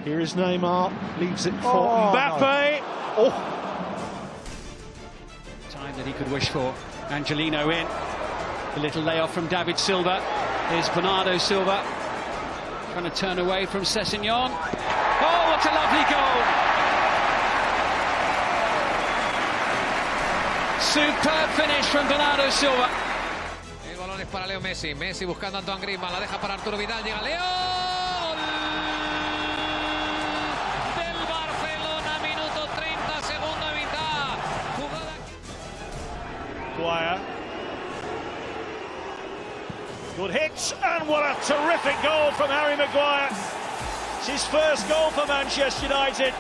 Here is Neymar, leaves it for Mbappe. No. Oh. Time that he could wish for. Angelino in. The little layoff from David Silva. Here's Bernardo Silva. Trying to turn away from Sessegnon. Oh, what a lovely goal! Superb finish from Bernardo Silva. El balón es para Leo Messi. Messi buscando a Antoine Griezmann. La deja para Arturo Vidal. Llega Leo. Del Barcelona, minuto 30, segunda mitad. Jugada. Maguire. Good hits, and what a terrific goal from Harry Maguire. It's his first goal for Manchester United.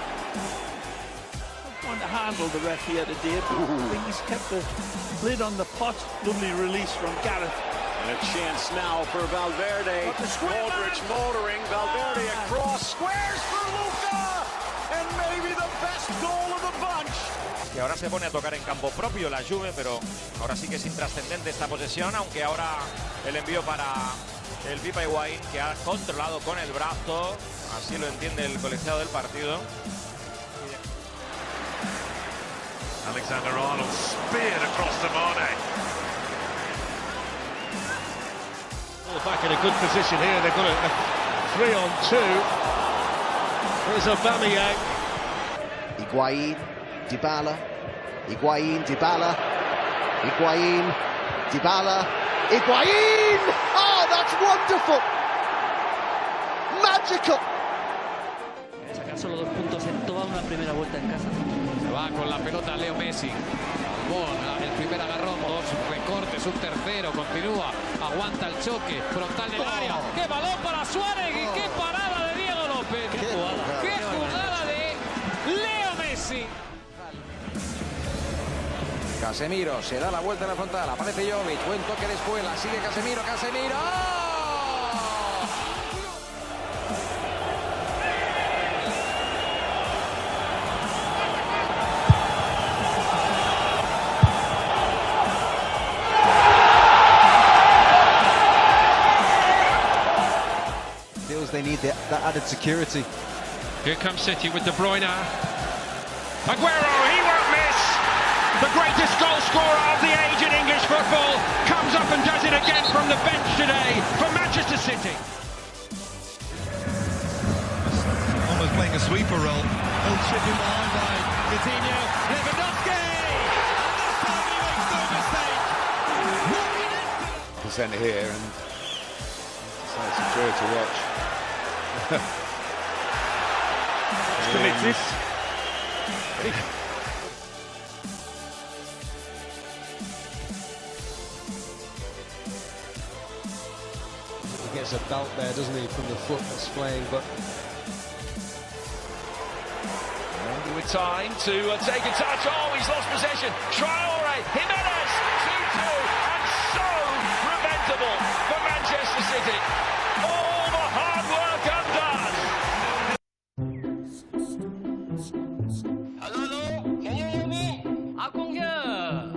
Trying to handle the ref here today, but I think he's kept the lid on the pot. Lovely release from Gareth. And a chance now for Valverde. Modric motoring, Valverde across, squares for Luka, and maybe the best goal of the bunch. Que ahora se pone a tocar en campo propio la Juve, pero ahora sí que es intrascendente esta posesión, aunque ahora el envío para el Pipa Higuaín, que ha controlado con el brazo, así lo entiende el colegiado del partido. Alexander-Arnold speared across to Mane. Back in a good position here. They've got a 3-on-2. Here's Aubameyang. Higuaín, Dybala, Higuaín, Dybala, Higuaín, Dybala, Higuaín! Oh, that's wonderful! Magical! Sacar solo 2 puntos en toda una primera vuelta en casa. Se va con la pelota Leo Messi. El primer agarrón, 2 recortes, un tercero, continúa, aguanta el choque, frontal del área. ¡Qué balón para Suárez! ¡Y qué parada de Diego López! ¡Qué jugada de Leo Messi! Casemiro se da la vuelta en la frontal, aparece Jovic, buen toque de espuela, sigue Casemiro, Casemiro. Feels they need that added security. Here comes City with De Bruyne. Aguero, he won't miss! The greatest goal scorer of the age in English football comes up and does it again from the bench today for Manchester City. Almost playing a sweeper role. El chip in behind by Coutinho. Lewandowski! And this time he makes no mistake. Centre here, and it's a joy to watch. It's committed. He gets a belt there, doesn't he, from the foot that's playing, but With time to take a touch. Oh, he's lost possession. Traore, Jimenez, 2-2, and so preventable for Manchester City. All the hard work undone. Hello, can you hear me? Akong here.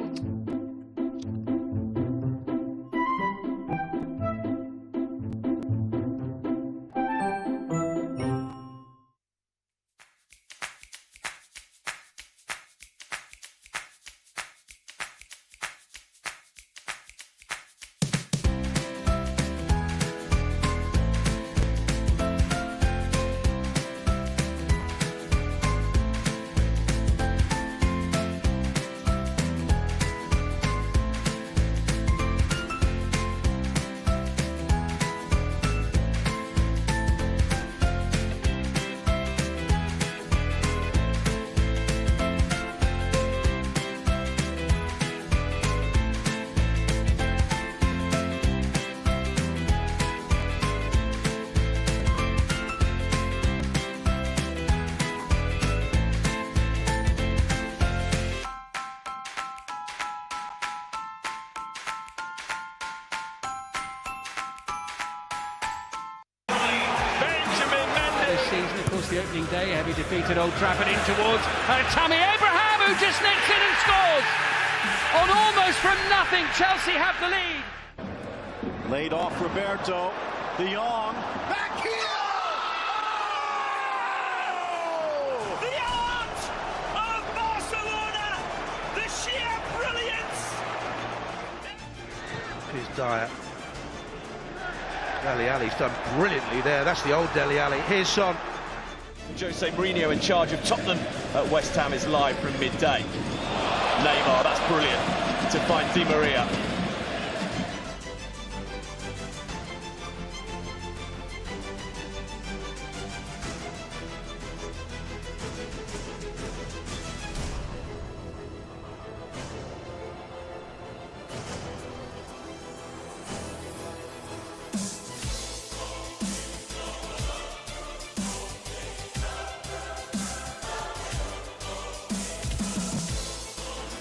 Season, of course, the opening day, heavy defeat at Old Trafford in towards Tammy Abraham, who just nicks in and scores. On almost from nothing, Chelsea have the lead. Laid off Roberto, De Jong, back here! Dyer. Dele Alli's done brilliantly there. That's the old Dele Alli. Here's Son. Jose Mourinho in charge of Tottenham at West Ham is live from midday. Neymar, that's brilliant to find Di Maria.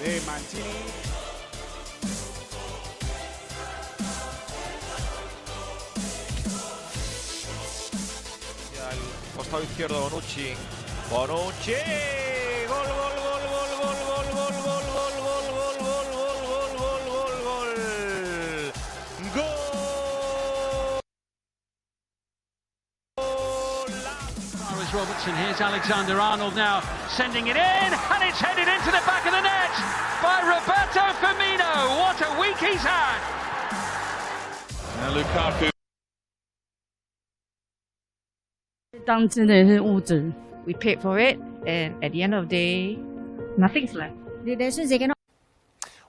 De Mancini. Al costado izquierdo Bonucci. Bonucci. Gol, gol, gol, gol, gol, gol, gol, gol, gol, gol, gol, gol, gol, gol, gol, gol, gol. Cyrus Robertson, here's Alexander-Arnold now, sending it in, and it's headed into the back of the net by Roberto Firmino. What a week he's had! Now Lukaku. 当真的是物质 we paid for it, and at the end of the day, nothing's left.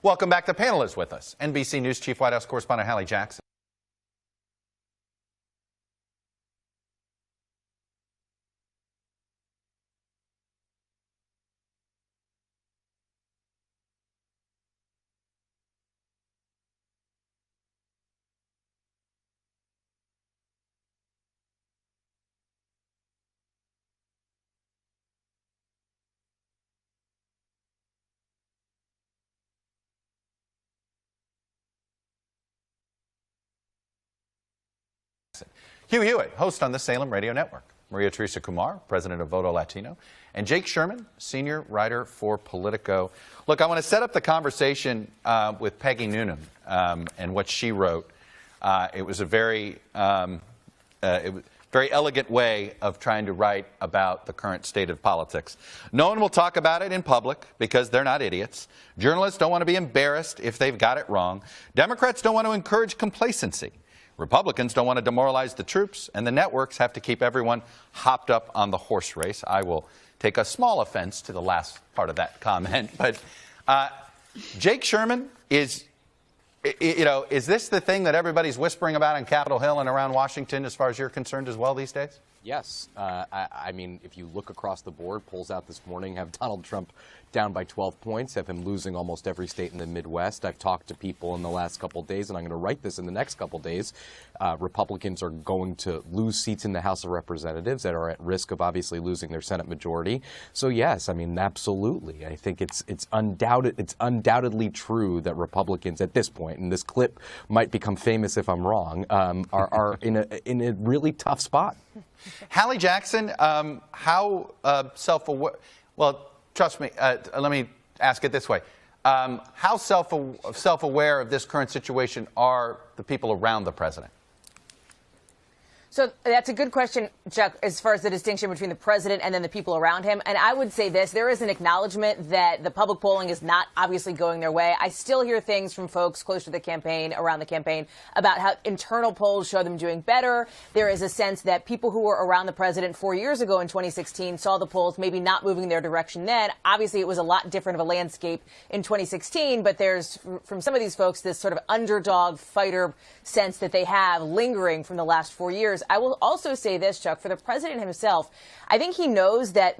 Welcome back. The panel is with us. NBC News Chief White House Correspondent Hallie Jackson. Hugh Hewitt, host on the Salem Radio Network. Maria Teresa Kumar, president of Voto Latino. And Jake Sherman, senior writer for Politico. Look, I want to set up the conversation with Peggy Noonan and what she wrote. It was a very elegant way of trying to write about the current state of politics. No one will talk about it in public because they're not idiots. Journalists don't want to be embarrassed if they've got it wrong. Democrats don't want to encourage complacency. Republicans don't want to demoralize the troops, and the networks have to keep everyone hopped up on the horse race. I will take a small offense to the last part of that comment, but Jake Sherman is this the thing that everybody's whispering about on Capitol Hill and around Washington as far as you're concerned as well these days? Yes. I mean, if you look across the board, polls out this morning have Donald Trump down by 12 points, have him losing almost every state in the Midwest. I've talked to people in the last couple of days, and I'm going to write this in the next couple of days. Republicans are going to lose seats in the House of Representatives that are at risk of obviously losing their Senate majority. So yes, I mean, absolutely. I think it's undoubtedly true that Republicans at this point, and this clip might become famous if I'm wrong, are in a really tough spot. Hallie Jackson, how self-aware? Well, trust me. Let me ask it this way: how self-aware of this current situation are the people around the president? So that's a good question, Chuck, as far as the distinction between the president and then the people around him. And I would say this, there is an acknowledgement that the public polling is not obviously going their way. I still hear things from folks close to the campaign, around the campaign, about how internal polls show them doing better. There is a sense that people who were around the president 4 years ago in 2016 saw the polls maybe not moving their direction then. Obviously, it was a lot different of a landscape in 2016, but there's, from some of these folks, this sort of underdog fighter sense that they have lingering from the last 4 years. I will also say this, Chuck, for the president himself, I think he knows that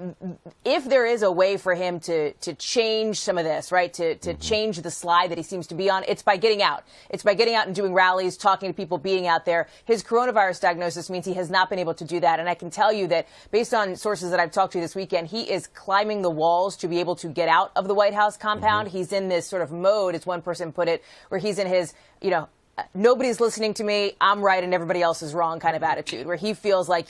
if there is a way for him to change some of this, right, to change the slide that he seems to be on, it's by getting out. It's by getting out and doing rallies, talking to people, being out there. His coronavirus diagnosis means he has not been able to do that. And I can tell you that based on sources that I've talked to this weekend, he is climbing the walls to be able to get out of the White House compound. He's in this sort of mode, as one person put it, where he's in his, nobody's listening to me, I'm right and everybody else is wrong kind of attitude, where he feels like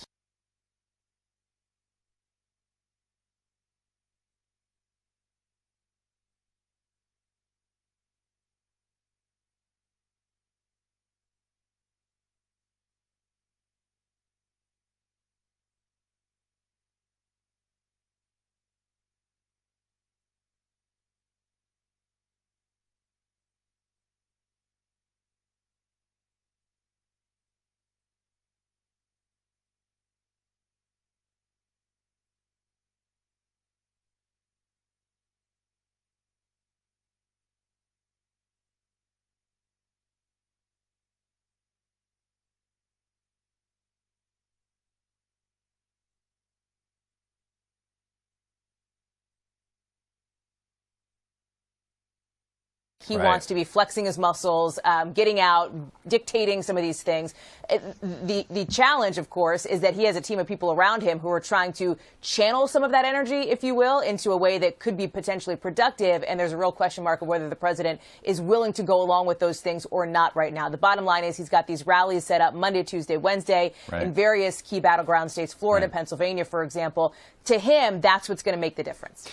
he wants to be flexing his muscles, getting out, dictating some of these things. The challenge, of course, is that he has a team of people around him who are trying to channel some of that energy, if you will, into a way that could be potentially productive. And there's a real question mark of whether the president is willing to go along with those things or not right now. The bottom line is he's got these rallies set up Monday, Tuesday, Wednesday in various key battleground states, Florida, Pennsylvania, for example. To him, that's what's going to make the difference.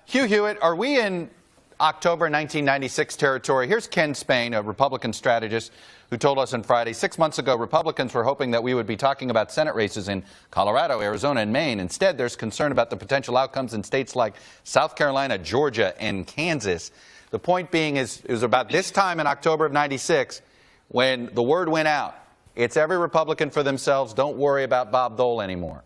Hugh Hewitt, are we in October 1996 territory? Here's Ken Spain, a Republican strategist, who told us on Friday, 6 months ago, Republicans were hoping that we would be talking about Senate races in Colorado, Arizona, and Maine. Instead, there's concern about the potential outcomes in states like South Carolina, Georgia, and Kansas. The point being is, it was about this time in October of 96 when the word went out. It's every Republican for themselves. Don't worry about Bob Dole anymore.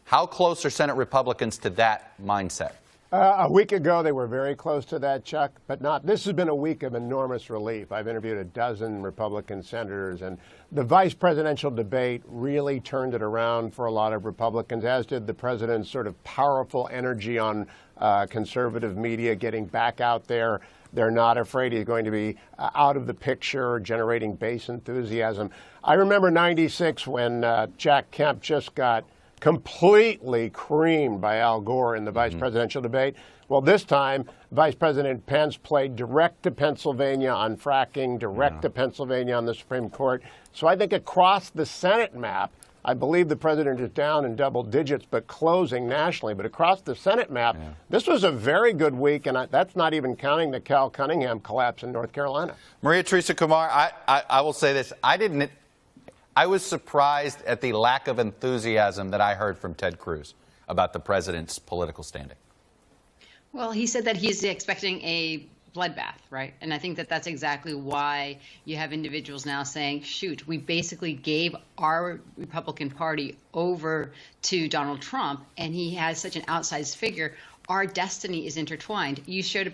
How close are Senate Republicans to that mindset? A week ago, they were very close to that, Chuck, but not. This has been a week of enormous relief. I've interviewed a dozen Republican senators, and the vice presidential debate really turned it around for a lot of Republicans, as did the president's sort of powerful energy on conservative media getting back out there. They're not afraid he's going to be out of the picture, generating base enthusiasm. I remember 96 when Jack Kemp just got completely creamed by Al Gore in the vice presidential debate. Well, this time, Vice President Pence played direct to Pennsylvania on fracking, direct to Pennsylvania on the Supreme Court. So I think across the Senate map, I believe the president is down in double digits, but closing nationally. But across the Senate map, this was a very good week, and that's not even counting the Cal Cunningham collapse in North Carolina. Maria Teresa Kumar, I will say this. I was surprised at the lack of enthusiasm that I heard from Ted Cruz about the president's political standing. Well, he said that he's expecting a bloodbath, right? And I think that that's exactly why you have individuals now saying, shoot, we basically gave our Republican Party over to Donald Trump, and he has such an outsized figure. Our destiny is intertwined. You showed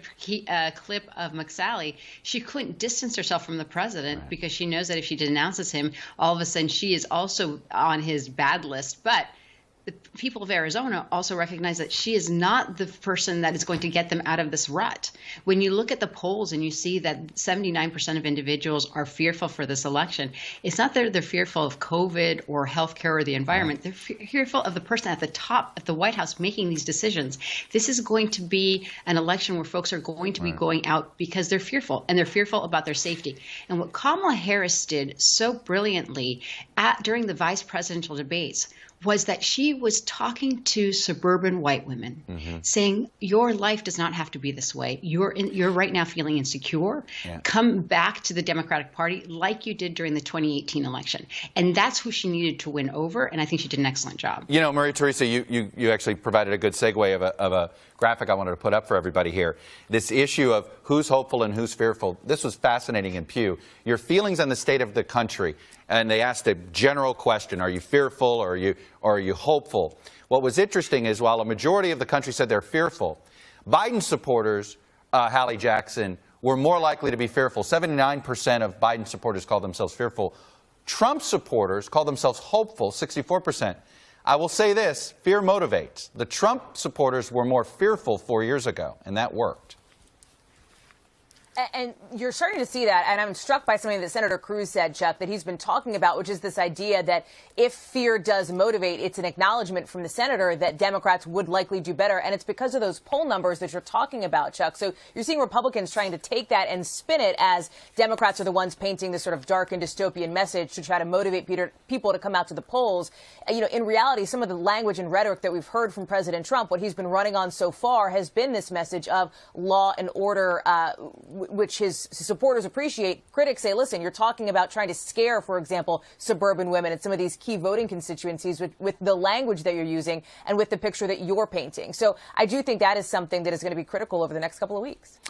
a clip of McSally. She couldn't distance herself from the president because she knows that if she denounces him, all of a sudden she is also on his bad list. But the people of Arizona also recognize that she is not the person that is going to get them out of this rut. When you look at the polls and you see that 79% of individuals are fearful for this election, it's not that they're fearful of COVID or healthcare or the environment. They're fearful of the person at the top of the White House making these decisions. This is going to be an election where folks are going to be going out because they're fearful, and they're fearful about their safety. And what Kamala Harris did so brilliantly during the vice presidential debates was that she was talking to suburban white women, saying, your life does not have to be this way. You're right now feeling insecure. Come back to the Democratic Party like you did during the 2018 election. And that's who she needed to win over, and I think she did an excellent job. You know, Maria Teresa, you actually provided a good segue of a graphic I wanted to put up for everybody here. This issue of who's hopeful and who's fearful, this was fascinating in Pew. Your feelings on the state of the country, and they asked a general question, are you fearful or are you hopeful? What was interesting is while a majority of the country said they're fearful, Biden supporters, Hallie Jackson, were more likely to be fearful. 79% of Biden supporters called themselves fearful. Trump supporters called themselves hopeful, 64%. I will say this, fear motivates. The Trump supporters were more fearful 4 years ago, and that worked. And you're starting to see that, and I'm struck by something that Senator Cruz said, Chuck, that he's been talking about, which is this idea that if fear does motivate, it's an acknowledgement from the senator that Democrats would likely do better, and it's because of those poll numbers that you're talking about, Chuck. So you're seeing Republicans trying to take that and spin it as Democrats are the ones painting this sort of dark and dystopian message to try to motivate people to come out to the polls. You know, in reality, some of the language and rhetoric that we've heard from President Trump, what he's been running on so far has been this message of law and order, which his supporters appreciate. Critics say, listen, you're talking about trying to scare, for example, suburban women and some of these key voting constituencies with the language that you're using and with the picture that you're painting. So I do think that is something that is going to be critical over the next couple of weeks.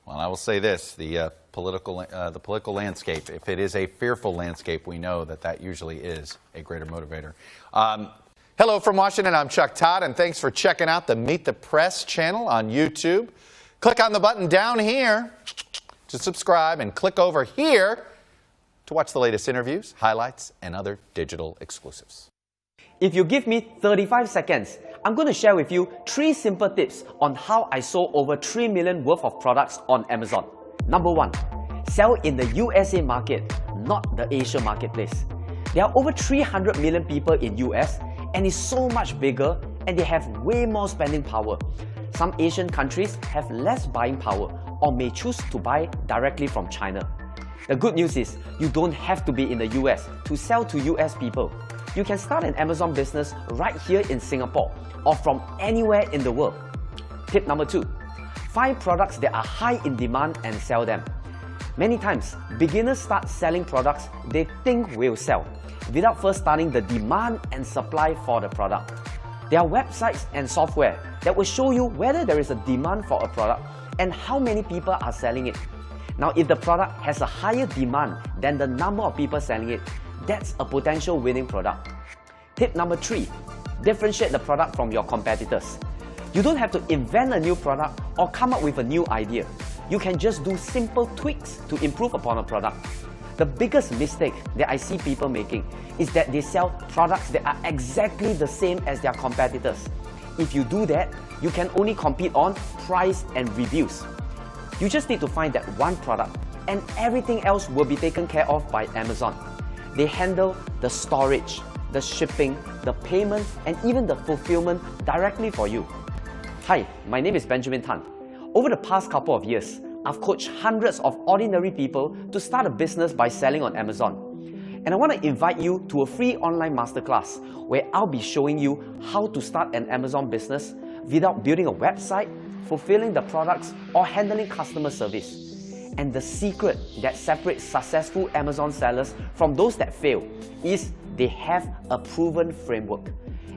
Well, I will say this, the political landscape, if it is a fearful landscape, we know that usually is a greater motivator. Hello from Washington, I'm Chuck Todd, and thanks for checking out the Meet the Press channel on YouTube. Click on the button down here to subscribe and click over here to watch the latest interviews, highlights, and other digital exclusives. If you give me 35 seconds, I'm going to share with you 3 simple tips on how I sold over $3 million worth of products on Amazon. Number 1, sell in the USA market, not the Asia marketplace. There are over 300 million people in US and it's so much bigger and they have way more spending power. Some Asian countries have less buying power or may choose to buy directly from China. The good news is you don't have to be in the US to sell to US people. You can start an Amazon business right here in Singapore or from anywhere in the world. Tip number 2, find products that are high in demand and sell them. Many times, beginners start selling products they think will sell without first studying the demand and supply for the product. There are websites and software that will show you whether there is a demand for a product and how many people are selling it. Now, if the product has a higher demand than the number of people selling it, that's a potential winning product. Tip number 3, differentiate the product from your competitors. You don't have to invent a new product or come up with a new idea. You can just do simple tweaks to improve upon a product. The biggest mistake that I see people making is that they sell products that are exactly the same as their competitors. If you do that, you can only compete on price and reviews. You just need to find that one product and everything else will be taken care of by Amazon. They handle the storage, the shipping, the payment, and even the fulfillment directly for you. Hi, my name is Benjamin Tan. Over the past couple of years, I've coached hundreds of ordinary people to start a business by selling on Amazon. And I want to invite you to a free online masterclass where I'll be showing you how to start an Amazon business without building a website, fulfilling the products, or handling customer service. And the secret that separates successful Amazon sellers from those that fail is they have a proven framework.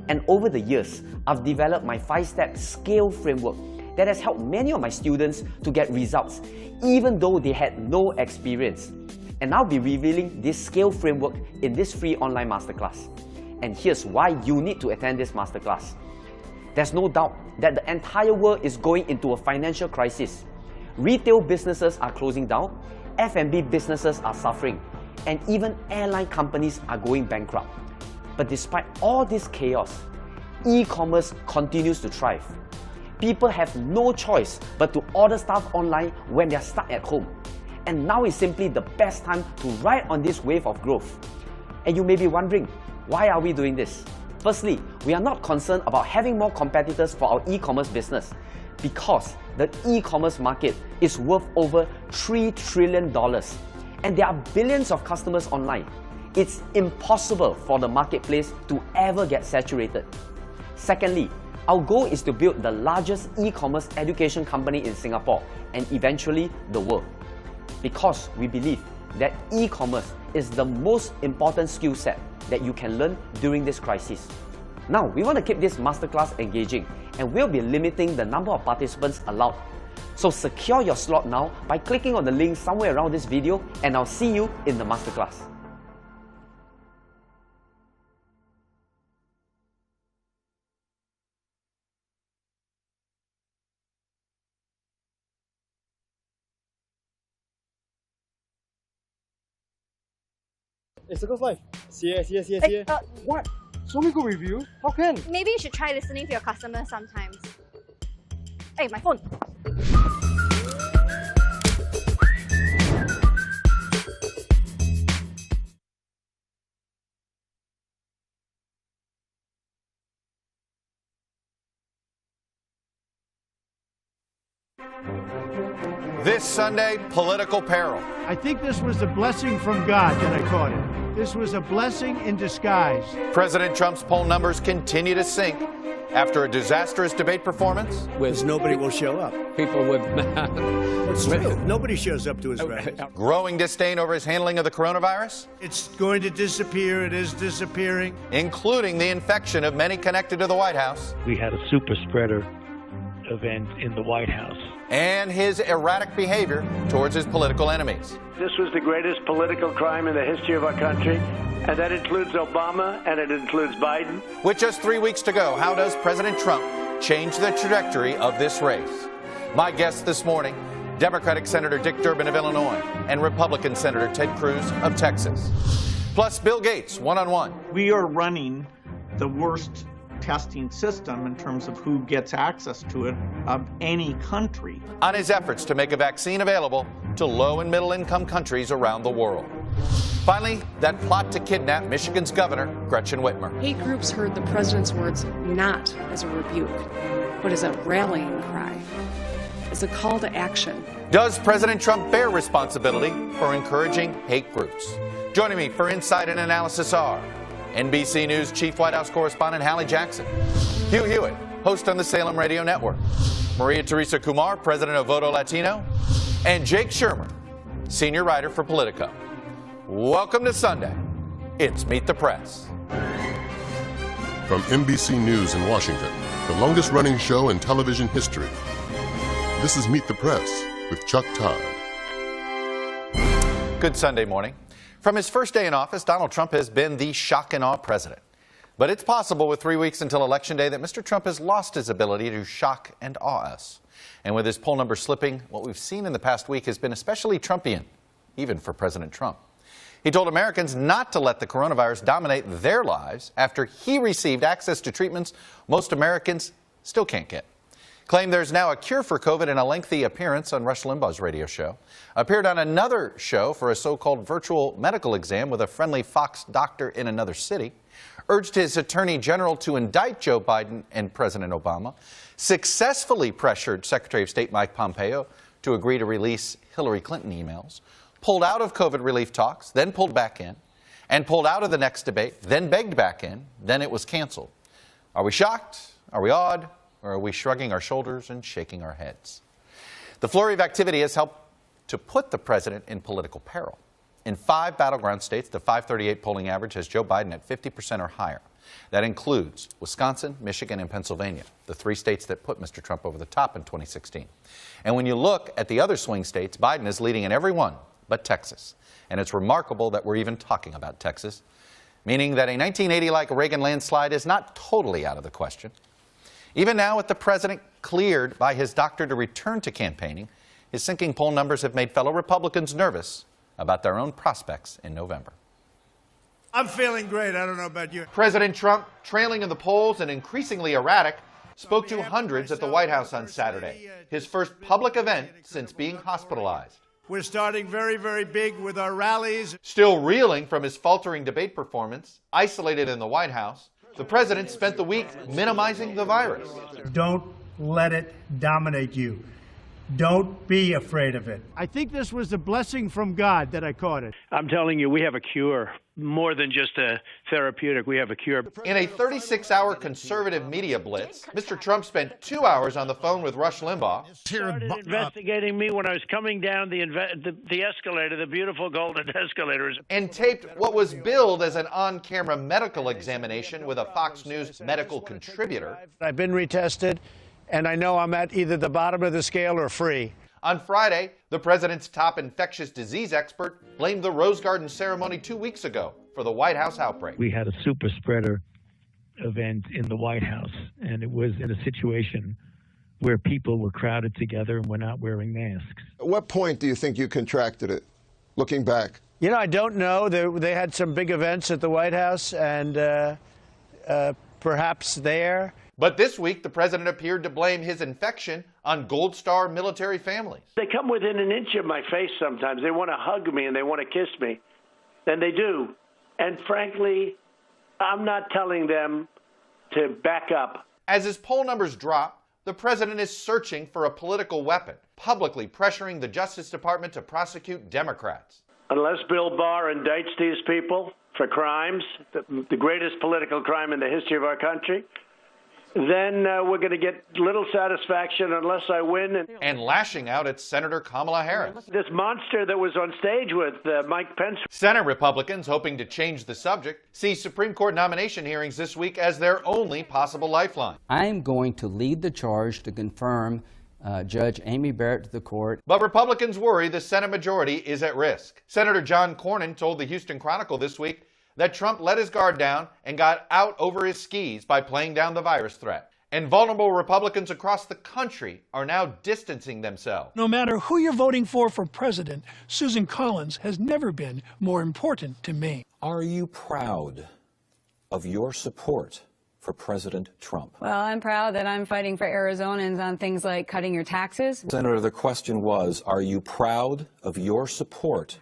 And over the years, I've developed my 5-step scale framework that has helped many of my students to get results, even though they had no experience. And I'll be revealing this scale framework in this free online masterclass. And here's why you need to attend this masterclass. There's no doubt that the entire world is going into a financial crisis. Retail businesses are closing down, F&B businesses are suffering, and even airline companies are going bankrupt. But despite all this chaos, e-commerce continues to thrive. People have no choice but to order stuff online when they're stuck at home. And now is simply the best time to ride on this wave of growth. And you may be wondering, why are we doing this? Firstly, we are not concerned about having more competitors for our e-commerce business because the e-commerce market is worth over $3 trillion and there are billions of customers online. It's impossible for the marketplace to ever get saturated. Secondly, our goal is to build the largest e-commerce education company in Singapore and eventually the world. Because we believe that e-commerce is the most important skill set that you can learn during this crisis. Now, we want to keep this masterclass engaging and we'll be limiting the number of participants allowed. So secure your slot now by clicking on the link somewhere around this video and I'll see you in the masterclass. It's a good life. See ya. What? So many good review? How can? Maybe you should try listening to your customers sometimes. Hey, my phone. This Sunday, political peril. I think this was a blessing from God that I caught it. This was a blessing in disguise. President Trump's poll numbers continue to sink after a disastrous debate performance. Because nobody will show up. People would. It's true. Nobody shows up to his rallies. Growing disdain over his handling of the coronavirus. It's going to disappear. It is disappearing. Including the infection of many connected to the White House. We had a super spreader event in the White House. And his erratic behavior towards his political enemies. This was the greatest political crime in the history of our country, and that includes Obama and it includes Biden. With just 3 weeks to go, how does President Trump change the trajectory of this race? My guests this morning, Democratic Senator Dick Durbin of Illinois and Republican Senator Ted Cruz of Texas. Plus Bill Gates, one-on-one. We are running the worst testing system in terms of who gets access to it of any country. On his efforts to make a vaccine available to low and middle income countries around the world. Finally, that plot to kidnap Michigan's governor, Gretchen Whitmer. Hate groups heard the president's words not as a rebuke, but as a rallying cry, as a call to action. Does President Trump bear responsibility for encouraging hate groups? Joining me for insight and analysis are NBC News Chief White House Correspondent Hallie Jackson, Hugh Hewitt, host on the Salem Radio Network, Maria Teresa Kumar, President of Voto Latino, and Jake Shermer, Senior Writer for Politico. Welcome to Sunday. It's Meet the Press. From NBC News in Washington, the longest-running show in television history, this is Meet the Press with Chuck Todd. Good Sunday morning. From his first day in office, Donald Trump has been the shock and awe president. But it's possible with 3 weeks until Election Day that Mr. Trump has lost his ability to shock and awe us. And with his poll numbers slipping, what we've seen in the past week has been especially Trumpian, even for President Trump. He told Americans not to let the coronavirus dominate their lives after he received access to treatments most Americans still can't get. Claimed there's now a cure for COVID in a lengthy appearance on Rush Limbaugh's radio show. Appeared on another show for a so-called virtual medical exam with a friendly Fox doctor in another city. Urged his attorney general to indict Joe Biden and President Obama. Successfully pressured Secretary of State Mike Pompeo to agree to release Hillary Clinton emails. Pulled out of COVID relief talks, then pulled back in. And pulled out of the next debate, then begged back in. Then it was canceled. Are we shocked? Are we awed? Or are we shrugging our shoulders and shaking our heads? The flurry of activity has helped to put the president in political peril. In 5 battleground states, the 538 polling average has Joe Biden at 50% or higher. That includes Wisconsin, Michigan, and Pennsylvania, the 3 states that put Mr. Trump over the top in 2016. And when you look at the other swing states, Biden is leading in every one but Texas. And it's remarkable that we're even talking about Texas, meaning that a 1980-like Reagan landslide is not totally out of the question. Even now, with the president cleared by his doctor to return to campaigning, his sinking poll numbers have made fellow Republicans nervous about their own prospects in November. I'm feeling great. I don't know about you. President Trump, trailing in the polls and increasingly erratic, spoke to hundreds at the White House on Saturday, his first public event since being hospitalized. We're starting very, very big with our rallies. Still reeling from his faltering debate performance, isolated in the White House, the president spent the week minimizing the virus. Don't let it dominate you. Don't be afraid of it. I think this was a blessing from God that I caught it. I'm telling you, we have a cure. More than just a therapeutic, we have a cure. In a 36-hour conservative media blitz, Mr. Trump spent 2 hours on the phone with Rush Limbaugh. Started investigating me when I was coming down the escalator, the beautiful golden escalators. And taped what was billed as an on-camera medical examination with a Fox News medical contributor. I've been retested, and I know I'm at either the bottom of the scale or free. On Friday, the president's top infectious disease expert blamed the Rose Garden ceremony 2 weeks ago for the White House outbreak. We had a super spreader event in the White House, and it was in a situation where people were crowded together and were not wearing masks. At what point do you think you contracted it, looking back? You know, I don't know. They had some big events at the White House, and perhaps there. But this week, the president appeared to blame his infection on Gold Star military families. They come within an inch of my face sometimes. They want to hug me and they want to kiss me. And they do. And frankly, I'm not telling them to back up. As his poll numbers drop, the president is searching for a political weapon, publicly pressuring the Justice Department to prosecute Democrats. Unless Bill Barr indicts these people for crimes, the greatest political crime in the history of our country, then we're going to get little satisfaction unless I win. And lashing out at Senator Kamala Harris. This monster that was on stage with Mike Pence. Senate Republicans, hoping to change the subject, see Supreme Court nomination hearings this week as their only possible lifeline. I'm going to lead the charge to confirm Judge Amy Barrett to the court. But Republicans worry the Senate majority is at risk. Senator John Cornyn told the Houston Chronicle this week that Trump let his guard down and got out over his skis by playing down the virus threat. And vulnerable Republicans across the country are now distancing themselves. No matter who you're voting for president, Susan Collins has never been more important to me. Are you proud of your support for President Trump? Well, I'm proud that I'm fighting for Arizonans on things like cutting your taxes. Senator, the question was, are you proud of your support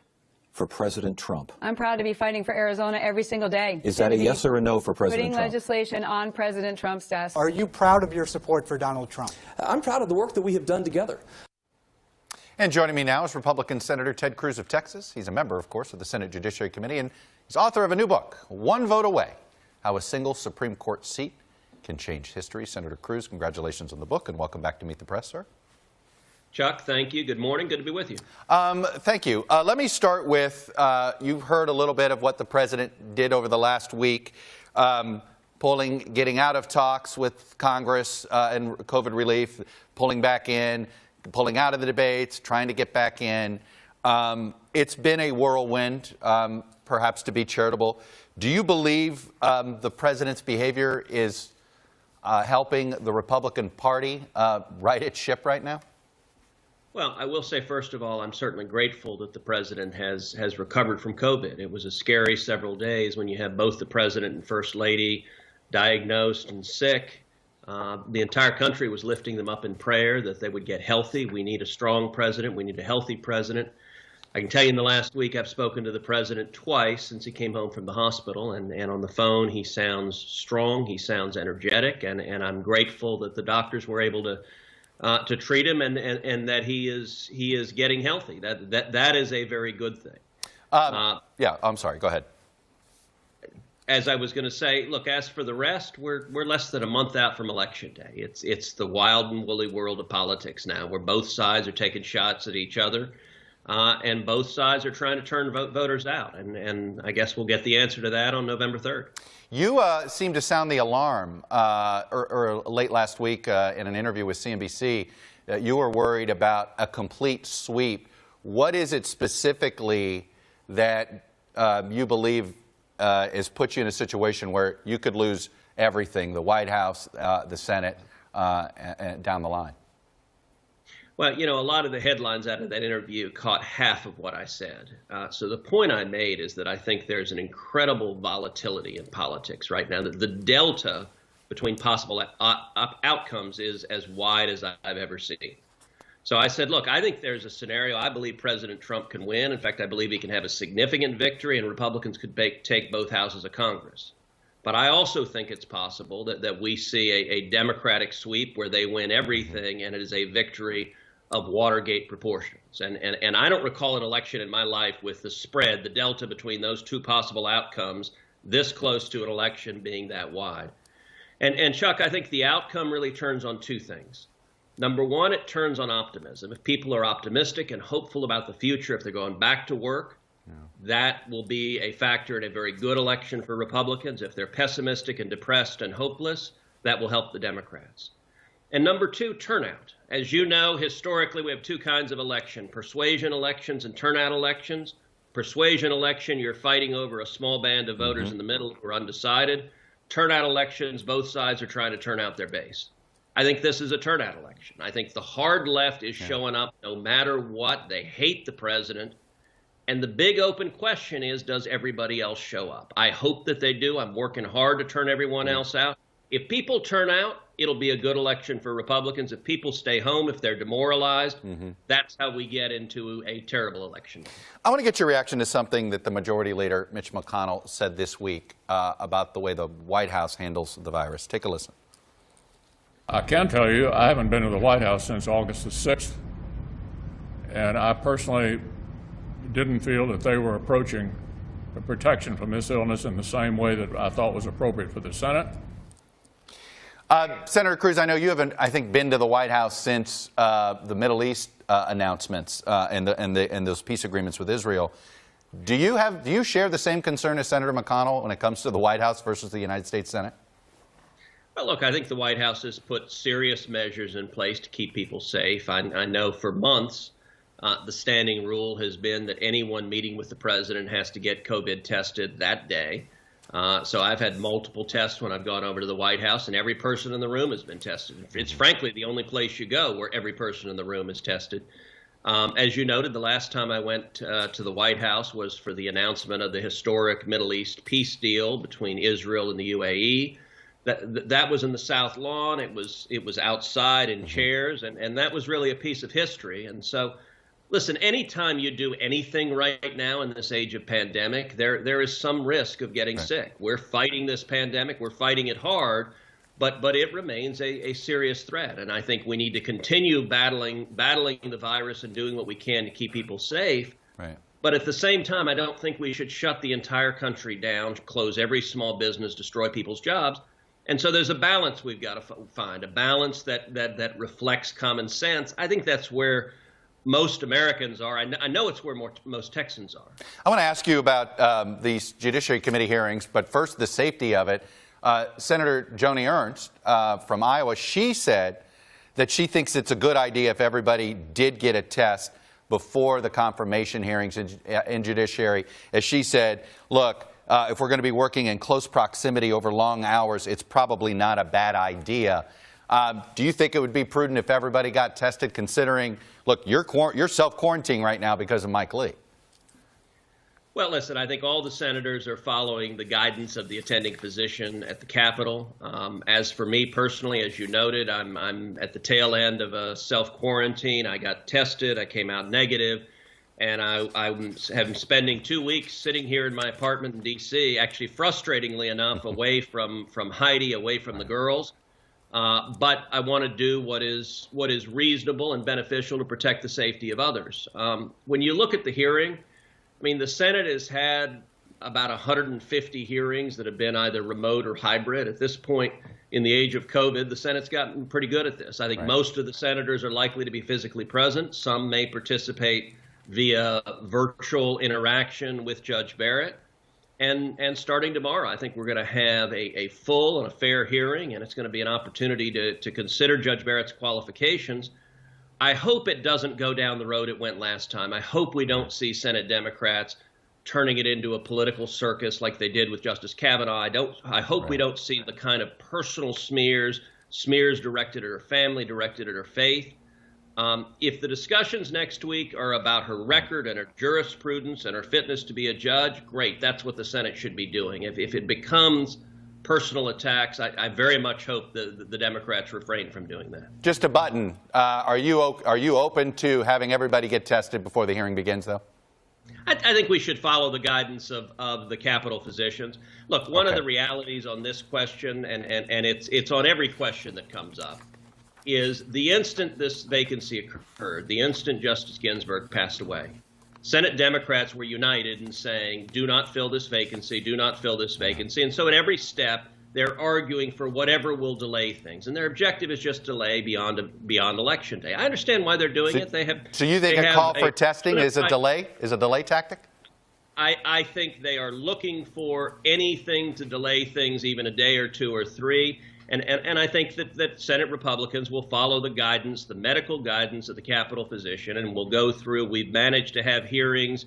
for President Trump? I'm proud to be fighting for Arizona every single day. Is that a yes or a no for President Putting Trump? legislation on President Trump's desk. Are you proud of your support for Donald Trump? I'm proud of the work that we have done together. And joining me now is Republican Senator Ted Cruz of Texas. He's a member, of course, of the Senate Judiciary Committee, and he's author of a new book, One Vote Away: How a Single Supreme Court Seat Can Change History. Senator Cruz, congratulations on the book, and welcome back to Meet the Press, sir. Chuck, thank you. Good morning. Good to be with you. Thank you. Let me start with, you've heard a little bit of what the president did over the last week, getting out of talks with Congress and COVID relief, pulling back in, pulling out of the debates, trying to get back in. It's been a whirlwind, perhaps to be charitable. Do you believe the president's behavior is helping the Republican Party right its ship right now? Well, I will say, first of all, I'm certainly grateful that the president has recovered from COVID. It was a scary several days when you have both the president and first lady diagnosed and sick. The entire country was lifting them up in prayer that they would get healthy. We need a strong president. We need a healthy president. I can tell you in the last week I've spoken to the president twice since he came home from the hospital, and on the phone he sounds strong, he sounds energetic, and I'm grateful that the doctors were able to treat him and that he is getting healthy. That is a very good thing. Yeah, I'm sorry. Go ahead. As I was going to say, look, as for the rest, we're less than a month out from Election Day. It's the wild and woolly world of politics now, where both sides are taking shots at each other, and both sides are trying to turn voters out. And I guess we'll get the answer to that on November 3rd. You seemed to sound the alarm or late last week in an interview with CNBC. You were worried about a complete sweep. What is it specifically that you believe has put you in a situation where you could lose everything, the White House, the Senate, and down the line? Well, you know, a lot of the headlines out of that interview caught half of what I said. So the point I made is that I think there's an incredible volatility in politics right now. The delta between possible outcomes is as wide as I've ever seen. So I said, look, I think there's a scenario. I believe President Trump can win. In fact, I believe he can have a significant victory and Republicans could take both houses of Congress. But I also think it's possible that we see a Democratic sweep where they win everything and it is a victory of Watergate proportions. And I don't recall an election in my life with the spread, the delta between those two possible outcomes, this close to an election being that wide. And Chuck, I think the outcome really turns on two things. Number one, it turns on optimism. If people are optimistic and hopeful about the future, if they're going back to work, that will be a factor in a very good election for Republicans. If they're pessimistic and depressed and hopeless, that will help the Democrats. And number two, turnout. As you know, historically, we have two kinds of election: persuasion elections and turnout elections. Persuasion election, you're fighting over a small band of voters in the middle who are undecided. Turnout elections, both sides are trying to turn out their base. I think this is a turnout election. I think the hard left is showing up no matter what. They hate the president. And the big open question is, does everybody else show up? I hope that they do. I'm working hard to turn everyone else out. If people turn out, it'll be a good election for Republicans. If people stay home, if they're demoralized, that's how we get into a terrible election. I want to get your reaction to something that the Majority Leader, Mitch McConnell, said this week about the way the White House handles the virus. Take a listen. I can tell you I haven't been to the White House since August the 6th, and I personally didn't feel that they were approaching the protection from this illness in the same way that I thought was appropriate for the Senate. Senator Cruz, I know you haven't, I think, been to the White House since the Middle East announcements and those peace agreements with Israel. Do you share the same concern as Senator McConnell when it comes to the White House versus the United States Senate? Well, look, I think the White House has put serious measures in place to keep people safe. I know for months the standing rule has been that anyone meeting with the president has to get COVID tested that day. So I've had multiple tests when I've gone over to the White House, and every person in the room has been tested. It's frankly the only place you go where every person in the room is tested. As you noted, the last time I went to the White House was for the announcement of the historic Middle East peace deal between Israel and the UAE. That was in the South Lawn. It was outside in chairs, and that was really a piece of history. And so, listen, anytime you do anything right now in this age of pandemic, there is some risk of getting sick. We're fighting this pandemic. We're fighting it hard, but it remains a serious threat. And I think we need to continue battling the virus and doing what we can to keep people safe. Right. But at the same time, I don't think we should shut the entire country down, close every small business, destroy people's jobs. And so there's a balance we've got to find, a balance that reflects common sense. I think that's where most Americans are. I know it's where most Texans are. I want to ask you about these Judiciary Committee hearings, but first the safety of it. Senator Joni Ernst from Iowa, she said that she thinks it's a good idea if everybody did get a test before the confirmation hearings in Judiciary. As she said, look, if we're going to be working in close proximity over long hours, it's probably not a bad idea. Do you think it would be prudent if everybody got tested, considering, look, you're self-quarantining right now because of Mike Lee? Well, listen, I think all the senators are following the guidance of the attending physician at the Capitol. As for me personally, as you noted, I'm at the tail end of a self-quarantine. I got tested. I came out negative. And I'm spending 2 weeks sitting here in my apartment in D.C., actually frustratingly enough, away from Heidi, away from the girls. But I want to do what is reasonable and beneficial to protect the safety of others. When you look at the hearing, I mean, the Senate has had about 150 hearings that have been either remote or hybrid. At this point in the age of COVID, the Senate's gotten pretty good at this. I think most of the senators are likely to be physically present. Some may participate via virtual interaction with Judge Barrett. And starting tomorrow, I think we're going to have a full and a fair hearing, and it's going to be an opportunity to consider Judge Barrett's qualifications. I hope it doesn't go down the road it went last time. I hope we don't see Senate Democrats turning it into a political circus like they did with Justice Kavanaugh. I hope we don't see the kind of personal smears directed at her family, directed at her faith. If the discussions next week are about her record and her jurisprudence and her fitness to be a judge, great. That's what the Senate should be doing. If it becomes personal attacks, I very much hope the Democrats refrain from doing that. Just a button. Are you open to having everybody get tested before the hearing begins, though? I think we should follow the guidance of the Capitol physicians. Look, one of the realities on this question, and it's on every question that comes up, is the instant this vacancy occurred, the instant Justice Ginsburg passed away, Senate Democrats were united in saying, do not fill this vacancy, do not fill this vacancy. And so at every step, they're arguing for whatever will delay things. And their objective is just delay beyond Election Day. I understand why they're doing it. So you think a call for testing is a delay tactic? I think they are looking for anything to delay things even a day or two or three. And I think that Senate Republicans will follow the guidance, the medical guidance of the Capitol physician, and we'll go through. We've managed to have hearings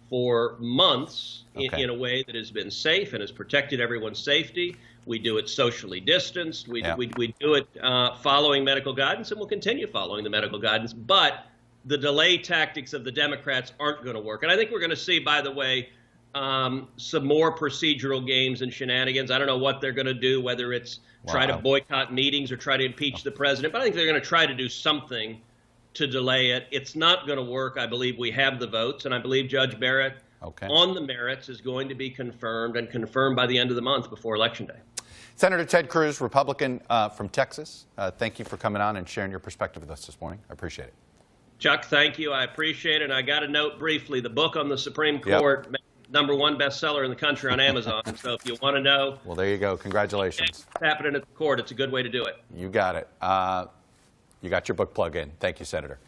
for months in a way that has been safe and has protected everyone's safety. We do it socially distanced. We do it following medical guidance, and we'll continue following the medical guidance. But the delay tactics of the Democrats aren't going to work. And I think we're going to see, by the way, some more procedural games and shenanigans. I don't know what they're going to do, whether it's try to boycott meetings or try to impeach the president. But I think they're going to try to do something to delay it. It's not going to work. I believe we have the votes, and I believe Judge Barrett on the merits is going to be confirmed by the end of the month before Election Day. Senator Ted Cruz, Republican from Texas, thank you for coming on and sharing your perspective with us this morning. I appreciate it. Chuck, thank you. I appreciate it. And I got to note briefly, the book on the Supreme Court, #1 bestseller in the country on Amazon. So if you want to know. Well, there you go. Congratulations. What's happening at the court, it's a good way to do it. You got it. You got your book plug in. Thank you, Senator.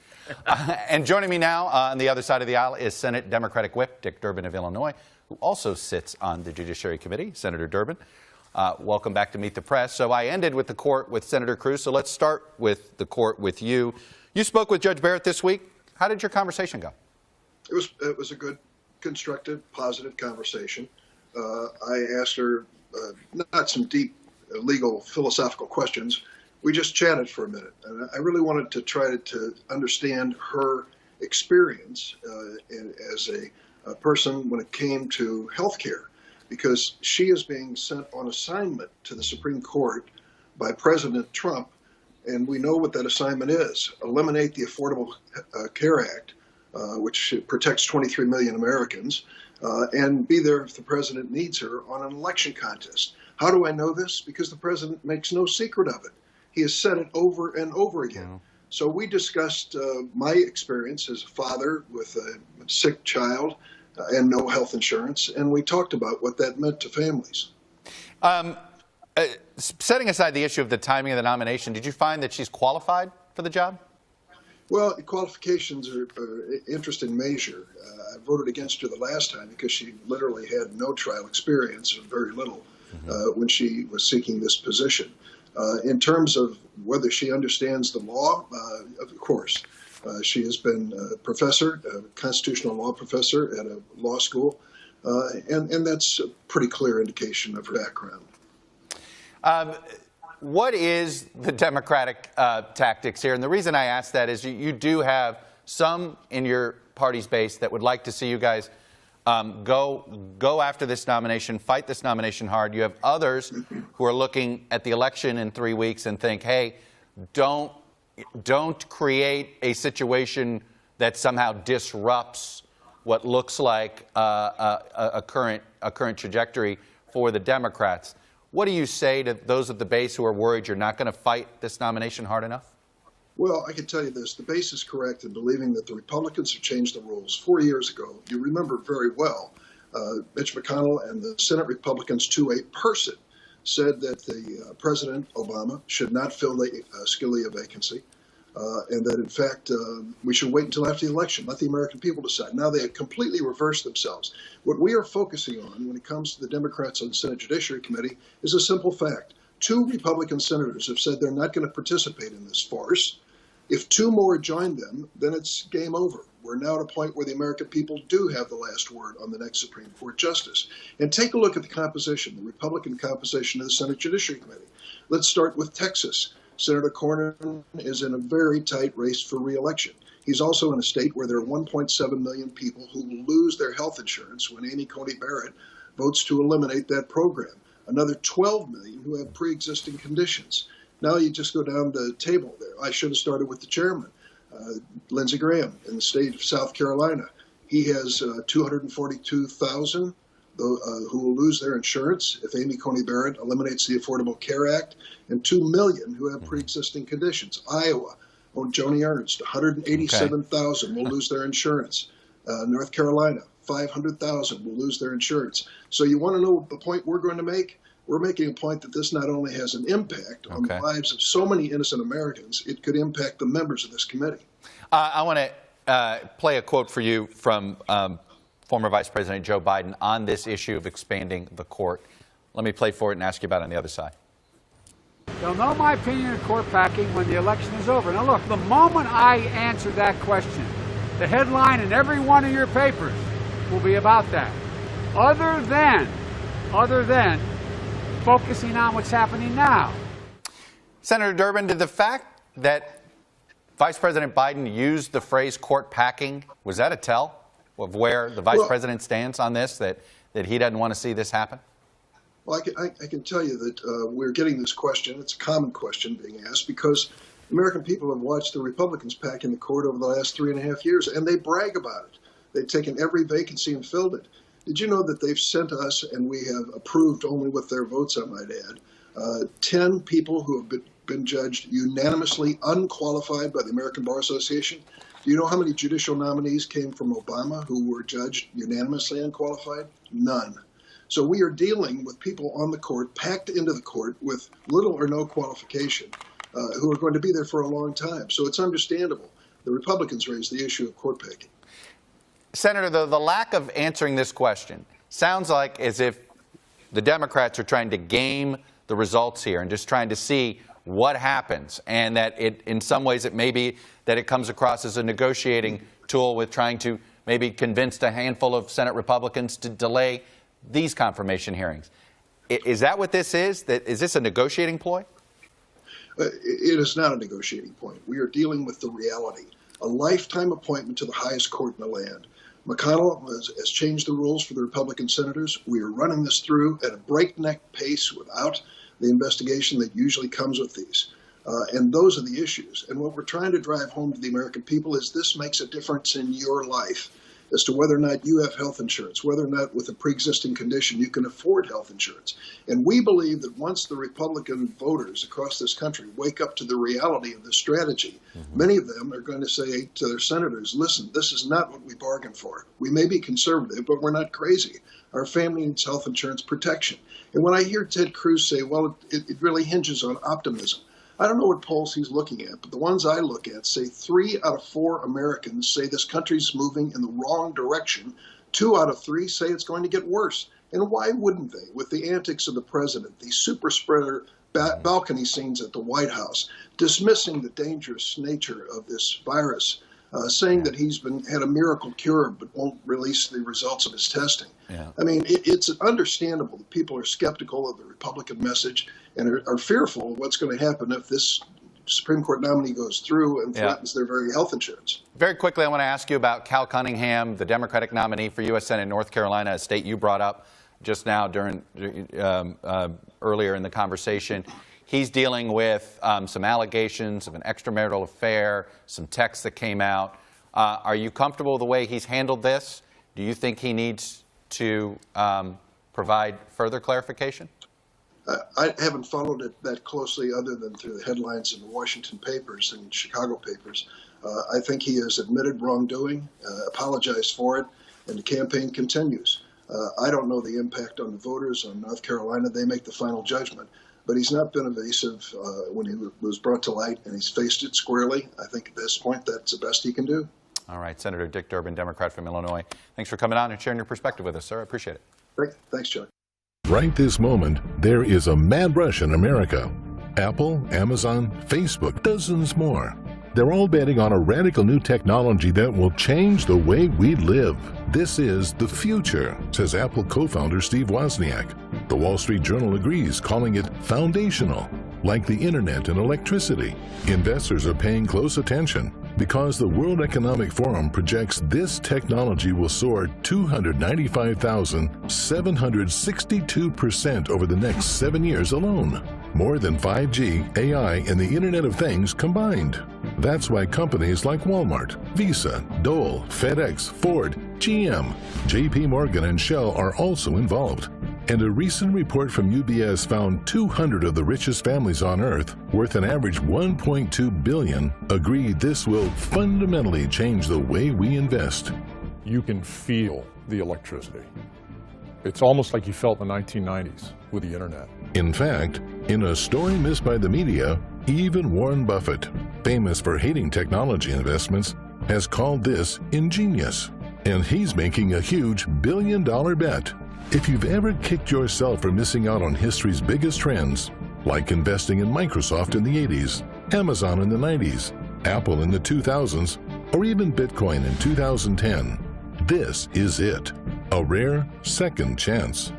And joining me now on the other side of the aisle is Senate Democratic Whip Dick Durbin of Illinois, who also sits on the Judiciary Committee. Senator Durbin, welcome back to Meet the Press. So I ended with the court with Senator Cruz, so let's start with the court with you. You spoke with Judge Barrett this week. How did your conversation go? It was a good, constructive, positive conversation. I asked her not some deep legal philosophical questions. We just chatted for a minute, and I really wanted to try to understand her experience as a person when it came to healthcare. because she is being sent on assignment to the Supreme Court by President Trump, and we know what that assignment is: eliminate the Affordable Care Act, which protects 23 million Americans, and be there if the president needs her on an election contest. How do I know this? Because the president makes no secret of it. He has said it over and over again. So we discussed my experience as a father with a sick child and no health insurance, and we talked about what that meant to families. Setting aside the issue of the timing of the nomination, did you find that she's qualified for the job? Well, qualifications are an interesting measure. I voted against her the last time because she literally had no trial experience, or very little, when she was seeking this position. In terms of whether she understands the law, of course. She has been a professor, a constitutional law professor at a law school, and that's a pretty clear indication of her background. What is the Democratic tactics here? And the reason I ask that is you do have some in your party's base that would like to see you guys go after this nomination, fight this nomination hard. You have others who are looking at the election in 3 weeks and think, hey, don't create a situation that somehow disrupts what looks like a current trajectory for the Democrats. What do you say to those at the base who are worried you're not going to fight this nomination hard enough? Well, I can tell you this. The base is correct in believing that the Republicans have changed the rules 4 years ago. You remember very well, Mitch McConnell and the Senate Republicans to a person said that the President Obama should not fill the Scalia vacancy, and that, in fact, we should wait until after the election, let the American people decide. Now they have completely reversed themselves. What we are focusing on when it comes to the Democrats on the Senate Judiciary Committee is a simple fact. 2 Republican senators have said they're not going to participate in this farce. If 2 more join them, then it's game over. We're now at a point where the American people do have the last word on the next Supreme Court justice. And take a look at the composition, the Republican composition of the Senate Judiciary Committee. Let's start with Texas. Senator Cornyn is in a very tight race for re-election. He's also in a state where there are 1.7 million people who will lose their health insurance when Amy Coney Barrett votes to eliminate that program. Another 12 million who have pre-existing conditions. Now you just go down the table there. I should have started with the chairman, Lindsey Graham, in the state of South Carolina. He has 242,000 who will lose their insurance if Amy Coney Barrett eliminates the Affordable Care Act, and 2 million who have pre-existing conditions. Iowa, Joni Ernst, 187,000 will lose their insurance. North Carolina, 500,000 will lose their insurance. So you want to know the point we're going to make? We're making a point that this not only has an impact on the lives of so many innocent Americans, it could impact the members of this committee. I want to play a quote for you from former Vice President Joe Biden on this issue of expanding the court. Let me play for it and ask you about it on the other side. They'll know my opinion of court packing when the election is over. Now look, the moment I answer that question, the headline in every one of your papers will be about that. Other than focusing on what's happening now. Senator Durbin, did the fact that Vice President Biden used the phrase court packing, was that a tell of where the Vice President stands on this, that he doesn't want to see this happen? Well, I can tell you that we're getting this question. It's a common question being asked because American people have watched the Republicans pack in the court over the last 3.5 years, and they brag about it. They've taken every vacancy and filled it. Did you know that they've sent us, and we have approved only with their votes, I might add, 10 people who have been judged unanimously unqualified by the American Bar Association? Do you know how many judicial nominees came from Obama who were judged unanimously unqualified? None. So we are dealing with people on the court, packed into the court with little or no qualification, who are going to be there for a long time. So it's understandable. The Republicans raised the issue of court packing. Senator, the lack of answering this question sounds like as if the Democrats are trying to game the results here and just trying to see what happens, and that in some ways it may be that it comes across as a negotiating tool with trying to maybe convince a handful of Senate Republicans to delay these confirmation hearings. Is that what this is? Is this a negotiating ploy? It is not a negotiating point. We are dealing with the reality. A lifetime appointment to the highest court in the land. McConnell has changed the rules for the Republican senators. We are running this through at a breakneck pace without the investigation that usually comes with these. And those are the issues. And what we're trying to drive home to the American people is this makes a difference in your life as to whether or not you have health insurance, whether or not with a pre-existing condition you can afford health insurance. And we believe that once the Republican voters across this country wake up to the reality of this strategy, many of them are going to say to their senators, listen, this is not what we bargained for. We may be conservative, but we're not crazy. Our family needs health insurance protection. And when I hear Ted Cruz say, well, it really hinges on optimism, I don't know what polls he's looking at, but the ones I look at say 3 out of 4 Americans say this country's moving in the wrong direction. 2 out of 3 say it's going to get worse. And why wouldn't they? With the antics of the president, the super spreader balcony scenes at the White House, dismissing the dangerous nature of this virus, saying that he's had a miracle cure but won't release the results of his testing. I mean, it's understandable that people are skeptical of the Republican message and are fearful of what's going to happen if this Supreme Court nominee goes through and threatens their very health insurance. Very quickly, I want to ask you about Cal Cunningham, the Democratic nominee for U.S. Senate in North Carolina, a state you brought up just now during earlier in the conversation. He's dealing with some allegations of an extramarital affair, some texts that came out. Are you comfortable with the way he's handled this? Do you think he needs to provide further clarification? I haven't followed it that closely other than through the headlines in the Washington papers and Chicago papers. I think he has admitted wrongdoing, apologized for it, and the campaign continues. I don't know the impact on the voters on North Carolina. They make the final judgment. But he's not been evasive when he was brought to light, and he's faced it squarely. I think at this point that's the best he can do. All right, Senator Dick Durbin, Democrat from Illinois. Thanks for coming on and sharing your perspective with us, sir. I appreciate it. Thanks, Chuck. Right this moment, there is a mad rush in America. Apple, Amazon, Facebook, dozens more. They're all betting on a radical new technology that will change the way we live. This is the future, says Apple co-founder Steve Wozniak. The Wall Street Journal agrees, calling it foundational, like the internet and electricity. Investors are paying close attention because the World Economic Forum projects this technology will soar 295,762% over the next 7 years alone. More than 5G, AI, and the Internet of Things combined. That's why companies like Walmart, Visa, Dole, FedEx, Ford, GM, JP Morgan, and Shell are also involved. And a recent report from UBS found 200 of the richest families on Earth, worth an average $1.2 billion, agree this will fundamentally change the way we invest. You can feel the electricity. It's almost like you felt in the 1990s with the internet. In fact, in a story missed by the media, even Warren Buffett, famous for hating technology investments, has called this ingenious. And he's making a huge billion-dollar bet. If you've ever kicked yourself for missing out on history's biggest trends, like investing in Microsoft in the 80s, Amazon in the 90s, Apple in the 2000s, or even Bitcoin in 2010, this is it. A rare second chance.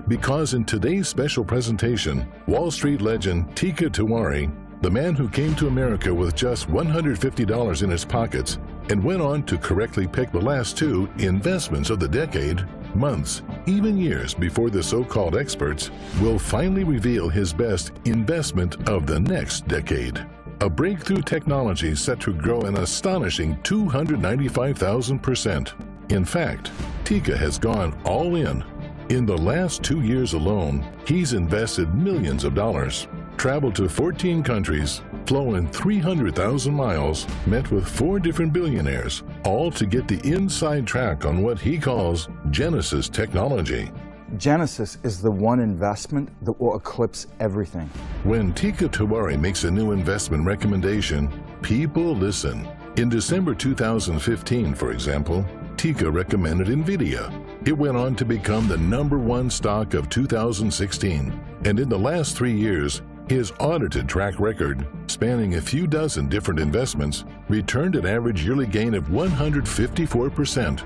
Because in today's special presentation, Wall Street legend Teeka Tiwari, the man who came to America with just $150 in his pockets and went on to correctly pick the last 2 investments of the decade, months, even years before the so-called experts, will finally reveal his best investment of the next decade. A breakthrough technology set to grow an astonishing 295,000%. In fact, Teeka has gone all in. In the last 2 years alone, he's invested millions of dollars, traveled to 14 countries, flown 300,000 miles, met with 4 different billionaires, all to get the inside track on what he calls Genesis technology. Genesis is the one investment that will eclipse everything. When Teeka Tiwari makes a new investment recommendation, people listen. In December 2015, for example, Teeka recommended NVIDIA. It went on to become the #1 stock of 2016. And in the last 3 years, his audited track record, spanning a few dozen different investments, returned an average yearly gain of 154%.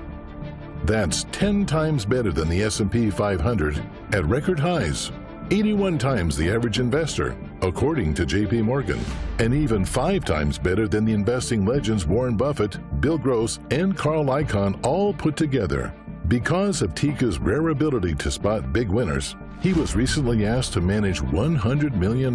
That's 10 times better than the S&P 500 at record highs. 81 times the average investor, according to J.P. Morgan, and even 5 times better than the investing legends Warren Buffett, Bill Gross, and Carl Icahn all put together. Because of Tika's rare ability to spot big winners, he was recently asked to manage $100 million,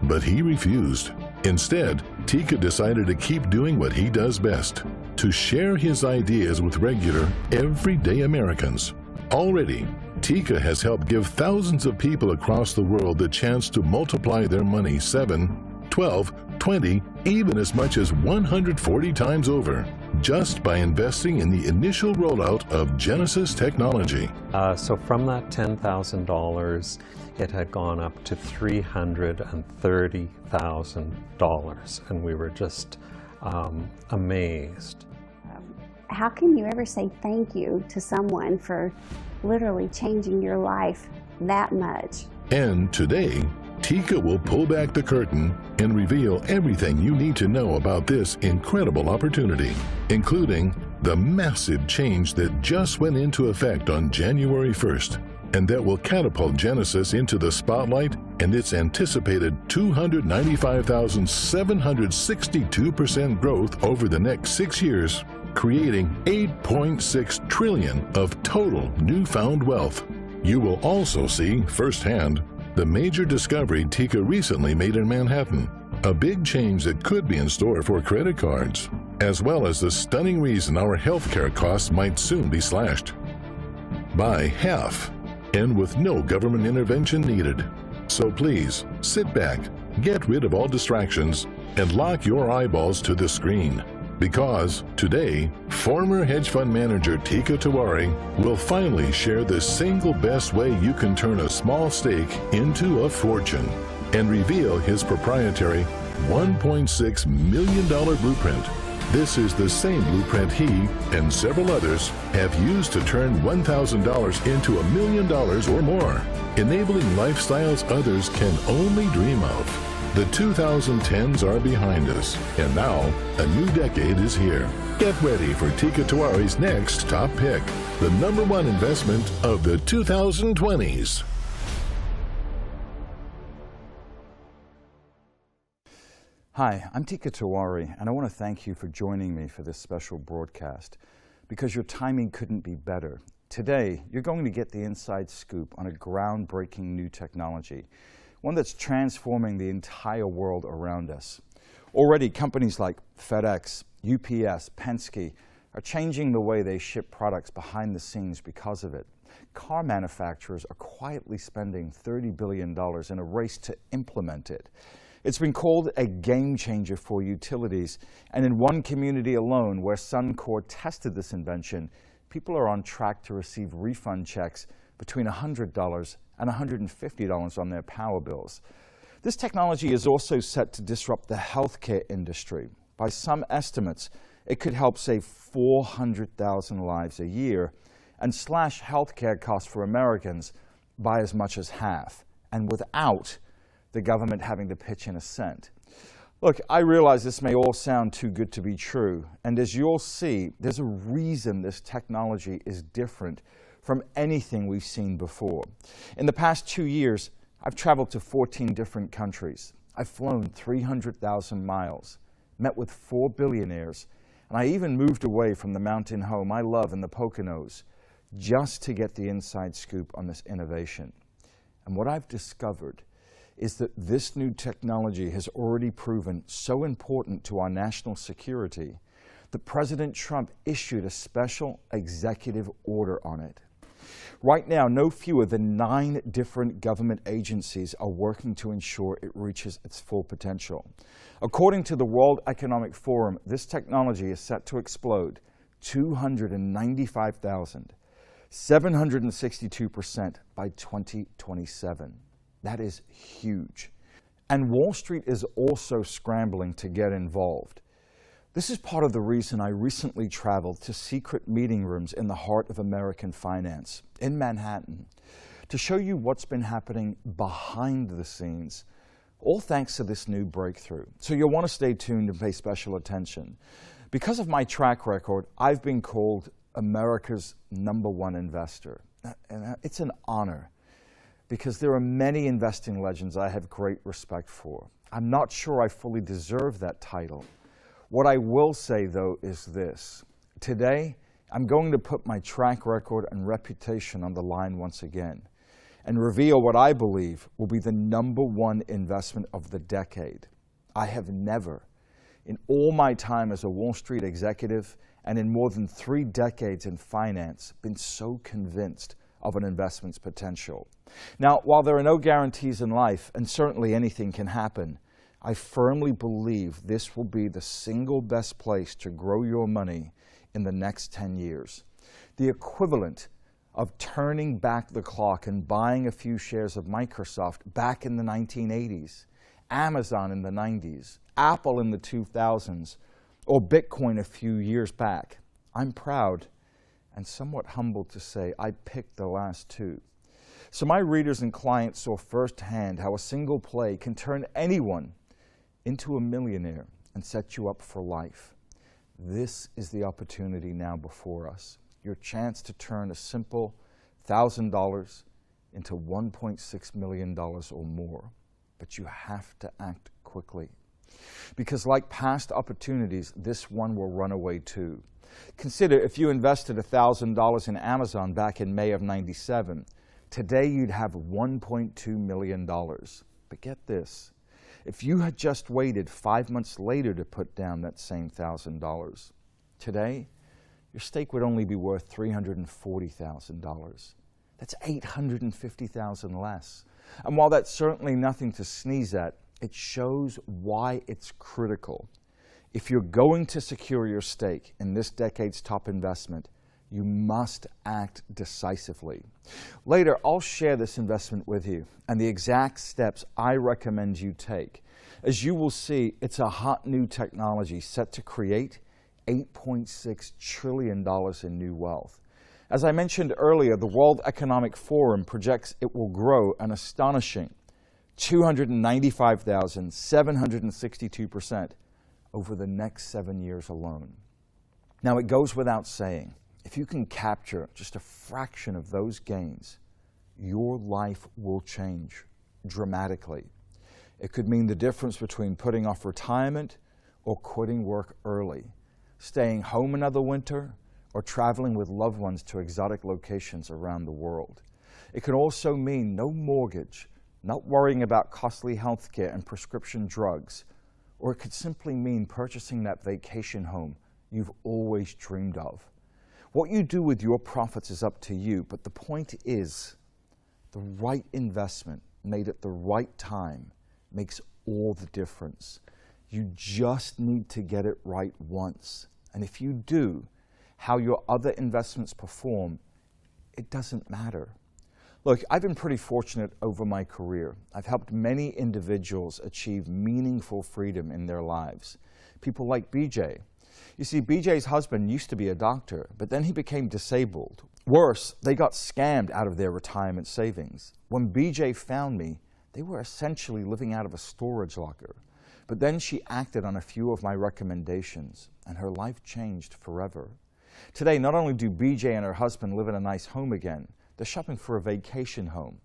but he refused. Instead, Tika decided to keep doing what he does best, to share his ideas with regular, everyday Americans. Already, Tika has helped give thousands of people across the world the chance to multiply their money 7, 12, 20, even as much as 140 times over, just by investing in the initial rollout of Genesis technology. So from that $10,000, it had gone up to $330,000, and we were just amazed. How can you ever say thank you to someone for literally changing your life that much? And today, Tika will pull back the curtain and reveal everything you need to know about this incredible opportunity, including the massive change that just went into effect on January 1st, and that will catapult Genesis into the spotlight and its anticipated 295,762% growth over the next 6 years, creating $8.6 trillion of total newfound wealth. You will also see firsthand the major discovery Tika recently made in Manhattan, a big change that could be in store for credit cards, as well as the stunning reason our healthcare costs might soon be slashed by half, and with no government intervention needed. So please, sit back, get rid of all distractions, and lock your eyeballs to the screen. Because today, former hedge fund manager Tika Tiwari will finally share the single best way you can turn a small stake into a fortune, and reveal his proprietary $1.6 million blueprint. This is the same blueprint he and several others have used to turn $1,000 into $1 million or more, enabling lifestyles others can only dream of. The 2010s are behind us, and now a new decade is here. Get ready for Tika Tiwari's next top pick, the #1 investment of the 2020s. Hi, I'm Tika Tiwari, and I want to thank you for joining me for this special broadcast, because your timing couldn't be better. Today, you're going to get the inside scoop on a groundbreaking new technology, one that's transforming the entire world around us. Already, companies like FedEx, UPS, Penske are changing the way they ship products behind the scenes because of it. Car manufacturers are quietly spending $30 billion in a race to implement it. It's been called a game changer for utilities, and in one community alone where Suncor tested this invention, people are on track to receive refund checks between $100 and $150 on their power bills. This technology is also set to disrupt the healthcare industry. By some estimates, it could help save 400,000 lives a year and slash healthcare costs for Americans by as much as half, and without the government having to pitch in a cent. Look, I realize this may all sound too good to be true, and as you'll see, there's a reason this technology is different from anything we've seen before. In the past 2 years, I've traveled to 14 different countries. I've flown 300,000 miles, met with 4 billionaires, and I even moved away from the mountain home I love in the Poconos just to get the inside scoop on this innovation. And what I've discovered is that this new technology has already proven so important to our national security that President Trump issued a special executive order on it. Right now, no fewer than 9 different government agencies are working to ensure it reaches its full potential. According to the World Economic Forum, this technology is set to explode 295,762% by 2027. That is huge. And Wall Street is also scrambling to get involved. This is part of the reason I recently traveled to secret meeting rooms in the heart of American finance, in Manhattan, to show you what's been happening behind the scenes, all thanks to this new breakthrough. So you'll want to stay tuned and pay special attention. Because of my track record, I've been called America's #1 investor. And it's an honor, because there are many investing legends I have great respect for. I'm not sure I fully deserve that title. What I will say, though, is this. Today, I'm going to put my track record and reputation on the line once again and reveal what I believe will be the #1 investment of the decade. I have never, in all my time as a Wall Street executive and in more than 3 decades in finance, been so convinced of an investment's potential. Now, while there are no guarantees in life, and certainly anything can happen, I firmly believe this will be the single best place to grow your money in the next 10 years. The equivalent of turning back the clock and buying a few shares of Microsoft back in the 1980s, Amazon in the 90s, Apple in the 2000s, or Bitcoin a few years back. I'm proud and somewhat humbled to say I picked the last 2. So my readers and clients saw firsthand how a single play can turn anyone into a millionaire and set you up for life. This is the opportunity now before us. Your chance to turn a simple $1,000 into $1.6 million or more. But you have to act quickly. Because like past opportunities, this one will run away too. Consider if you invested $1,000 in Amazon back in May of '97. Today you'd have $1.2 million. But get this, if you had just waited 5 months later to put down that same $1,000, today your stake would only be worth $340,000. That's $850,000 less. And while that's certainly nothing to sneeze at, it shows why it's critical. If you're going to secure your stake in this decade's top investment, you must act decisively. Later, I'll share this investment with you and the exact steps I recommend you take. As you will see, it's a hot new technology set to create $8.6 trillion in new wealth. As I mentioned earlier, the World Economic Forum projects it will grow an astonishing 295,762% over the next 7 years alone. Now, it goes without saying, if you can capture just a fraction of those gains, your life will change dramatically. It could mean the difference between putting off retirement or quitting work early, staying home another winter, or traveling with loved ones to exotic locations around the world. It could also mean no mortgage, not worrying about costly health care and prescription drugs, or it could simply mean purchasing that vacation home you've always dreamed of. What you do with your profits is up to you, but the point is, the right investment made at the right time makes all the difference. You just need to get it right once. And if you do, how your other investments perform, it doesn't matter. Look, I've been pretty fortunate over my career. I've helped many individuals achieve meaningful freedom in their lives. People like BJ. You see, BJ's husband used to be a doctor, but then he became disabled. Worse, they got scammed out of their retirement savings. When BJ found me, they were essentially living out of a storage locker. But then she acted on a few of my recommendations, and her life changed forever. Today, not only do BJ and her husband live in a nice home again, they're shopping for a vacation home.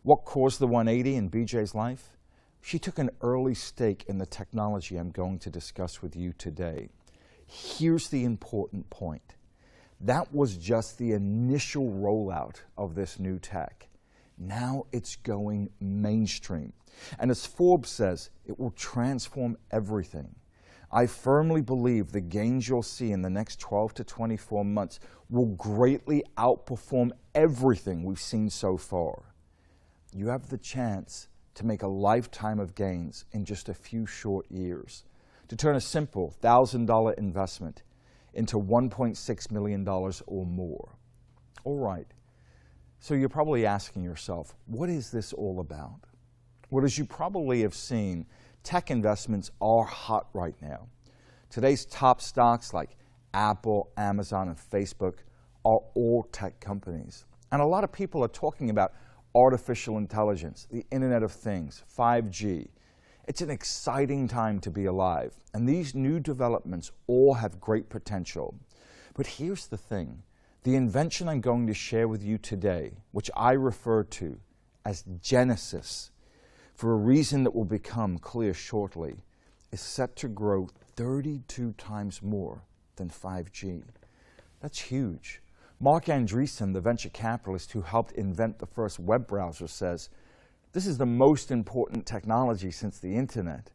What caused the 180 in BJ's life? She took an early stake in the technology I'm going to discuss with you today. Here's the important point. That was just the initial rollout of this new tech. Now it's going mainstream. And as Forbes says, it will transform everything. I firmly believe the gains you'll see in the next 12 to 24 months will greatly outperform everything we've seen so far. You have the chance to make a lifetime of gains in just a few short years, to turn a simple $1,000 investment into $1.6 million or more. All right, so you're probably asking yourself, what is this all about? Well, as you probably have seen, tech investments are hot right now. Today's top stocks like Apple, Amazon, and Facebook are all tech companies. And a lot of people are talking about artificial intelligence, the Internet of Things, 5G. It's an exciting time to be alive, and these new developments all have great potential. But here's the thing. The invention I'm going to share with you today, which I refer to as Genesis, for a reason that will become clear shortly, is set to grow 32 times more than 5G. That's huge. Mark Andreessen, the venture capitalist who helped invent the first web browser, says, this is the most important technology since the internet.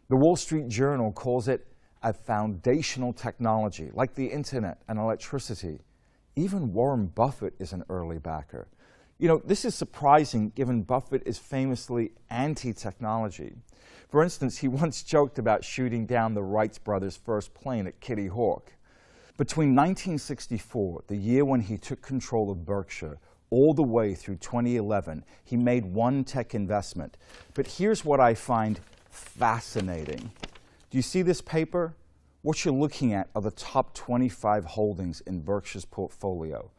The Wall Street Journal calls it a foundational technology, like the internet and electricity. Even Warren Buffett is an early backer. You know, this is surprising given Buffett is famously anti-technology. For instance, he once joked about shooting down the Wright brothers' first plane at Kitty Hawk. Between 1964, the year when he took control of Berkshire, all the way through 2011, he made one tech investment. But here's what I find fascinating. Do you see this paper? What you're looking at are the top 25 holdings in Berkshire's portfolio.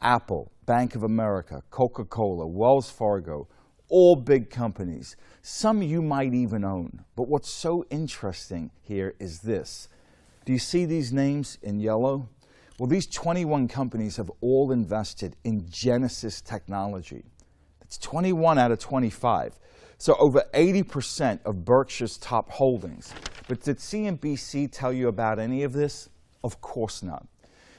Apple, Bank of America, Coca-Cola, Wells Fargo, all big companies. Some you might even own. But what's so interesting here is this. Do you see these names in yellow? Well, these 21 companies have all invested in Genesis technology. That's 21 out of 25. So over 80% of Berkshire's top holdings. But did CNBC tell you about any of this? Of course not.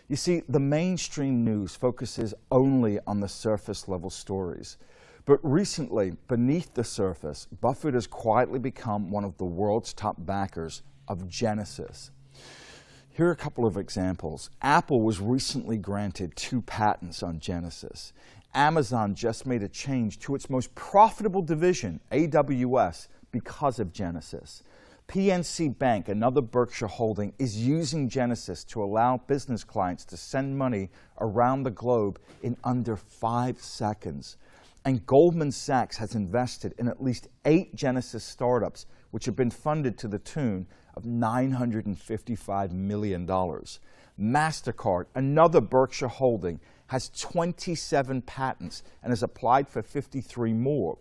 You see, the mainstream news focuses only on the surface level stories. But recently, beneath the surface, Buffett has quietly become one of the world's top backers of Genesis. Here are a couple of examples. Apple was recently granted 2 patents on Genesis. Amazon just made a change to its most profitable division, AWS, because of Genesis. PNC Bank, another Berkshire holding, is using Genesis to allow business clients to send money around the globe in under 5 seconds. And Goldman Sachs has invested in at least 8 Genesis startups, which have been funded to the tune of $955 million. MasterCard, another Berkshire holding, has 27 patents and has applied for 53 more.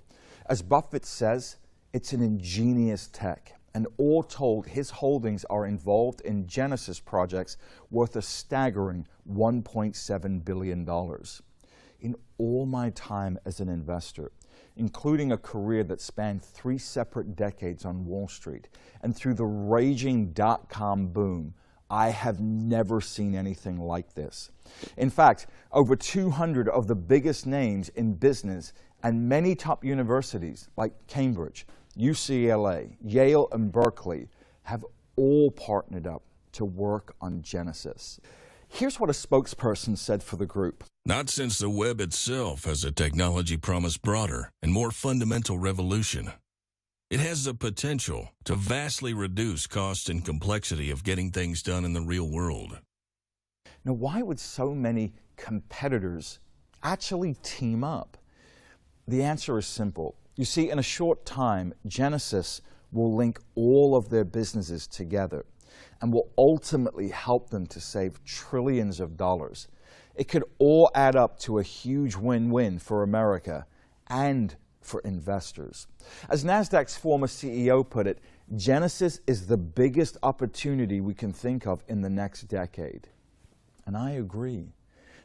As Buffett says, it's an ingenious tech. And all told, his holdings are involved in Genesis projects worth a staggering $1.7 billion. In all my time as an investor, including a career that spanned 3 separate decades on Wall Street, and through the raging dot-com boom, I have never seen anything like this. In fact, over 200 of the biggest names in business and many top universities like Cambridge, UCLA, Yale, and Berkeley have all partnered up to work on Genesis. Here's what a spokesperson said for the group. Not since the web itself has a technology promised broader and more fundamental revolution. It has the potential to vastly reduce cost and complexity of getting things done in the real world. Now, why would so many competitors actually team up? The answer is simple. You see, in a short time, Genesis will link all of their businesses together and will ultimately help them to save trillions of dollars. It could all add up to a huge win-win for America and for investors. As NASDAQ's former CEO put it, Genesis is the biggest opportunity we can think of in the next decade. And I agree,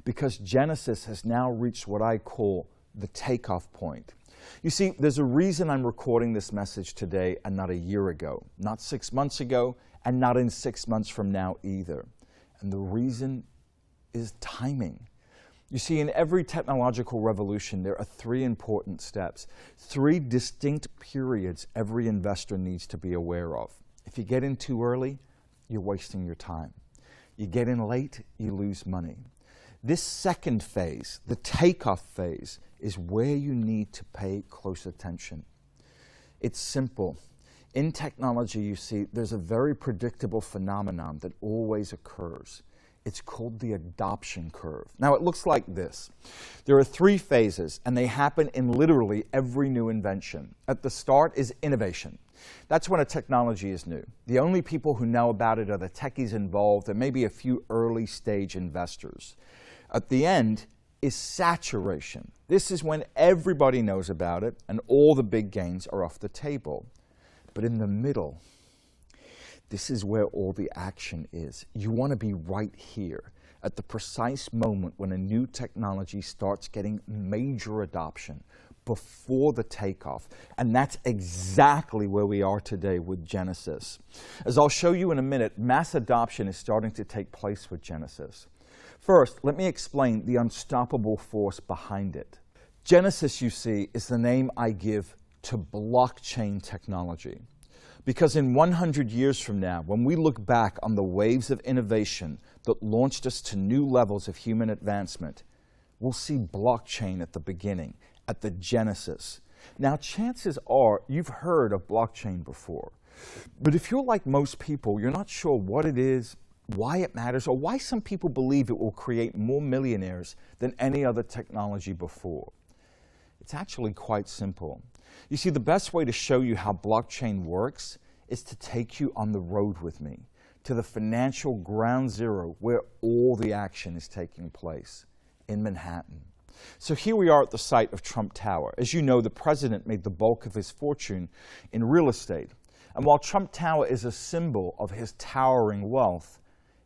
because Genesis has now reached what I call the takeoff point. You see, there's a reason I'm recording this message today and not a year ago, not 6 months ago, and not in 6 months from now either. And the reason is timing. You see, in every technological revolution, there are 3 important steps, 3 distinct periods every investor needs to be aware of. If you get in too early, you're wasting your time. You get in late, you lose money. This second phase, the takeoff phase, is where you need to pay close attention. It's simple. In technology, you see, there's a very predictable phenomenon that always occurs. It's called the adoption curve. Now, it looks like this. There are 3 phases, and they happen in literally every new invention. At the start is innovation. That's when a technology is new. The only people who know about it are the techies involved and maybe a few early-stage investors. At the end is saturation. This is when everybody knows about it and all the big gains are off the table. But in the middle, this is where all the action is. You want to be right here at the precise moment when a new technology starts getting major adoption, before the takeoff. And that's exactly where we are today with Genesis. As I'll show you in a minute, mass adoption is starting to take place with Genesis. First, let me explain the unstoppable force behind it. Genesis, you see, is the name I give to blockchain technology. Because in 100 years from now, when we look back on the waves of innovation that launched us to new levels of human advancement, we'll see blockchain at the beginning, at the genesis. Now, chances are you've heard of blockchain before. But if you're like most people, you're not sure what it is, why it matters, or why some people believe it will create more millionaires than any other technology before. It's actually quite simple. You see, the best way to show you how blockchain works is to take you on the road with me to the financial ground zero where all the action is taking place, in Manhattan. So here we are at the site of Trump Tower. As you know, the president made the bulk of his fortune in real estate. And while Trump Tower is a symbol of his towering wealth,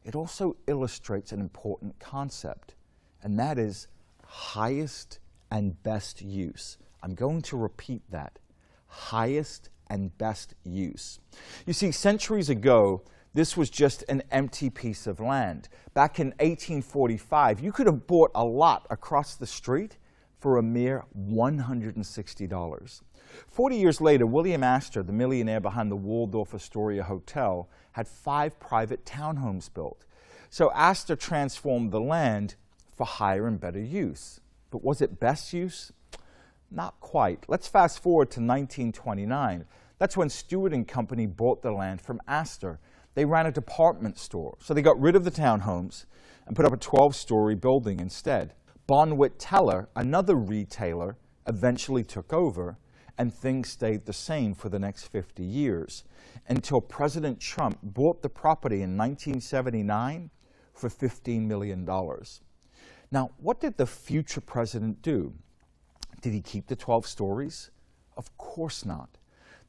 it also illustrates an important concept, and that is highest and best use. I'm going to repeat that. Highest and best use. You see, centuries ago, this was just an empty piece of land. Back in 1845, you could have bought a lot across the street for a mere $160. 40 years later, William Astor, the millionaire behind the Waldorf Astoria Hotel, had 5 private townhomes built. So Astor transformed the land for higher and better use. But was it best use? Not quite. Let's fast forward to 1929. That's when Stewart & Company bought the land from Astor. They ran a department store, so they got rid of the townhomes and put up a 12-story building instead. Bonwit Teller, another retailer, eventually took over, and things stayed the same for the next 50 years, until President Trump bought the property in 1979 for $15 million. Now, what did the future president do? Did he keep the 12 stories? Of course not.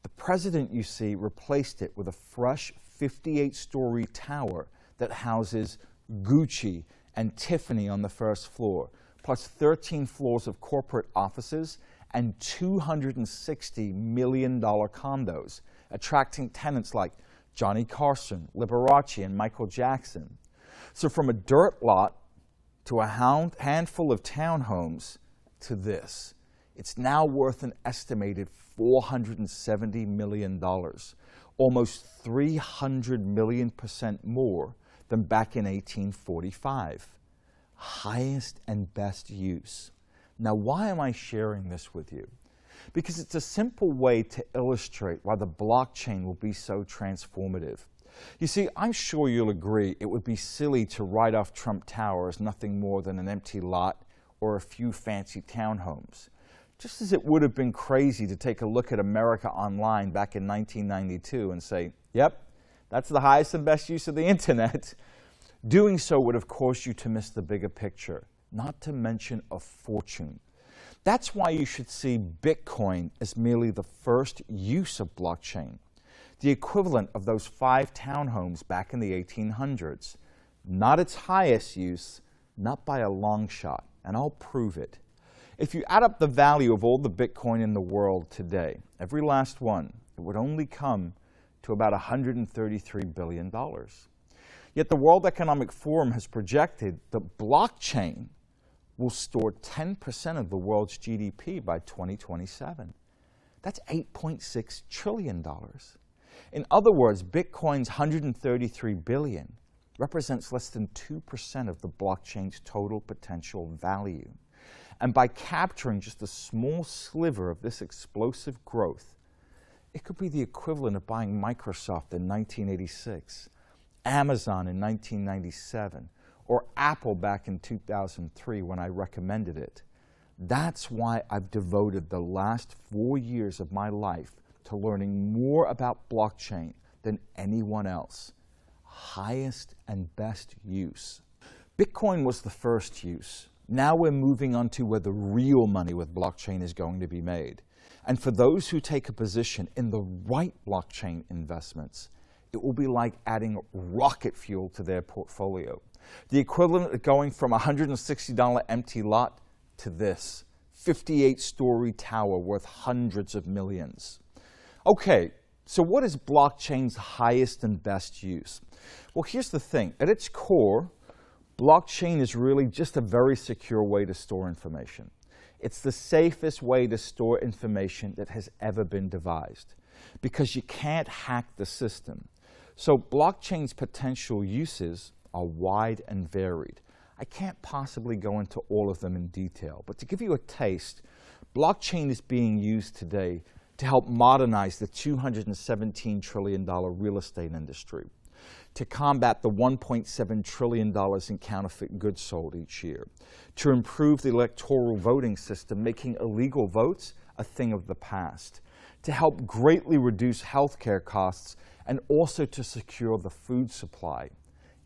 The president, you see, replaced it with a fresh 58-story tower that houses Gucci and Tiffany on the first floor, plus 13 floors of corporate offices and $260 million condos, attracting tenants like Johnny Carson, Liberace, and Michael Jackson. So from a dirt lot to a handful of townhomes to this, it's now worth an estimated $470 million, almost 300 million% more than back in 1845. Highest and best use. Now, why am I sharing this with you? Because it's a simple way to illustrate why the blockchain will be so transformative. You see, I'm sure you'll agree it would be silly to write off Trump Tower as nothing more than an empty lot or a few fancy townhomes. Just as it would have been crazy to take a look at America Online back in 1992 and say, yep, that's the highest and best use of the internet. Doing so would have caused you to miss the bigger picture, not to mention a fortune. That's why you should see Bitcoin as merely the first use of blockchain, the equivalent of those 5 townhomes back in the 1800s. Not its highest use, not by a long shot, and I'll prove it. If you add up the value of all the Bitcoin in the world today, every last one, it would only come to about $133 billion. Yet the World Economic Forum has projected that blockchain will store 10% of the world's GDP by 2027. That's $8.6 trillion. In other words, Bitcoin's $133 billion represents less than 2% of the blockchain's total potential value. And by capturing just a small sliver of this explosive growth, it could be the equivalent of buying Microsoft in 1986, Amazon in 1997, or Apple back in 2003 when I recommended it. That's why I've devoted the last 4 years of my life to learning more about blockchain than anyone else. Highest and best use. Bitcoin was the first use. Now we're moving on to where the real money with blockchain is going to be made. And for those who take a position in the right blockchain investments, it will be like adding rocket fuel to their portfolio. The equivalent of going from a $160 empty lot to this, 58-story tower worth hundreds of millions. Okay, so what is blockchain's highest and best use? Well, here's the thing. At its core, blockchain is really just a very secure way to store information. It's the safest way to store information that has ever been devised because you can't hack the system. So blockchain's potential uses are wide and varied. I can't possibly go into all of them in detail, but to give you a taste, blockchain is being used today to help modernize the $217 trillion real estate industry, to combat the $1.7 trillion in counterfeit goods sold each year, to improve the electoral voting system, making illegal votes a thing of the past, to help greatly reduce healthcare costs, and also to secure the food supply.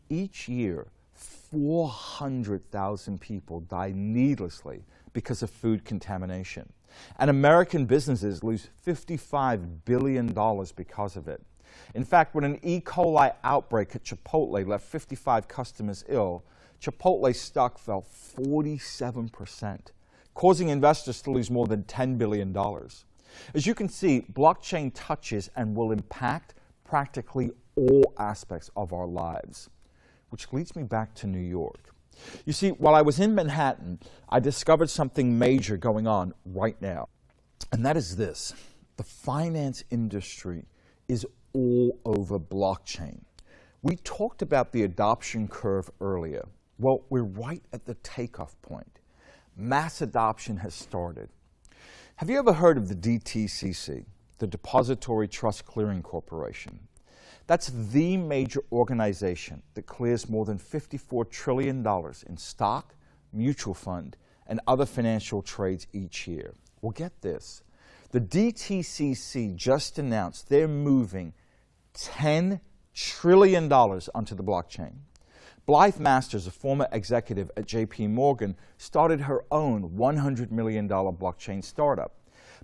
Each year, 400,000 people die needlessly because of food contamination. And American businesses lose $55 billion because of it. In fact, when an E. coli outbreak at Chipotle left 55 customers ill, Chipotle's stock fell 47%, causing investors to lose more than $10 billion. As you can see, blockchain touches and will impact practically all aspects of our lives. Which leads me back to New York. You see, while I was in Manhattan, I discovered something major going on right now. And that is this. The finance industry is all over blockchain. We talked about the adoption curve earlier. Well, we're right at the takeoff point. Mass adoption has started. Have you ever heard of the DTCC, the Depository Trust Clearing Corporation? That's the major organization that clears more than $54 trillion in stock, mutual fund, and other financial trades each year. Well, get this. The DTCC just announced they're moving $10 trillion onto the blockchain. Blythe Masters, a former executive at JP Morgan, started her own $100 million blockchain startup.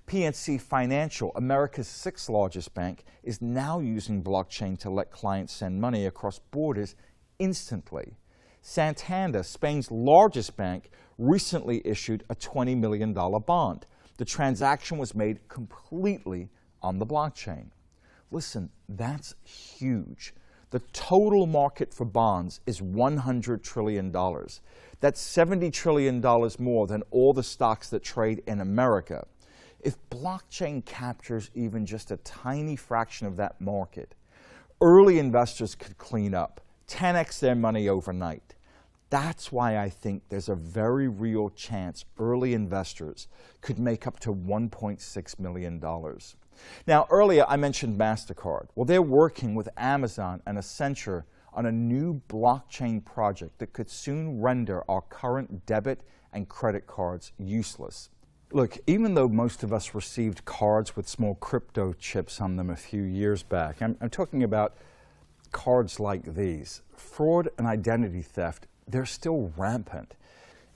PNC Financial, America's sixth largest bank, is now using blockchain to let clients send money across borders instantly. Santander, Spain's largest bank, recently issued a $20 million bond. The transaction was made completely on the blockchain. Listen, that's huge. The total market for bonds is $100 trillion. That's $70 trillion more than all the stocks that trade in America. If blockchain captures even just a tiny fraction of that market, early investors could clean up, 10x their money overnight. That's why I think there's a very real chance early investors could make up to $1.6 million. Now, earlier I mentioned MasterCard. Well, they're working with Amazon and Accenture on a new blockchain project that could soon render our current debit and credit cards useless. Look, even though most of us received cards with small crypto chips on them a few years back, I'm talking about cards like these. Fraud and identity theft, they're still rampant.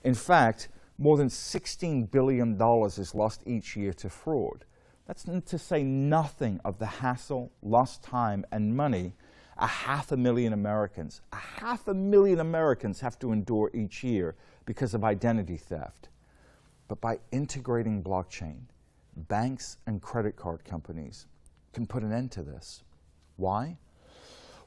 In fact, more than $16 billion is lost each year to fraud. That's to say nothing of the hassle, lost time, and money 500,000 Americans, 500,000 Americans have to endure each year because of identity theft. But by integrating blockchain, banks and credit card companies can put an end to this. Why?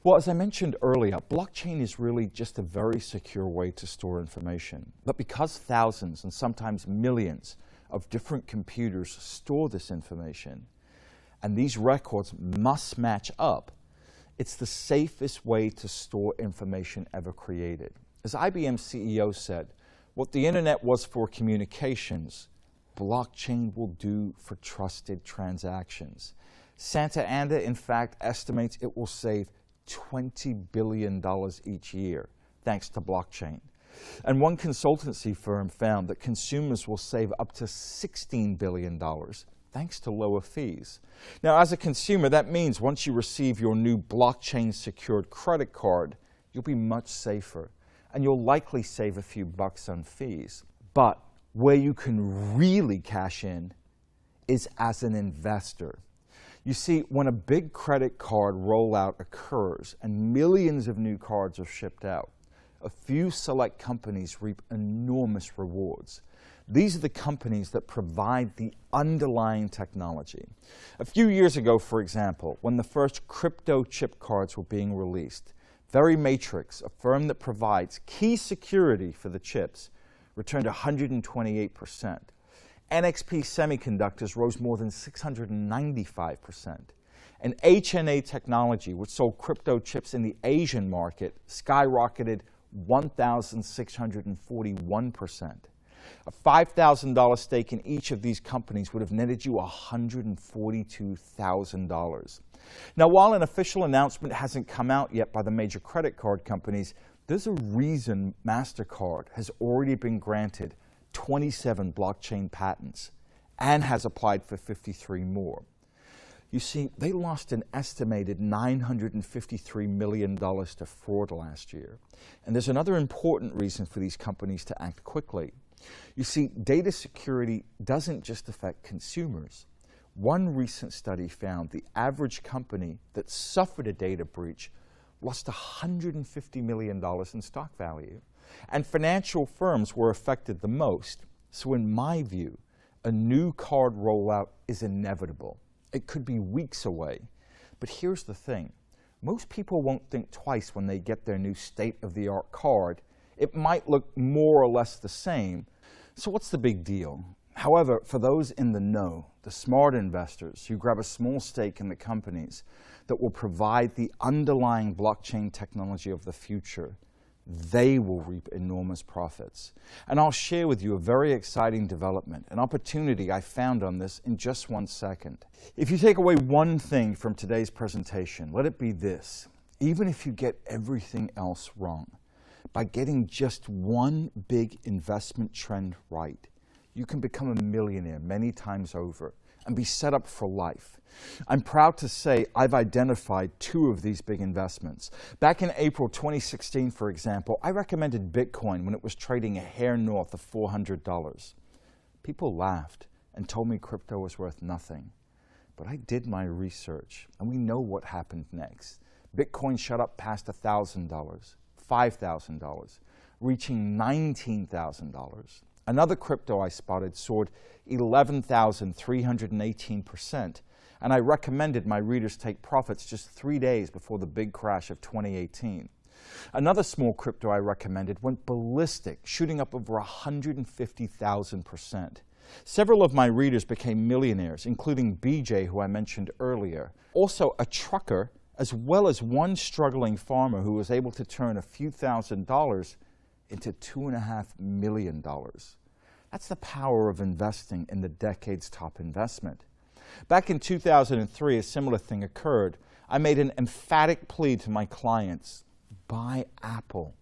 Well, as I mentioned earlier, blockchain is really just a very secure way to store information. But because thousands and sometimes millions of different computers store this information, and these records must match up, it's the safest way to store information ever created. As IBM CEO said, what the internet was for communications, blockchain will do for trusted transactions. Santander, in fact, estimates it will save $20 billion each year, thanks to blockchain. And one consultancy firm found that consumers will save up to $16 billion, thanks to lower fees. Now, as a consumer, that means once you receive your new blockchain-secured credit card, you'll be much safer, and you'll likely save a few bucks on fees. But where you can really cash in is as an investor. You see, when a big credit card rollout occurs and millions of new cards are shipped out, a few select companies reap enormous rewards. These are the companies that provide the underlying technology. A few years ago, for example, when the first crypto chip cards were being released, Verimatrix, a firm that provides key security for the chips, returned 128%. NXP Semiconductors rose more than 695%. And HNA Technology, which sold crypto chips in the Asian market, skyrocketed 1,641%. A $5,000 stake in each of these companies would have netted you $142,000. Now, while an official announcement hasn't come out yet by the major credit card companies, there's a reason MasterCard has already been granted 27 blockchain patents and has applied for 53 more. You see, they lost an estimated $953 million to fraud last year. And there's another important reason for these companies to act quickly. You see, data security doesn't just affect consumers. One recent study found the average company that suffered a data breach lost $150 million in stock value. And financial firms were affected the most. So in my view, a new card rollout is inevitable. It could be weeks away. But here's the thing. Most people won't think twice when they get their new state-of-the-art card. It might look more or less the same. So what's the big deal? However, for those in the know, the smart investors who grab a small stake in the companies that will provide the underlying blockchain technology of the future, they will reap enormous profits. And I'll share with you a very exciting development, an opportunity I found on this in just 1 second. If you take away one thing from today's presentation, let it be this. Even if you get everything else wrong, by getting just one big investment trend right, you can become a millionaire many times over and be set up for life. I'm proud to say I've identified 2 of these big investments. Back in April 2016, for example, I recommended Bitcoin when it was trading a hair north of $400. People laughed and told me crypto was worth nothing. But I did my research, and we know what happened next. Bitcoin shot up past $1,000, $5,000, reaching $19,000. Another crypto I spotted soared 11,318%, and I recommended my readers take profits just 3 days before the big crash of 2018. Another small crypto I recommended went ballistic, shooting up over 150,000%. Several of my readers became millionaires, including BJ, who I mentioned earlier. Also a trucker, as well as one struggling farmer who was able to turn a few $1,000s into $2.5 million. That's the power of investing in the decade's top investment. Back in 2003, a similar thing occurred. I made an emphatic plea to my clients: buy Apple.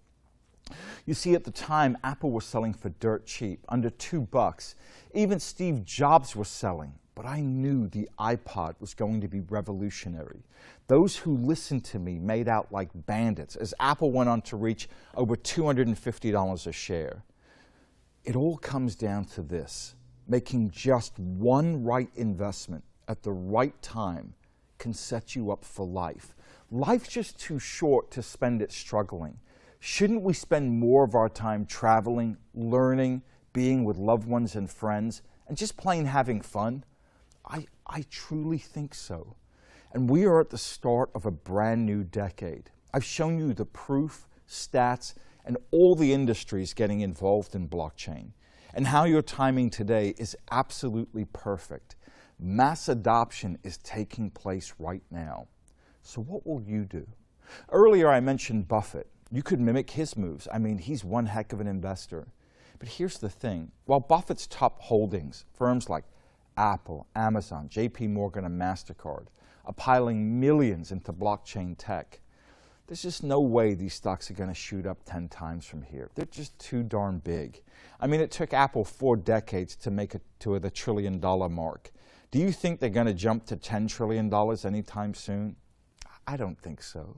You see, at the time, Apple was selling for dirt cheap, under $2. Even Steve Jobs was selling. But I knew the iPod was going to be revolutionary. Those who listened to me made out like bandits as Apple went on to reach over $250 a share. It all comes down to this: making just one right investment at the right time can set you up for life. Life's just too short to spend it struggling. Shouldn't we spend more of our time traveling, learning, being with loved ones and friends, and just plain having fun? I truly think so. And we are at the start of a brand new decade. I've shown you the proof, stats, and all the industries getting involved in blockchain, and how your timing today is absolutely perfect. Mass adoption is taking place right now. So what will you do? Earlier I mentioned Buffett. You could mimic his moves. I mean, he's one heck of an investor. But here's the thing. While Buffett's top holdings, firms like Apple, Amazon, JP Morgan, and MasterCard, are piling millions into blockchain tech, there's just no way these stocks are going to shoot up 10 times from here. They're just too darn big. I mean, it took Apple 4 decades to make it to the $1 trillion mark. Do you think they're going to jump to $10 trillion anytime soon? I don't think so.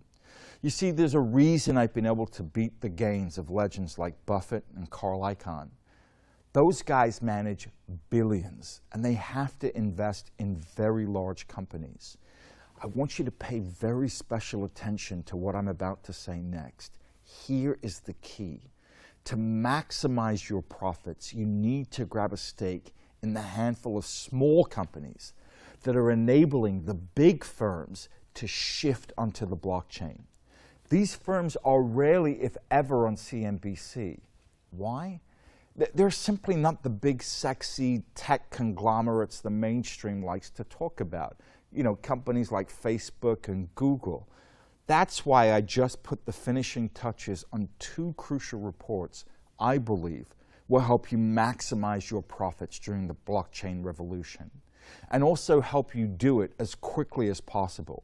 You see, there's a reason I've been able to beat the gains of legends like Buffett and Carl Icahn. Those guys manage billions, and they have to invest in very large companies. I want you to pay very special attention to what I'm about to say next. Here is the key. To maximize your profits, you need to grab a stake in the handful of small companies that are enabling the big firms to shift onto the blockchain. These firms are rarely, if ever, on CNBC. Why? They're simply not the big, sexy tech conglomerates the mainstream likes to talk about. You know, companies like Facebook and Google. That's why I just put the finishing touches on 2 crucial reports I believe will help you maximize your profits during the blockchain revolution, and also help you do it as quickly as possible.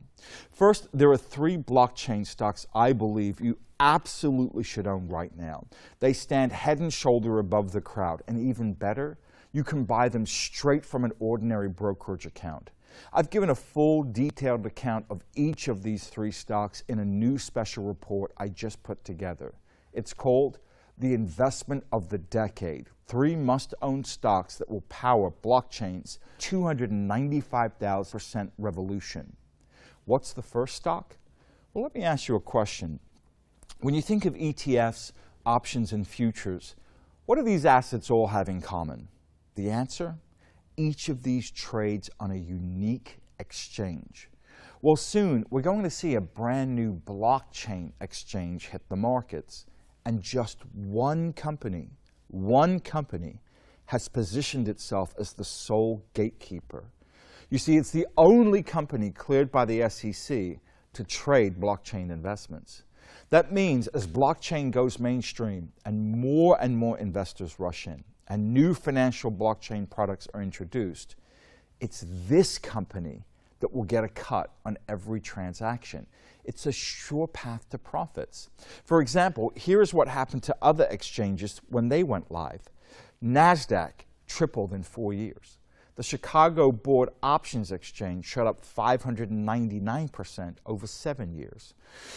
First, there are 3 blockchain stocks I believe you absolutely should own right now. They stand head and shoulder above the crowd, and even better, you can buy them straight from an ordinary brokerage account. I've given a full, detailed account of each of these 3 stocks in a new special report I just put together. It's called The Investment of the Decade, 3 must-own stocks that will power blockchain's 295,000% revolution. What's the first stock? Well, let me ask you a question. When you think of ETFs, options, and futures, what do these assets all have in common? The answer? Each of these trades on a unique exchange. Well, soon we're going to see a brand new blockchain exchange hit the markets, and just one company has positioned itself as the sole gatekeeper. You see, it's the only company cleared by the SEC to trade blockchain investments. That means as blockchain goes mainstream and more investors rush in, and new financial blockchain products are introduced, it's this company that will get a cut on every transaction. It's a sure path to profits. For example, here's what happened to other exchanges when they went live. NASDAQ tripled in 4 years. The Chicago Board Options Exchange shot up 599% over 7 years.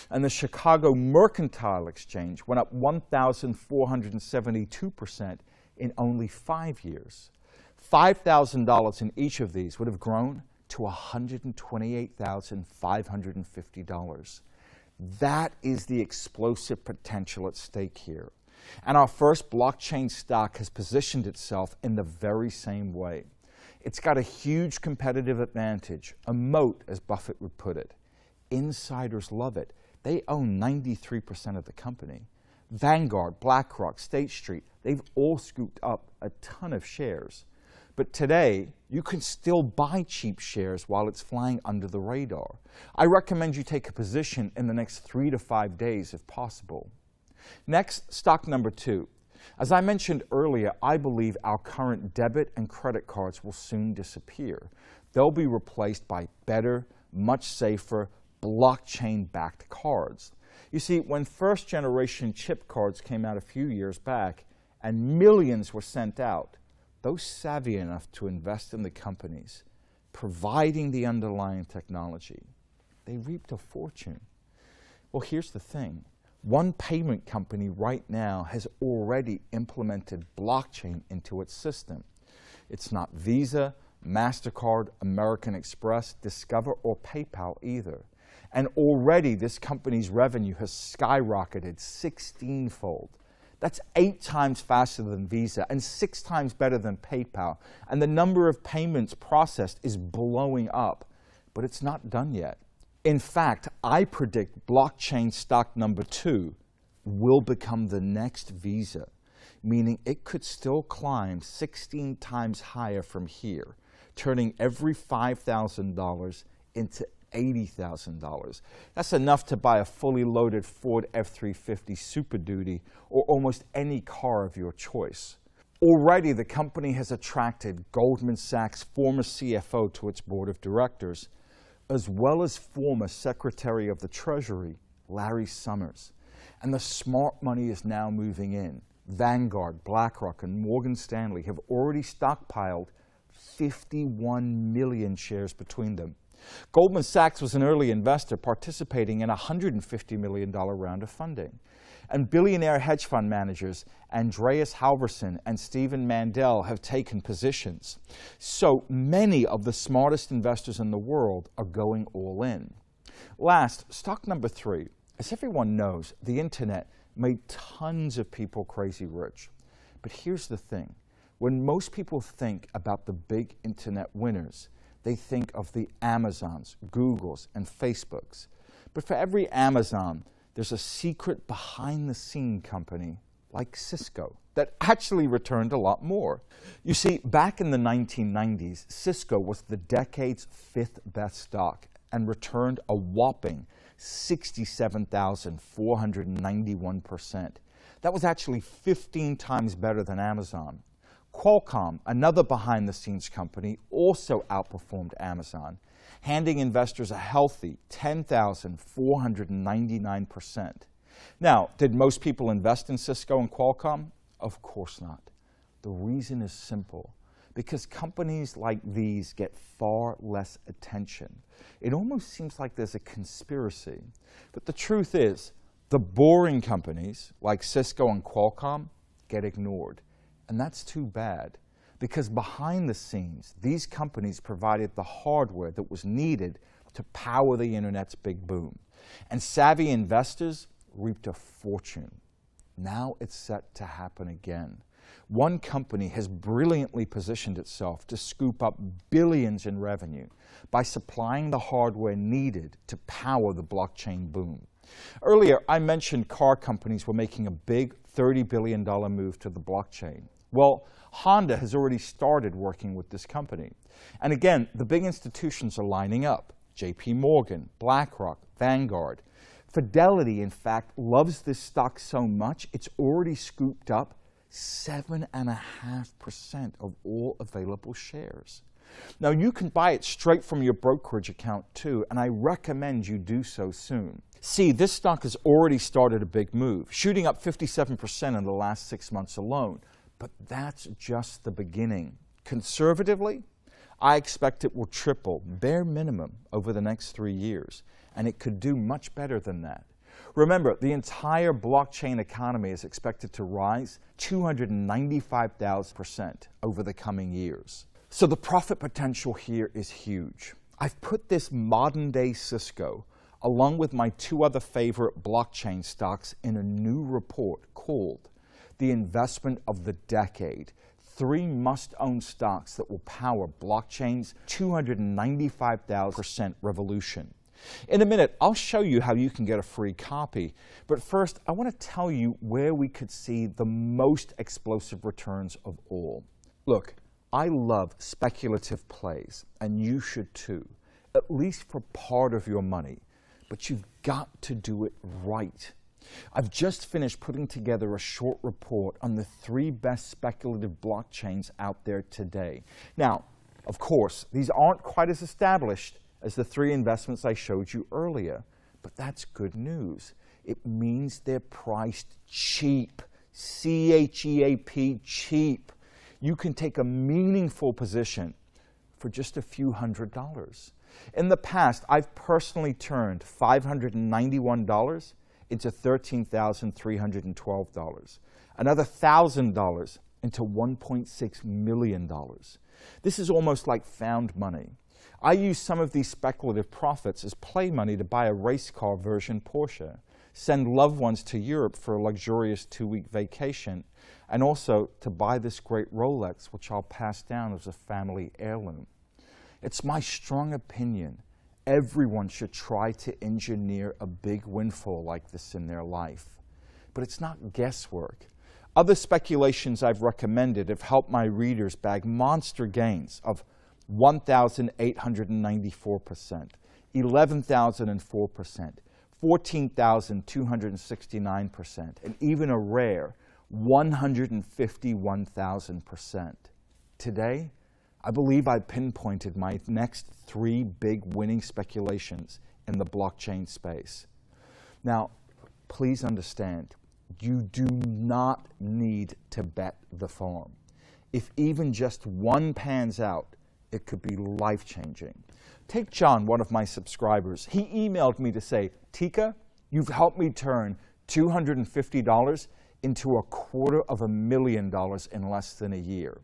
And the Chicago Mercantile Exchange went up 1,472% in only 5 years. $5,000 in each of these would have grown to $128,550. That is the explosive potential at stake here. And our first blockchain stock has positioned itself in the very same way. It's got a huge competitive advantage, a moat, as Buffett would put it. Insiders love it. They own 93% of the company. Vanguard, BlackRock, State Street, they've all scooped up a ton of shares. But today, you can still buy cheap shares while it's flying under the radar. I recommend you take a position in the next 3 to 5 days if possible. Next, stock number 2. As I mentioned earlier, I believe our current debit and credit cards will soon disappear. They'll be replaced by better, much safer, blockchain-backed cards. You see, when first-generation chip cards came out a few years back and millions were sent out, those savvy enough to invest in the companies providing the underlying technology, they reaped a fortune. Well, here's the thing. One payment company right now has already implemented blockchain into its system. It's not Visa, MasterCard, American Express, Discover, or PayPal either. And already this company's revenue has skyrocketed 16-fold. That's 8 times faster than Visa and 6 times better than PayPal. And the number of payments processed is blowing up. But it's not done yet. In fact, I predict blockchain stock number 2 will become the next Visa, meaning it could still climb 16 times higher from here, turning every $5,000 into $80,000. That's enough to buy a fully loaded Ford F-350 Super Duty or almost any car of your choice. Already, the company has attracted Goldman Sachs' former CFO to its board of directors, as well as former Secretary of the Treasury, Larry Summers. And the smart money is now moving in. Vanguard, BlackRock, and Morgan Stanley have already stockpiled 51 million shares between them. Goldman Sachs was an early investor participating in a $150 million round of funding. And billionaire hedge fund managers Andreas Halverson and Stephen Mandel have taken positions. So many of the smartest investors in the world are going all in. Last, stock number 3. As everyone knows, the internet made tons of people crazy rich. But here's the thing. When most people think about the big internet winners, they think of the Amazons, Googles, and Facebooks. But for every Amazon, there's a secret behind-the-scene company like Cisco that actually returned a lot more. You see, back in the 1990s, Cisco was the decade's 5th best stock and returned a whopping 67,491%. That was actually 15 times better than Amazon. Qualcomm, another behind-the-scenes company, also outperformed Amazon, handing investors a healthy 10,499%. Now, did most people invest in Cisco and Qualcomm? Of course not. The reason is simple. Because companies like these get far less attention. It almost seems like there's a conspiracy. But the truth is, the boring companies like Cisco and Qualcomm get ignored. And that's too bad, because behind the scenes, these companies provided the hardware that was needed to power the internet's big boom. And savvy investors reaped a fortune. Now it's set to happen again. One company has brilliantly positioned itself to scoop up billions in revenue by supplying the hardware needed to power the blockchain boom. Earlier, I mentioned car companies were making a big $30 billion move to the blockchain. Well, Honda has already started working with this company. And again, the big institutions are lining up. JP Morgan, BlackRock, Vanguard. Fidelity, in fact, loves this stock so much, it's already scooped up 7.5% of all available shares. Now, you can buy it straight from your brokerage account too, and I recommend you do so soon. See, this stock has already started a big move, shooting up 57% in the last 6 months alone. But that's just the beginning. Conservatively, I expect it will triple, bare minimum, over the next 3 years, and it could do much better than that. Remember, the entire blockchain economy is expected to rise 295,000% over the coming years. So the profit potential here is huge. I've put this modern-day Cisco, along with my 2 other favorite blockchain stocks, in a new report called The Investment of the Decade. 3 must-own stocks that will power blockchain's 295,000% revolution. In a minute, I'll show you how you can get a free copy. But first, I want to tell you where we could see the most explosive returns of all. Look, I love speculative plays, and you should too, at least for part of your money. But you've got to do it right. I've just finished putting together a short report on the 3 best speculative blockchains out there today. Now, of course, these aren't quite as established as the 3 investments I showed you earlier, but that's good news. It means they're priced cheap, C-H-E-A-P, cheap. You can take a meaningful position for just a few $100s. In the past, I've personally turned $591 into $13,312, another $1,000 into $1.6 million. This is almost like found money. I use some of these speculative profits as play money to buy a race car version Porsche, send loved ones to Europe for a luxurious 2-week vacation, and also to buy this great Rolex, which I'll pass down as a family heirloom. It's my strong opinion everyone should try to engineer a big windfall like this in their life. But it's not guesswork. Other speculations I've recommended have helped my readers bag monster gains of 1,894%, 11,004%, 14,269%, and even a rare 151,000%. Today, I believe I've pinpointed my next 3 big winning speculations in the blockchain space. Now, please understand, you do not need to bet the farm. If even just one pans out, it could be life-changing. Take John, one of my subscribers. He emailed me to say, Tika, you've helped me turn $250 into $250,000 in less than a year.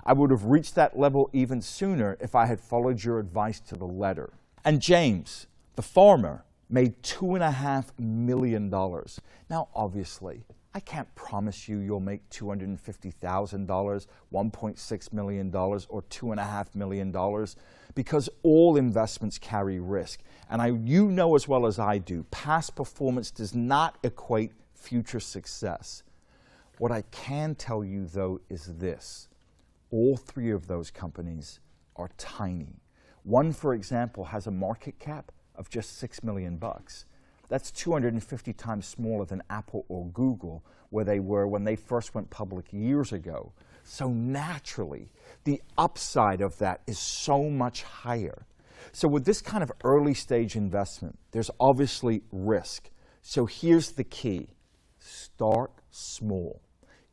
I would have reached that level even sooner if I had followed your advice to the letter. And James, the farmer, made $2.5 million. Now, obviously, I can't promise you'll make $250,000, $1.6 million, or $2.5 million, because all investments carry risk. And you know as well as I do, past performance does not equate future success. What I can tell you, though, is this. All three of those companies are tiny. One, for example, has a market cap of just $6 million. That's 250 times smaller than Apple or Google, where they were when they first went public years ago. So naturally, the upside of that is so much higher. So with this kind of early stage investment, there's obviously risk. So here's the key. Start small.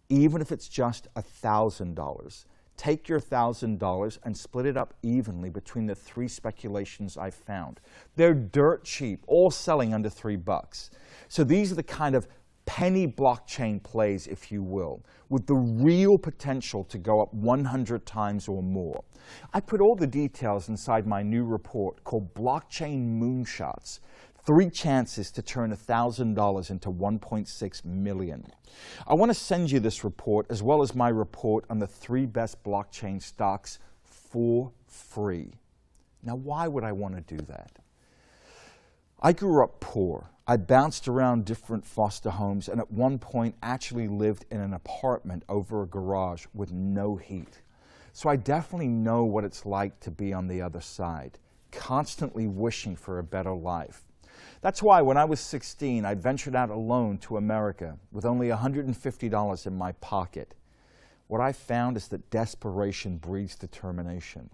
Even if it's just $1,000. Take your $1,000 and split it up evenly between the three speculations I've found. They're dirt cheap, all selling under $3. So these are the kind of penny blockchain plays, if you will, with the real potential to go up 100 times or more. I put all the details inside my new report called Blockchain Moonshots. 3 chances to turn $1,000 into $1.6 million. I want to send you this report as well as my report on the 3 best blockchain stocks for free. Now, why would I want to do that? I grew up poor. I bounced around different foster homes and at one point actually lived in an apartment over a garage with no heat. So I definitely know what it's like to be on the other side, constantly wishing for a better life. That's why when I was 16, I ventured out alone to America with only $150 in my pocket. What I found is that desperation breeds determination.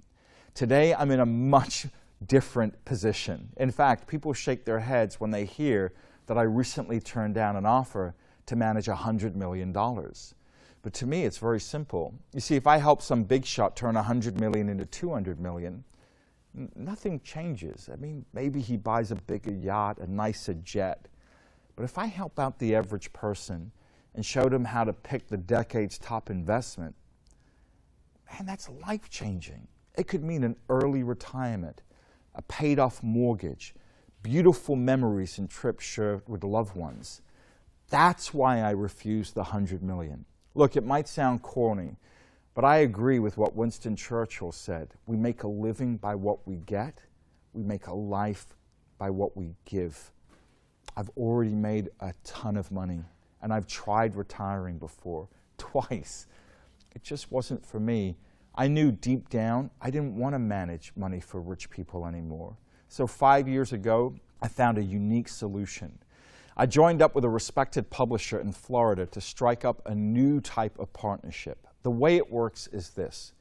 Today, I'm in a much different position. In fact, people shake their heads when they hear that I recently turned down an offer to manage $100 million. But to me, it's very simple. You see, if I help some big shot turn $100 million into $200 million, nothing changes. I mean, maybe he buys a bigger yacht, a nicer jet. But if I help out the average person and show them how to pick the decade's top investment, man, that's life-changing. It could mean an early retirement, a paid-off mortgage, beautiful memories and trips shared with loved ones. That's why I refuse the $100 million. Look, it might sound corny, but I agree with what Winston Churchill said. We make a living by what we get. We make a life by what we give. I've already made a ton of money, and I've tried retiring before, twice. It just wasn't for me. I knew deep down I didn't want to manage money for rich people anymore. So 5 years ago, I found a unique solution. I joined up with a respected publisher in Florida to strike up a new type of partnership. The way it works is this.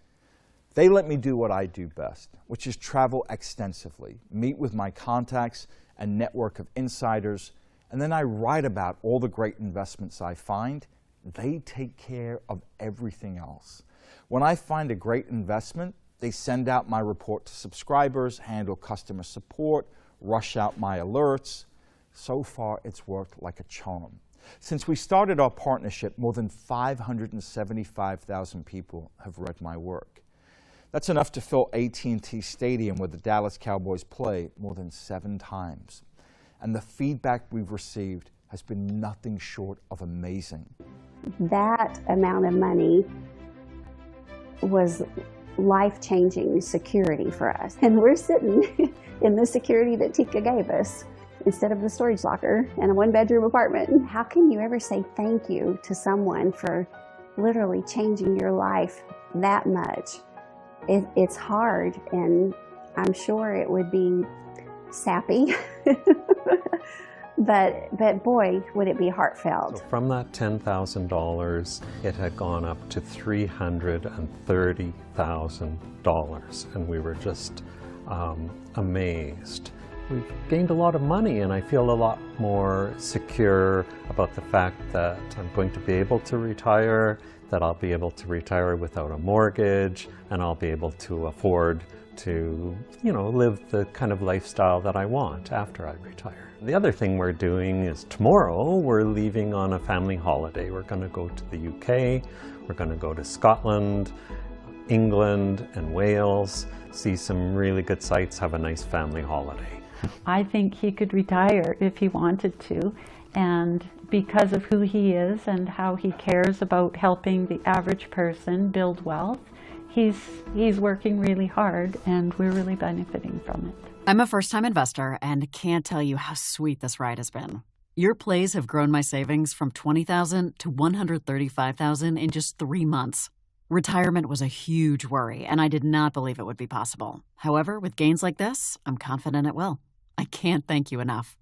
They let me do what I do best, which is travel extensively, meet with my contacts and network of insiders, and then I write about all the great investments I find. They take care of everything else. When I find a great investment, they send out my report to subscribers, handle customer support, rush out my alerts. So far, it's worked like a charm. Since we started our partnership, more than 575,000 people have read my work. That's enough to fill AT&T Stadium where the Dallas Cowboys play more than 7 times. And the feedback we've received has been nothing short of amazing. That amount of money was life-changing security for us. And we're sitting in the security that Tika gave us instead of the storage locker in a 1-bedroom apartment. How can you ever say thank you to someone for literally changing your life that much? It's hard, and I'm sure it would be sappy, but boy, would it be heartfelt. So from that $10,000, it had gone up to $330,000, and we were just amazed. We've gained a lot of money, and I feel a lot more secure about the fact that I'm going to be able to retire, that I'll be able to retire without a mortgage, and I'll be able to afford to, live the kind of lifestyle that I want after I retire. The other thing we're doing is tomorrow we're leaving on a family holiday. We're going to go to the UK, we're going to go to Scotland, England, and Wales, see some really good sights, have a nice family holiday. I think he could retire if he wanted to, and because of who he is and how he cares about helping the average person build wealth, he's working really hard, and we're really benefiting from it. I'm a first-time investor and can't tell you how sweet this ride has been. Your plays have grown my savings from $20,000 to $135,000 in just 3 months. Retirement was a huge worry, and I did not believe it would be possible. However, with gains like this, I'm confident it will. I can't thank you enough.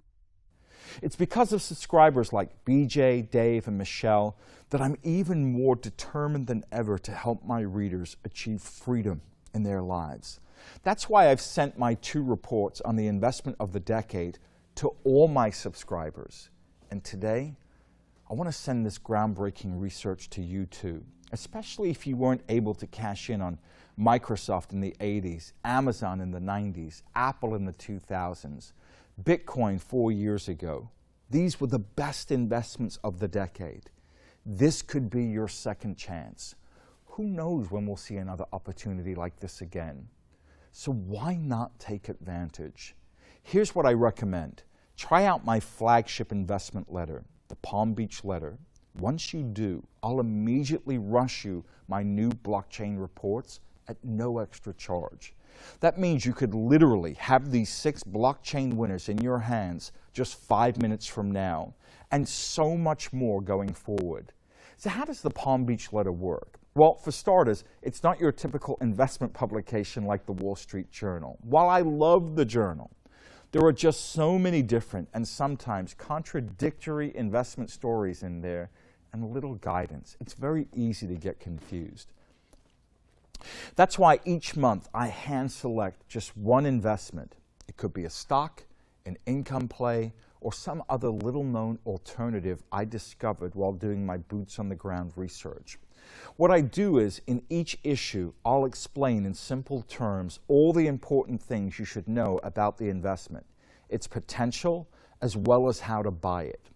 It's because of subscribers like BJ, Dave, and Michelle that I'm even more determined than ever to help my readers achieve freedom in their lives. That's why I've sent my 2 reports on the investment of the decade to all my subscribers. And today, I want to send this groundbreaking research to you too, especially if you weren't able to cash in on Microsoft in the 80s, Amazon in the 90s, Apple in the 2000s, Bitcoin 4 years ago. These were the best investments of the decade. This could be your second chance. Who knows when we'll see another opportunity like this again? So why not take advantage? Here's what I recommend. Try out my flagship investment letter, the Palm Beach letter. Once you do, I'll immediately rush you my new blockchain reports at no extra charge. That means you could literally have these 6 blockchain winners in your hands just 5 minutes from now, and so much more going forward. So how does the Palm Beach letter work? Well, for starters, it's not your typical investment publication like the Wall Street Journal. While I love the journal, there are just so many different and sometimes contradictory investment stories in there and little guidance. It's very easy to get confused. That's why each month I hand select just one investment. It could be a stock, an income play, or some other little-known alternative I discovered while doing my boots-on-the-ground research. What I do is, in each issue, I'll explain in simple terms all the important things you should know about the investment, its potential, as well as how to buy it.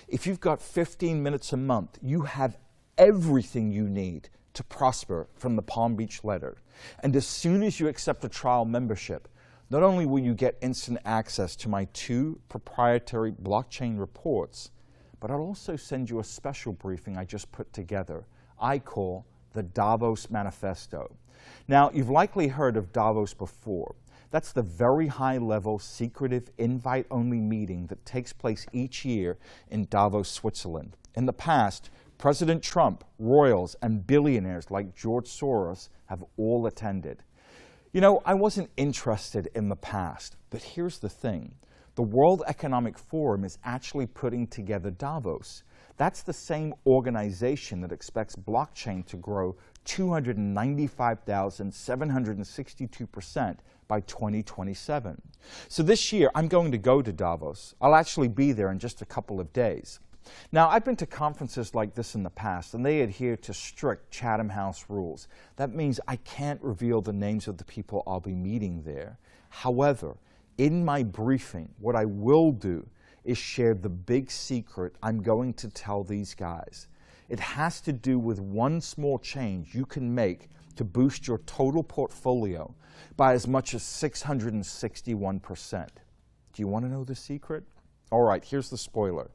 If you've got 15 minutes a month, you have everything you need to prosper from the Palm Beach letter. And as soon as you accept a trial membership, not only will you get instant access to my 2 proprietary blockchain reports, but I'll also send you a special briefing I just put together I call the Davos Manifesto. Now, you've likely heard of Davos before. That's the very high-level, secretive, invite-only meeting that takes place each year in Davos, Switzerland. In the past, President Trump, royals, and billionaires like George Soros have all attended. You know, I wasn't interested in the past, but here's the thing. The World Economic Forum is actually putting together Davos. That's the same organization that expects blockchain to grow 295,762% by 2027. So this year, I'm going to go to Davos. I'll actually be there in just a couple of days. Now, I've been to conferences like this in the past, and they adhere to strict Chatham House rules. That means I can't reveal the names of the people I'll be meeting there. However, in my briefing, what I will do is share the big secret I'm going to tell these guys. It has to do with one small change you can make to boost your total portfolio by as much as 661%. Do you want to know the secret? All right, here's the spoiler.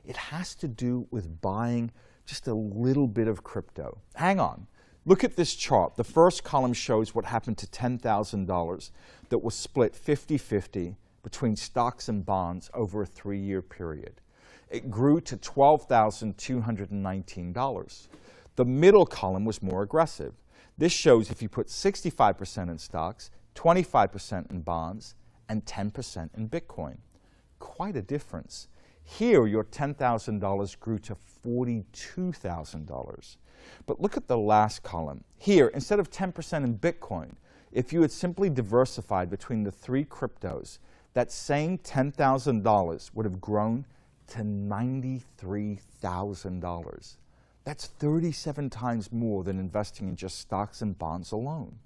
It has to do with buying just a little bit of crypto. Hang on. Look at this chart. The first column shows what happened to $10,000 that was split 50-50 between stocks and bonds over a 3-year period. It grew to $12,219. The middle column was more aggressive. This shows if you put 65% in stocks, 25% in bonds, and 10% in Bitcoin. Quite a difference. Here, your $10,000 grew to $42,000. But look at the last column. Here, instead of 10% in Bitcoin, if you had simply diversified between the 3 cryptos, that same $10,000 would have grown to $93,000. That's 37 times more than investing in just stocks and bonds alone.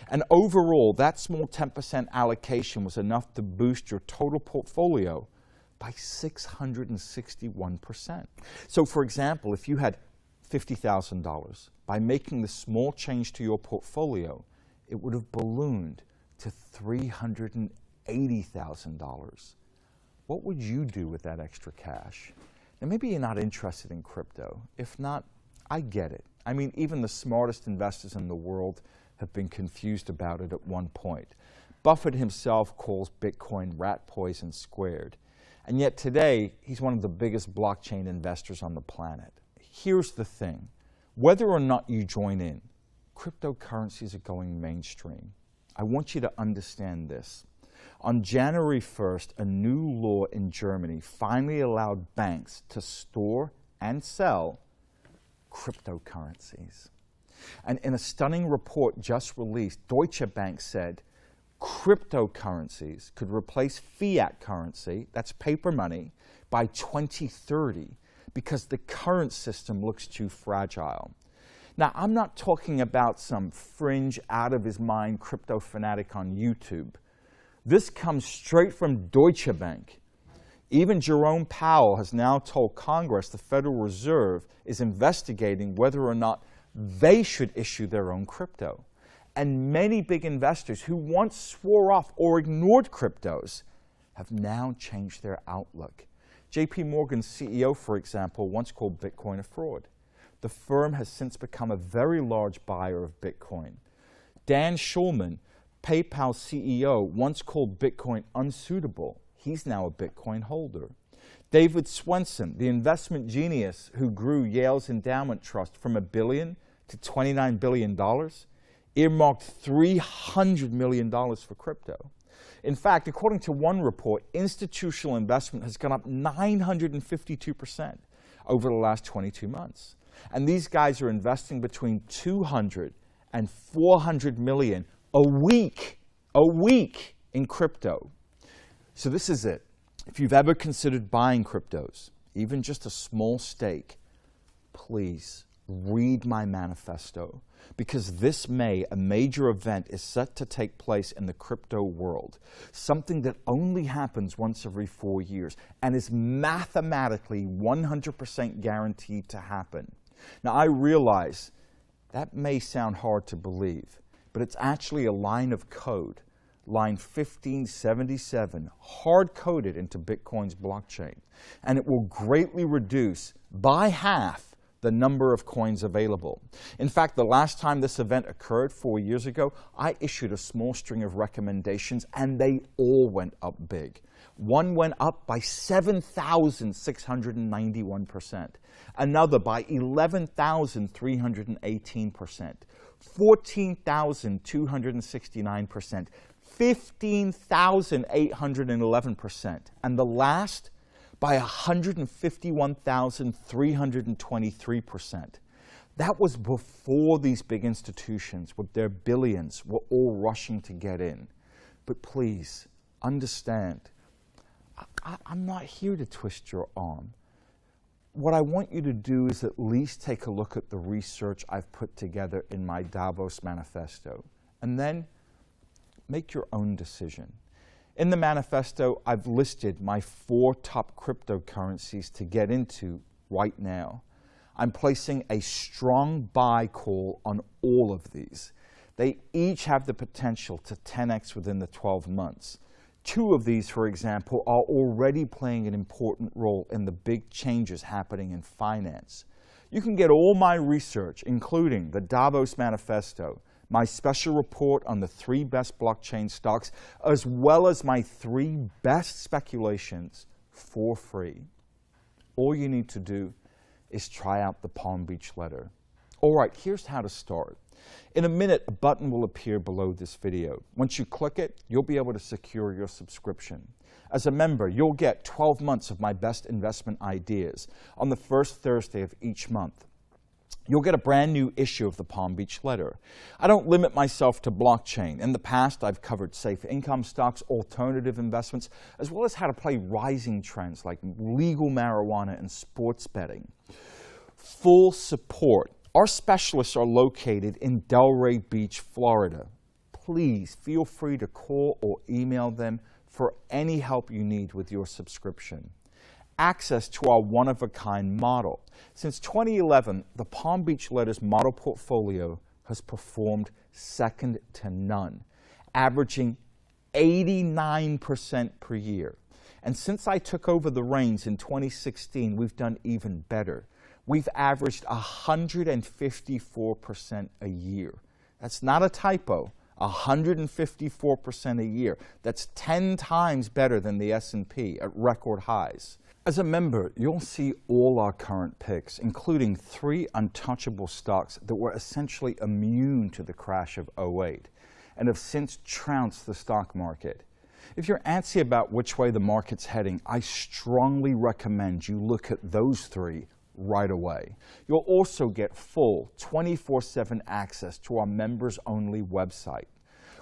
And overall, that small 10% allocation was enough to boost your total portfolio by 661%. So for example, if you had $50,000, by making the small change to your portfolio, it would have ballooned to $380,000. $80,000. What would you do with that extra cash? Now, maybe you're not interested in crypto. If not, I get it. I mean, even the smartest investors in the world have been confused about it at one point. Buffett himself calls Bitcoin rat poison squared. And yet today, he's one of the biggest blockchain investors on the planet. Here's the thing. Whether or not you join in, cryptocurrencies are going mainstream. I want you to understand this. On January 1st, a new law in Germany finally allowed banks to store and sell cryptocurrencies. And in a stunning report just released, Deutsche Bank said cryptocurrencies could replace fiat currency, that's paper money, by 2030 because the current system looks too fragile. Now, I'm not talking about some fringe, out-of-his-mind crypto fanatic on YouTube. This comes straight from Deutsche Bank. Even Jerome Powell has now told Congress the Federal Reserve is investigating whether or not they should issue their own crypto. And many big investors who once swore off or ignored cryptos have now changed their outlook. JP Morgan's CEO, for example, once called Bitcoin a fraud. The firm has since become a very large buyer of Bitcoin. Dan Schulman, PayPal CEO, once called Bitcoin unsuitable. He's now a Bitcoin holder. David Swenson, the investment genius who grew Yale's endowment trust from $1 billion to $29 billion, earmarked $300 million for crypto. In fact, according to one report, institutional investment has gone up 952% over the last 22 months. And these guys are investing between 200 and 400 million a week in crypto. So this is it. If you've ever considered buying cryptos, even just a small stake, please read my manifesto, because this May, a major event is set to take place in the crypto world, something that only happens once every 4 years and is mathematically 100% guaranteed to happen. Now, I realize that may sound hard to believe, but it's actually a line of code, line 1577, hard-coded into Bitcoin's blockchain, and it will greatly reduce by half the number of coins available. In fact, the last time this event occurred 4 years ago, I issued a small string of recommendations and they all went up big. One went up by 7,691%, another by 11,318%, 14,269%, 15,811%, and the last by 151,323%. That was before these big institutions with their billions were all rushing to get in. But please, understand, I'm not here to twist your arm. What I want you to do is at least take a look at the research I've put together in my Davos manifesto, and then make your own decision. In the manifesto, I've listed my 4 top cryptocurrencies to get into right now. I'm placing a strong buy call on all of these. They each have the potential to 10x within the 12 months. 2 of these, for example, are already playing an important role in the big changes happening in finance. You can get all my research, including the Davos Manifesto, my special report on the 3 best blockchain stocks, as well as my 3 best speculations for free. All you need to do is try out the Palm Beach letter. All right, here's how to start. In a minute, a button will appear below this video. Once you click it, you'll be able to secure your subscription. As a member, you'll get 12 months of my best investment ideas on the first Thursday of each month. You'll get a brand new issue of the Palm Beach letter. I don't limit myself to blockchain. In the past, I've covered safe income stocks, alternative investments, as well as how to play rising trends like legal marijuana and sports betting. Full support. Our specialists are located in Delray Beach, Florida. Please feel free to call or email them for any help you need with your subscription. Access to our one-of-a-kind model. Since 2011, the Palm Beach Letter's model portfolio has performed second to none, averaging 89% per year. And since I took over the reins in 2016, we've done even better. We've averaged 154% a year. That's not a typo, 154% a year. That's 10 times better than the S&P at record highs. As a member, you'll see all our current picks, including 3 untouchable stocks that were essentially immune to the crash of '08 and have since trounced the stock market. If you're antsy about which way the market's heading, I strongly recommend you look at those 3 right away. You'll also get full 24/7 access to our members-only website.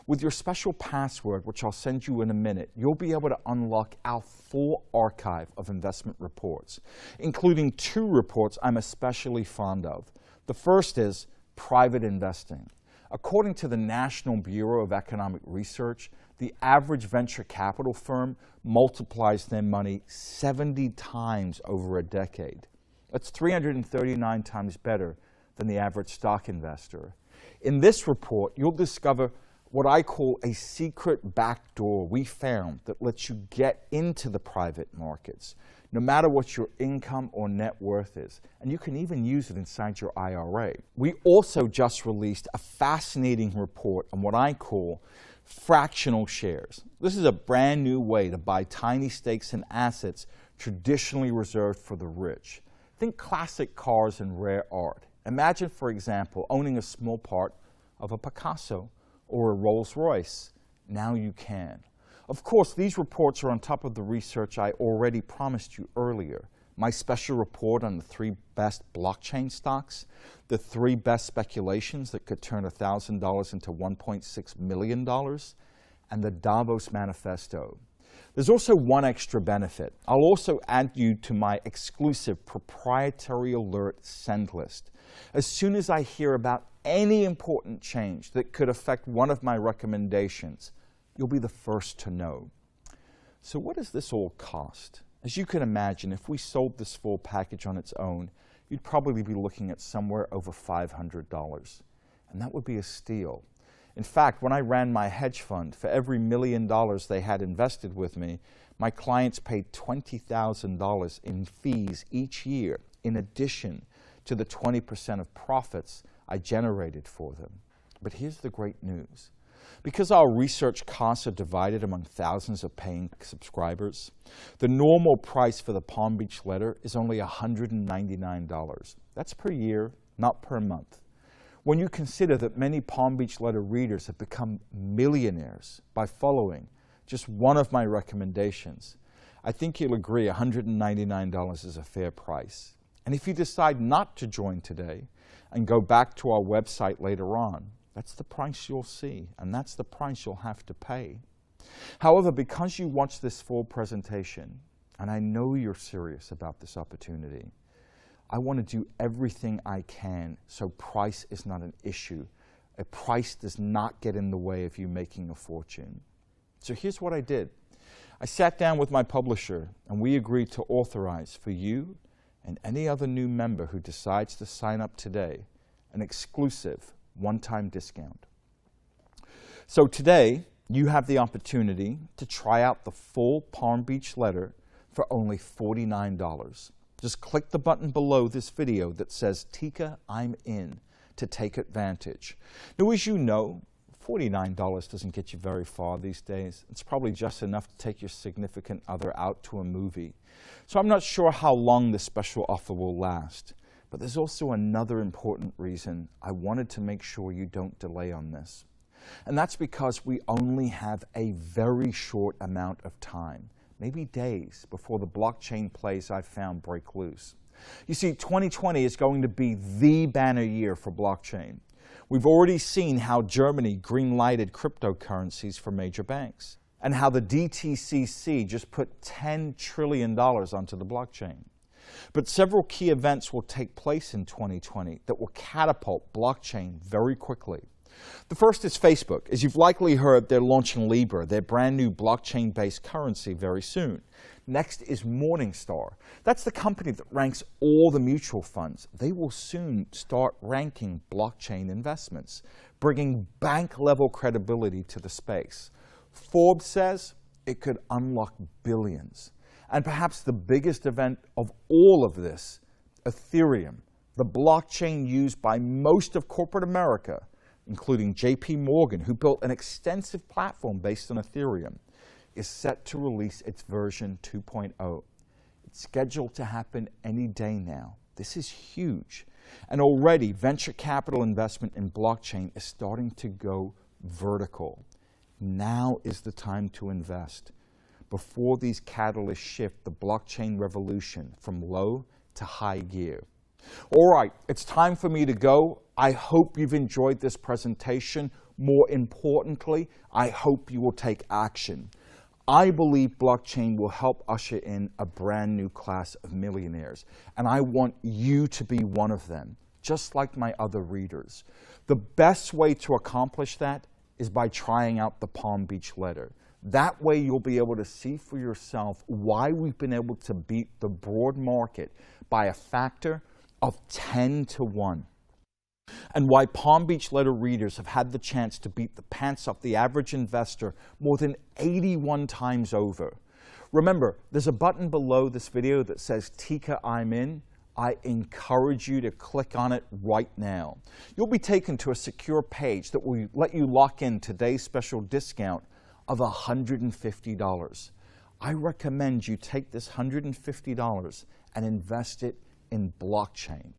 With your special password, which I'll send you in a minute, you'll be able to unlock our full archive of investment reports, including 2 reports I'm especially fond of. The first is private investing. According to the National Bureau of Economic Research, the average venture capital firm multiplies their money 70 times over a decade. That's 339 times better than the average stock investor. In this report, you'll discover what I call a secret back door we found that lets you get into the private markets, no matter what your income or net worth is. And you can even use it inside your IRA. We also just released a fascinating report on what I call fractional shares. This is a brand new way to buy tiny stakes in assets traditionally reserved for the rich. Think classic cars and rare art. Imagine, for example, owning a small part of a Picasso or a Rolls-Royce. Now you can. Of course, these reports are on top of the research I already promised you earlier. My special report on the 3 best blockchain stocks, the 3 best speculations that could turn $1,000 into $1.6 million, and the Davos Manifesto. There's also one extra benefit. I'll also add you to my exclusive proprietary alert send list. As soon as I hear about any important change that could affect one of my recommendations, you'll be the first to know. So what does this all cost? As you can imagine, if we sold this full package on its own, you'd probably be looking at somewhere over $500. And that would be a steal. In fact, when I ran my hedge fund, for every $1 million they had invested with me, my clients paid $20,000 in fees each year, in addition to the 20% of profits I generated for them. But here's the great news. Because our research costs are divided among thousands of paying subscribers, the normal price for the Palm Beach letter is only $199. That's per year, not per month. When you consider that many Palm Beach letter readers have become millionaires by following just one of my recommendations, I think you'll agree $199 is a fair price. And if you decide not to join today and go back to our website later on, that's the price you'll see, and that's the price you'll have to pay. However, because you watched this full presentation, and I know you're serious about this opportunity, I want to do everything I can so price is not an issue. A price does not get in the way of you making a fortune. So here's what I did. I sat down with my publisher, and we agreed to authorize for you and any other new member who decides to sign up today an exclusive one-time discount. So today, you have the opportunity to try out the full Palm Beach letter for only $49. Just click the button below this video that says, Tika, I'm in, to take advantage. Now, as you know, $49 doesn't get you very far these days. It's probably just enough to take your significant other out to a movie. So I'm not sure how long this special offer will last. But there's also another important reason I wanted to make sure you don't delay on this. And that's because we only have a very short amount of time, maybe days, before the blockchain plays I've found break loose. You see, 2020 is going to be the banner year for blockchain. We've already seen how Germany green-lighted cryptocurrencies for major banks, and how the DTCC just put $10 trillion onto the blockchain. But several key events will take place in 2020 that will catapult blockchain very quickly. The first is Facebook. As you've likely heard, they're launching Libra, their brand new blockchain-based currency, very soon. Next is Morningstar. That's the company that ranks all the mutual funds. They will soon start ranking blockchain investments, bringing bank-level credibility to the space. Forbes says it could unlock billions. And perhaps the biggest event of all of this, Ethereum, the blockchain used by most of corporate America, including JP Morgan, who built an extensive platform based on Ethereum, is set to release its version 2.0. It's scheduled to happen any day now. This is huge. And already, venture capital investment in blockchain is starting to go vertical. Now is the time to invest before these catalysts shift the blockchain revolution from low to high gear. All right, it's time for me to go. I hope you've enjoyed this presentation. More importantly, I hope you will take action. I believe blockchain will help usher in a brand new class of millionaires, and I want you to be one of them, just like my other readers. The best way to accomplish that is by trying out the Palm Beach letter. That way you'll be able to see for yourself why we've been able to beat the broad market by a factor of 10 to 1. And why Palm Beach letter readers have had the chance to beat the pants off the average investor more than 81 times over. Remember, there's a button below this video that says, Tika, I'm in. I encourage you to click on it right now. You'll be taken to a secure page that will let you lock in today's special discount of $150. I recommend you take this $150 and invest it in blockchain.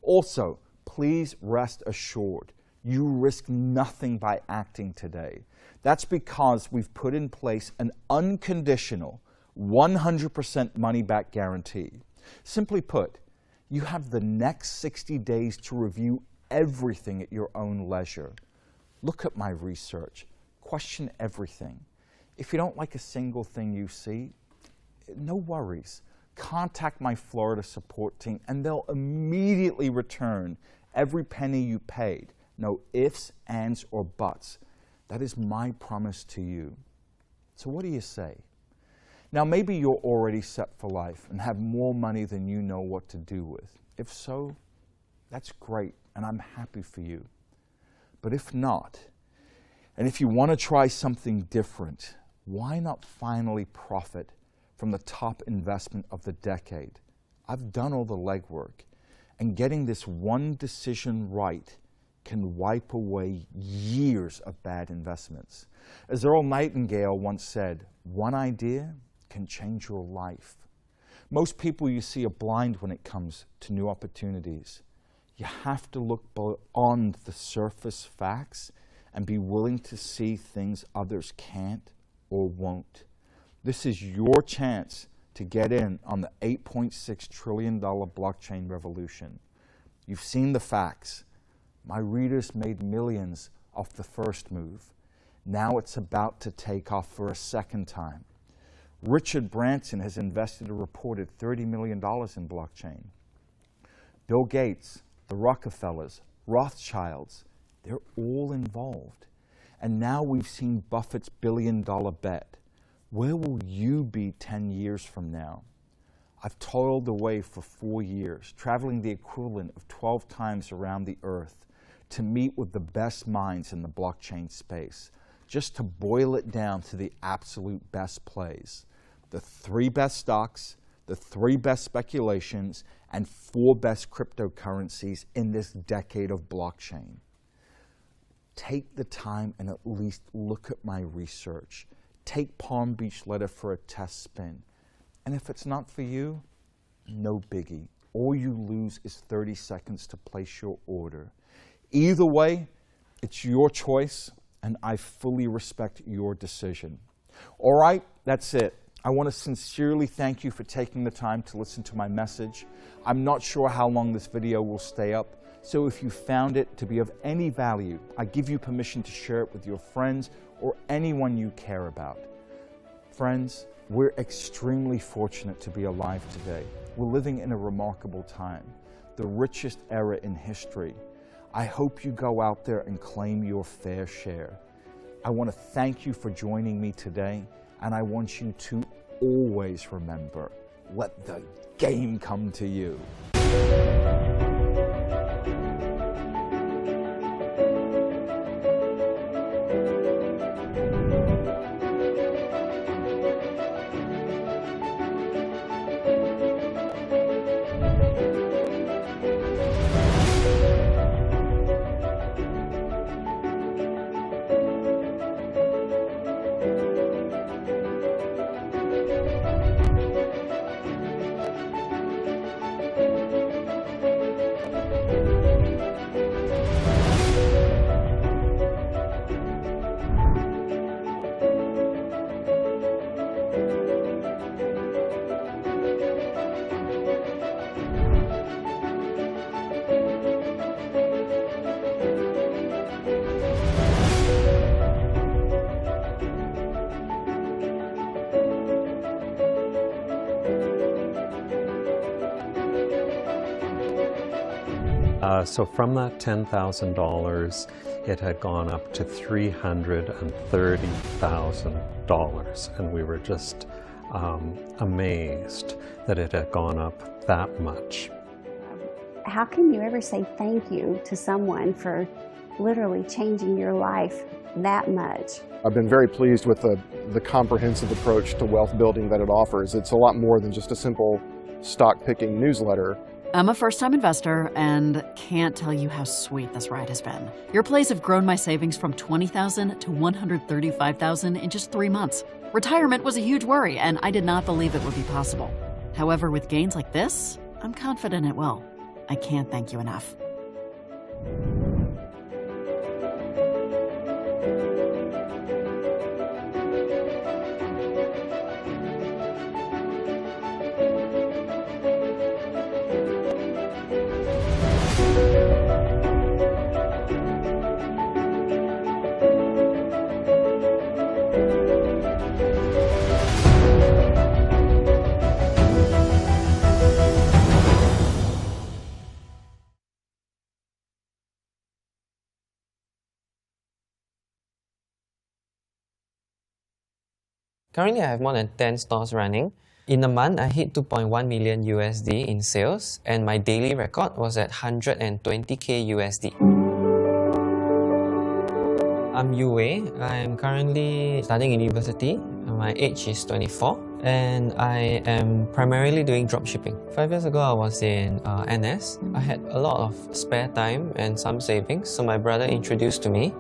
Also, please rest assured, you risk nothing by acting today. That's because we've put in place an unconditional 100% money-back guarantee. Simply put, you have the next 60 days to review everything at your own leisure. Look at my research. Question everything. If you don't like a single thing you see, no worries. Contact my Florida support team and they'll immediately return every penny you paid. No ifs, ands, or buts. That is my promise to you. So what do you say? Now maybe you're already set for life and have more money than you know what to do with. If so, that's great and I'm happy for you. But if not, and if you want to try something different, why not finally profit from the top investment of the decade? I've done all the legwork, and getting this one decision right can wipe away years of bad investments. As Earl Nightingale once said, one idea can change your life. Most people you see are blind when it comes to new opportunities. You have to look beyond the surface facts and be willing to see things others can't or won't. This is your chance to get in on the $8.6 trillion blockchain revolution. You've seen the facts. My readers made millions off the first move. Now it's about to take off for a second time. Richard Branson has invested a reported $30 million in blockchain. Bill Gates, the Rockefellers, Rothschilds, they're all involved. And now we've seen Buffett's billion-dollar bet. Where will you be 10 years from now? I've toiled away for 4 years, traveling the equivalent of 12 times around the earth to meet with the best minds in the blockchain space, just to boil it down to the absolute best plays. The 3 best stocks, the 3 best speculations, and 4 best cryptocurrencies in this decade of blockchain. Take the time and at least look at my research. Take Palm Beach letter for a test spin. And if it's not for you, no biggie. All you lose is 30 seconds to place your order. Either way, it's your choice, and I fully respect your decision. All right, that's it. I want to sincerely thank you for taking the time to listen to my message. I'm not sure how long this video will stay up, so if you found it to be of any value, I give you permission to share it with your friends or anyone you care about. Friends, we're extremely fortunate to be alive today. We're living in a remarkable time, the richest era in history. I hope you go out there and claim your fair share. I want to thank you for joining me today, and I want you to always remember, let the game come to you. So from that $10,000, it had gone up to $330,000, and we were just amazed that it had gone up that much. How can you ever say thank you to someone for literally changing your life that much? I've been very pleased with the comprehensive approach to wealth building that it offers. It's a lot more than just a simple stock picking newsletter. I'm a first-time investor and can't tell you how sweet this ride has been. Your plays have grown my savings from $20,000 to $135,000 in just 3 months. Retirement was a huge worry, and I did not believe it would be possible. However, with gains like this, I'm confident it will. I can't thank you enough. Currently, I have more than 10 stores running. In a month, I hit 2.1 million USD in sales, and my daily record was at 120K USD. I'm Yu Wei. I'm currently studying university. My age is 24, and I am primarily doing dropshipping. 5 years ago, I was in NS. I had a lot of spare time and some savings, so my brother introduced to me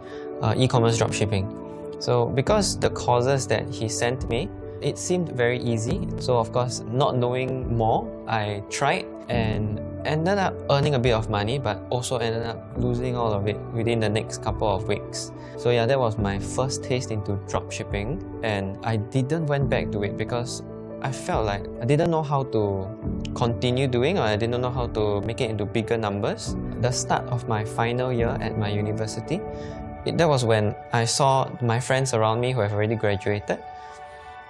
e-commerce dropshipping. So because the courses that he sent me, it seemed very easy. So of course, not knowing more, I tried and ended up earning a bit of money, but also ended up losing all of it within the next couple of weeks. So yeah, that was my first taste into dropshipping, and I didn't went back to it because I felt like I didn't know how to continue doing, or I didn't know how to make it into bigger numbers. The start of my final year at my university, that was when I saw my friends around me who have already graduated.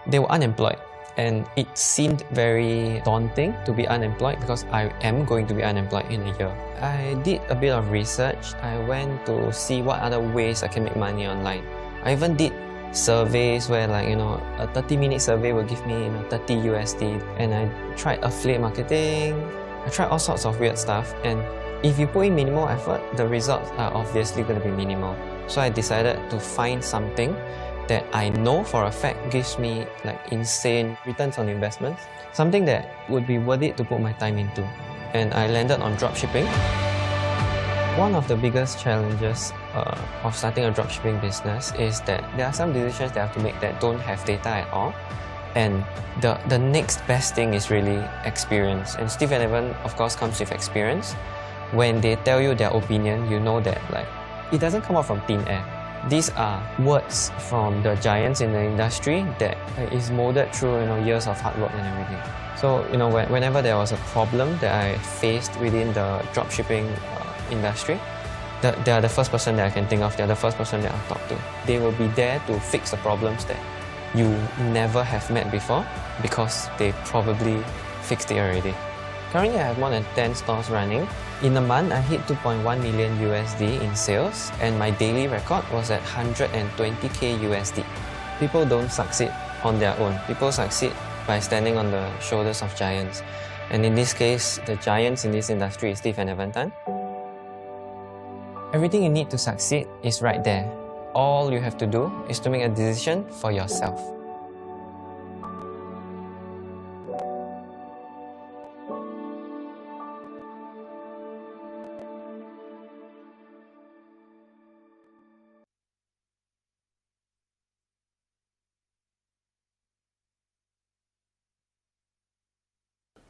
They were unemployed, and it seemed very daunting to be unemployed because I am going to be unemployed in a year. I did a bit of research. I went to see what other ways I can make money online. I even did surveys where, like, you know, a 30-minute survey will give me 30 USD, and I tried affiliate marketing. I tried all sorts of weird stuff, and if you put in minimal effort, the results are obviously going to be minimal. So I decided to find something that I know for a fact gives me like insane returns on investments, something that would be worth it to put my time into. And I landed on dropshipping. One of the biggest challenges of starting a dropshipping business is that there are some decisions that I have to make that don't have data at all. And the next best thing is really experience. And Steve and Evan, of course, comes with experience. When they tell you their opinion, you know that like it doesn't come out from thin air. These are words from the giants in the industry that is molded through years of hard work and everything. So whenever there was a problem that I faced within the dropshipping industry, they are the first person that I can think of. They are the first person that I'll talk to. They will be there to fix the problems that you never have met before because they probably fixed it already. Currently, I have more than 10 stores running. In a month, I hit 2.1 million USD in sales, and my daily record was at 120K USD. People don't succeed on their own. People succeed by standing on the shoulders of giants. And in this case, the giants in this industry is Steve and Evan Tan. Everything you need to succeed is right there. All you have to do is to make a decision for yourself.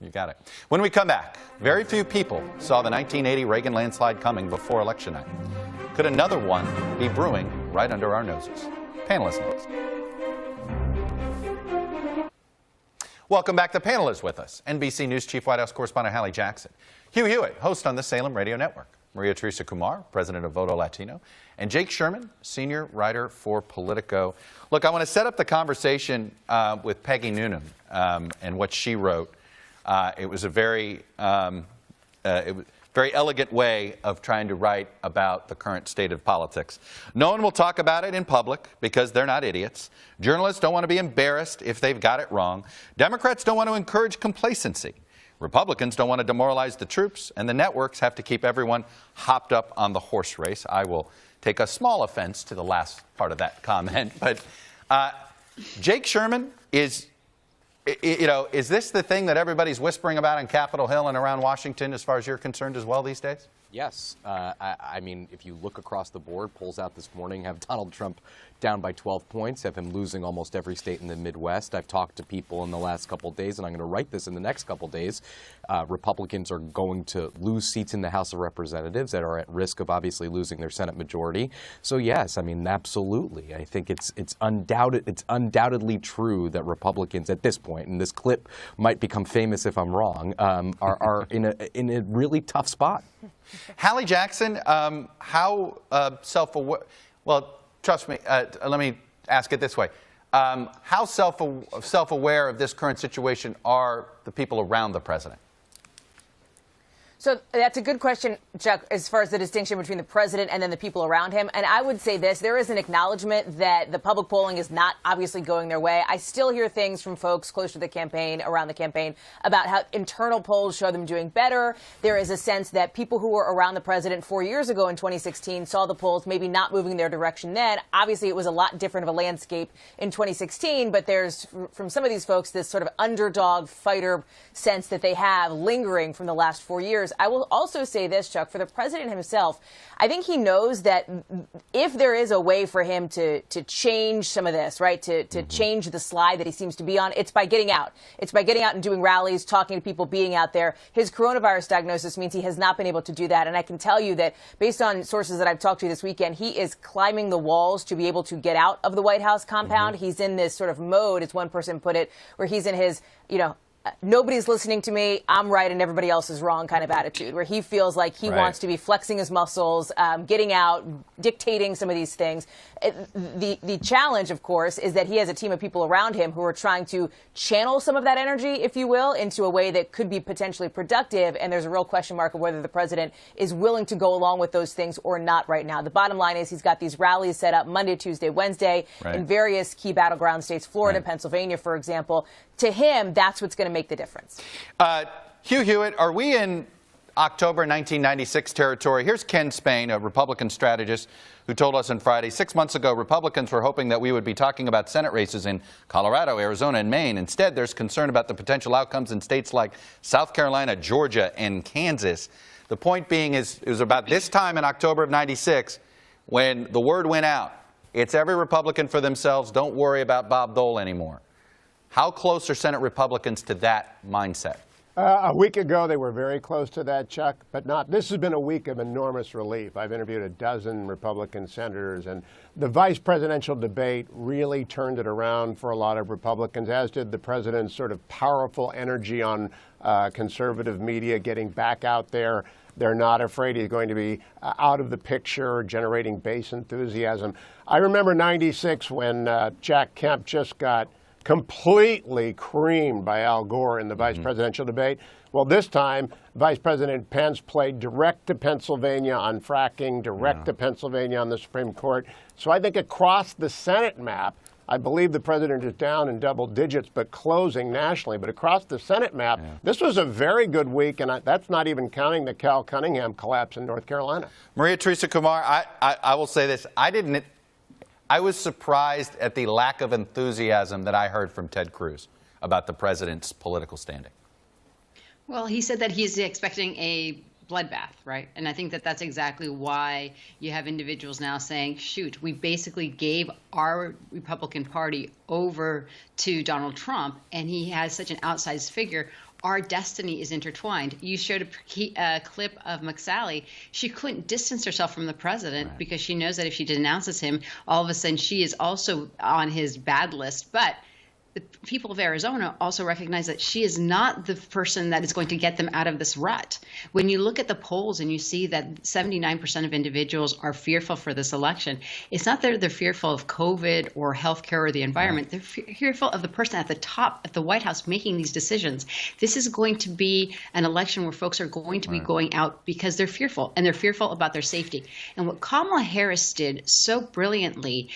You got it. When we come back, very few people saw the 1980 Reagan landslide coming before election night. Could another one be brewing right under our noses? Panelists next. Welcome back. The panel is with us. NBC News Chief White House Correspondent Hallie Jackson, Hugh Hewitt, host on the Salem Radio Network, Maria Teresa Kumar, president of Voto Latino, and Jake Sherman, senior writer for Politico. Look, I want to set up the conversation with Peggy Noonan and what she wrote. It was a very very elegant way of trying to write about the current state of politics. No one will talk about it in public because they're not idiots. Journalists don't want to be embarrassed if they've got it wrong. Democrats don't want to encourage complacency. Republicans don't want to demoralize the troops, and the networks have to keep everyone hopped up on the horse race. I will take a small offense to the last part of that comment, but Jake Sherman is this the thing that everybody's whispering about on Capitol Hill and around Washington as far as you're concerned as well these days? Yes. I mean, if you look across the board, polls out this morning have Donald Trump down by 12 points, have him losing almost every state in the Midwest. I've talked to people in the last couple of days, and I'm going to write this in the next couple of days. Republicans are going to lose seats in the House of Representatives that are at risk of obviously losing their Senate majority. So yes, I mean, absolutely. I think it's undoubtedly true that Republicans at this point, and this clip might become famous if I'm wrong, are in a really tough spot. Hallie Jackson, how self-aware, well, trust me, let me ask it this way. How self-aware of this current situation are the people around the president? So that's a good question, Chuck, as far as the distinction between the president and then the people around him. And I would say this, there is an acknowledgement that the public polling is not obviously going their way. I still hear things from folks close to the campaign, around the campaign, about how internal polls show them doing better. There is a sense that people who were around the president 4 years ago in 2016 saw the polls maybe not moving their direction then. Obviously, it was a lot different of a landscape in 2016, but there's, from some of these folks, this sort of underdog fighter sense that they have lingering from the last 4 years. I will also say this, Chuck, for the president himself, I think he knows that if there is a way for him to change some of this, right, to change the slide that he seems to be on, it's by getting out. It's by getting out and doing rallies, talking to people, being out there. His coronavirus diagnosis means he has not been able to do that. And I can tell you that based on sources that I've talked to this weekend, he is climbing the walls to be able to get out of the White House compound. He's in this sort of mode, as one person put it, where he's in his, nobody's listening to me, I'm right and everybody else is wrong kind of attitude, where he feels like he wants to be flexing his muscles, getting out, dictating some of these things. The challenge, of course, is that he has a team of people around him who are trying to channel some of that energy, if you will, into a way that could be potentially productive, and there's a real question mark of whether the president is willing to go along with those things or not right now. The bottom line is he's got these rallies set up Monday, Tuesday, Wednesday in various key battleground states, Florida, Pennsylvania, for example. To him, that's what's going to make the difference. Hugh Hewitt, are we in October 1996 territory? Here's Ken Spain, a Republican strategist, who told us on Friday, 6 months ago, Republicans were hoping that we would be talking about Senate races in Colorado, Arizona, and Maine. Instead, there's concern about the potential outcomes in states like South Carolina, Georgia, and Kansas. The point being is, it was about this time in October of 96 when the word went out. It's every Republican for themselves. Don't worry about Bob Dole anymore. How close are Senate Republicans to that mindset? A week ago, they were very close to that, Chuck, but not. This has been a week of enormous relief. I've interviewed a dozen Republican senators, and the vice presidential debate really turned it around for a lot of Republicans, as did the president's sort of powerful energy on conservative media getting back out there. They're not afraid he's going to be out of the picture, generating base enthusiasm. I remember '96 when Jack Kemp just got completely creamed by Al Gore in the vice presidential debate. Well, this time, Vice President Pence played direct to Pennsylvania on fracking, direct to Pennsylvania on the Supreme Court. So I think across the Senate map, I believe the president is down in double digits, but closing nationally. But across the Senate map, this was a very good week, and that's not even counting the Cal Cunningham collapse in North Carolina. Maria Teresa Kumar, I will say this. I was surprised at the lack of enthusiasm that I heard from Ted Cruz about the president's political standing. Well, he said that he's expecting a bloodbath, right? And I think that that's exactly why you have individuals now saying, shoot, we basically gave our Republican Party over to Donald Trump, and he has such an outsized figure. Our destiny is intertwined. You showed a clip of McSally. She couldn't distance herself from the president because she knows that if she denounces him, all of a sudden she is also on his bad list. But the people of Arizona also recognize that she is not the person that is going to get them out of this rut. When you look at the polls and you see that 79% of individuals are fearful for this election, it's not that they're fearful of COVID or healthcare or the environment. They're fearful of the person at the top at the White House making these decisions. This is going to be an election where folks are going to be going out because they're fearful, and they're fearful about their safety. And what Kamala Harris did so brilliantly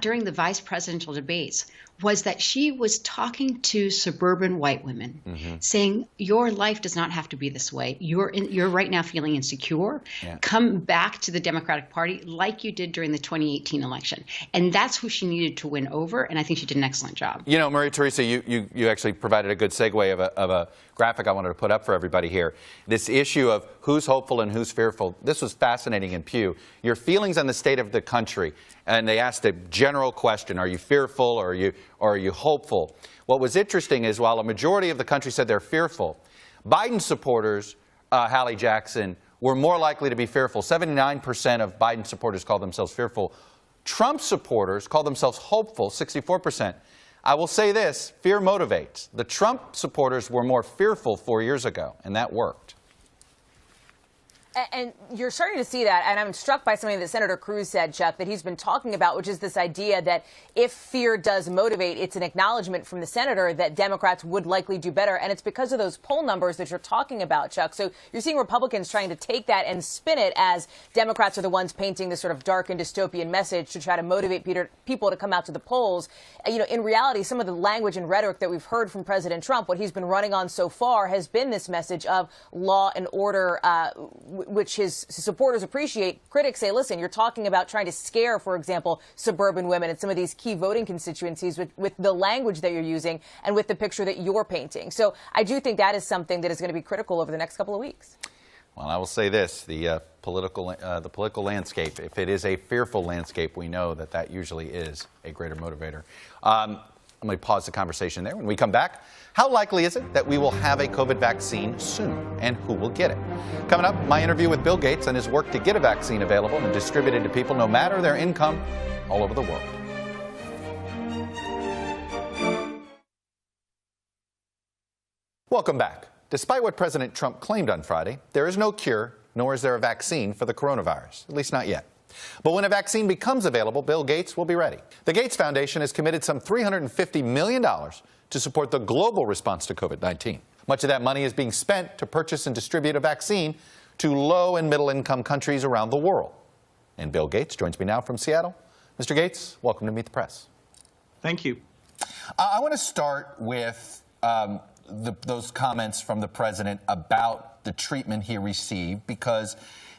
during the vice presidential debates was that she was talking to suburban white women, saying, your life does not have to be this way. You're right now feeling insecure. Yeah. Come back to the Democratic Party like you did during the 2018 election. And that's who she needed to win over, and I think she did an excellent job. You know, Maria Teresa, you actually provided a good segue of a graphic I wanted to put up for everybody here. This issue of who's hopeful and who's fearful, this was fascinating in Pew. Your feelings on the state of the country, and they asked a general question, are you fearful or are you hopeful? What was interesting is while a majority of the country said they're fearful, Biden supporters, Hallie Jackson, were more likely to be fearful. 79% of Biden supporters called themselves fearful. Trump supporters called themselves hopeful, 64%. I will say this, fear motivates. The Trump supporters were more fearful 4 years ago, and that worked. And you're starting to see that, and I'm struck by something that Senator Cruz said, Chuck, that he's been talking about, which is this idea that if fear does motivate, it's an acknowledgement from the senator that Democrats would likely do better, and it's because of those poll numbers that you're talking about, Chuck. So you're seeing Republicans trying to take that and spin it as Democrats are the ones painting this sort of dark and dystopian message to try to motivate people to come out to the polls. You know, in reality, some of the language and rhetoric that we've heard from President Trump, what he's been running on so far has been this message of law and order, which his supporters appreciate. Critics say, listen, you're talking about trying to scare, for example, suburban women and some of these key voting constituencies with the language that you're using and with the picture that you're painting. So I do think that is something that is going to be critical over the next couple of weeks. Well, I will say this, the political landscape, if it is a fearful landscape, we know that that usually is a greater motivator. Let me pause the conversation there. When we come back, how likely is it that we will have a COVID vaccine soon, and who will get it? Coming up, my interview with Bill Gates and his work to get a vaccine available and distributed to people no matter their income all over the world. Welcome back. Despite what President Trump claimed on Friday, there is no cure, nor is there a vaccine for the coronavirus, at least not yet. But when a vaccine becomes available, Bill Gates will be ready. The Gates Foundation has committed some $350 million to support the global response to COVID-19. Much of that money is being spent to purchase and distribute a vaccine to low and middle income countries around the world. And Bill Gates joins me now from Seattle. Mr. Gates, welcome to Meet the Press. Thank you. I want to start with those comments from the president about the treatment he received, because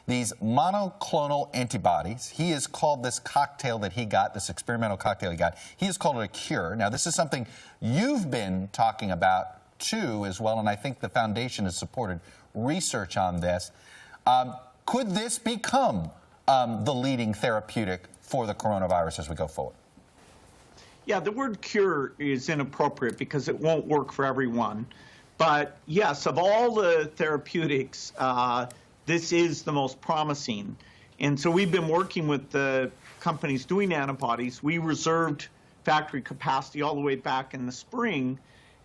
these monoclonal antibodies, he has called this cocktail that he got, this experimental cocktail he got, he has called it a cure. Now, this is something you've been talking about, too, as well, and I think the foundation has supported research on this. Could this become the leading therapeutic for the coronavirus as we go forward? Yeah, the word cure is inappropriate because it won't work for everyone. But yes, of all the therapeutics, this is the most promising. And so we've been working with the companies doing antibodies. We reserved factory capacity all the way back in the spring.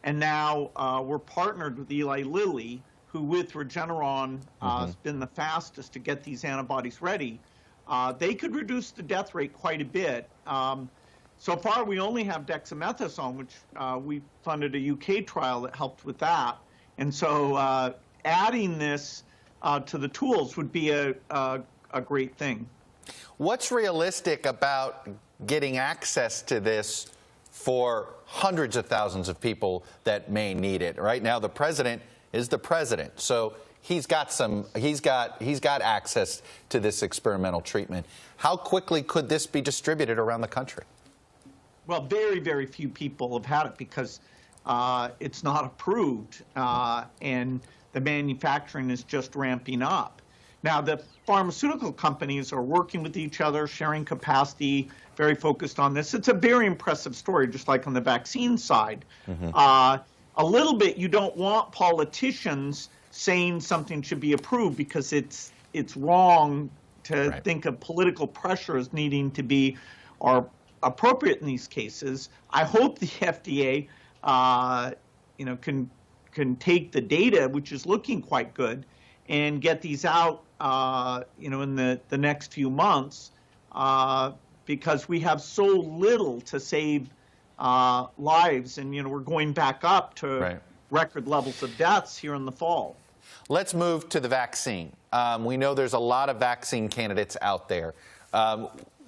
And now we're partnered with Eli Lilly, who with Regeneron has been the fastest to get these antibodies ready. They could reduce the death rate quite a bit. So far, we only have dexamethasone, which we funded a UK trial that helped with that. And so adding this to the tools would be a great thing. What's realistic about getting access to this for hundreds of thousands of people that may need it? Right now, the president is the president, so he's got access to this experimental treatment. How quickly could this be distributed around the country? Well, very, very few people have had it because it's not approved, and the manufacturing is just ramping up. Now, the pharmaceutical companies are working with each other, sharing capacity, very focused on this. It's a very impressive story, just like on the vaccine side. A little bit, you don't want politicians saying something should be approved because it's wrong to think of political pressure as needing to be, or appropriate in these cases. I hope the FDA, can take the data, which is looking quite good, and get these out, in the next few months, because we have so little to save lives, and we're going back up to record levels of deaths here in the fall. Let's move to the vaccine. We know there's a lot of vaccine candidates out there.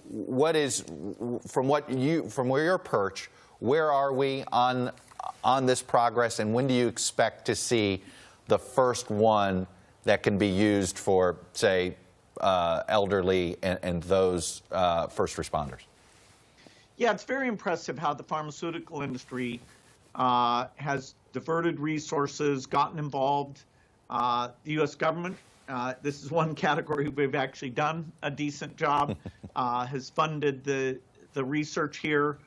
What is, from where your perch, where are we on this progress, and when do you expect to see the first one that can be used for, say, elderly and those first responders? Yeah, it's very impressive how the pharmaceutical industry has diverted resources, gotten involved. The U.S. government, this is one category we've actually done a decent job, has funded the research here.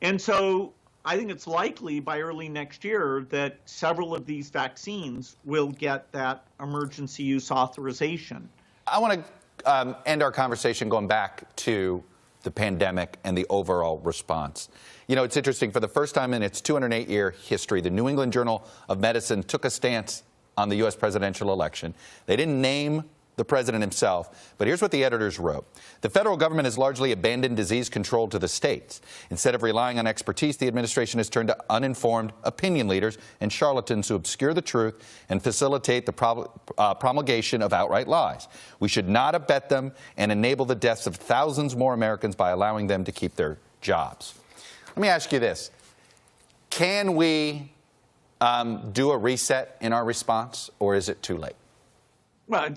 And so I think it's likely by early next year that several of these vaccines will get that emergency use authorization. I want to end our conversation going back to the pandemic and the overall response. It's interesting. For the first time in its 208-year history, the New England Journal of Medicine took a stance on the U.S. presidential election. They didn't name the president himself, but here's what the editors wrote. The federal government has largely abandoned disease control to the states. Instead of relying on expertise, the administration has turned to uninformed opinion leaders and charlatans who obscure the truth and facilitate the promulgation of outright lies. We should not abet them and enable the deaths of thousands more Americans by allowing them to keep their jobs. Let me ask you this. Can we do a reset in our response, or is it too late? Well,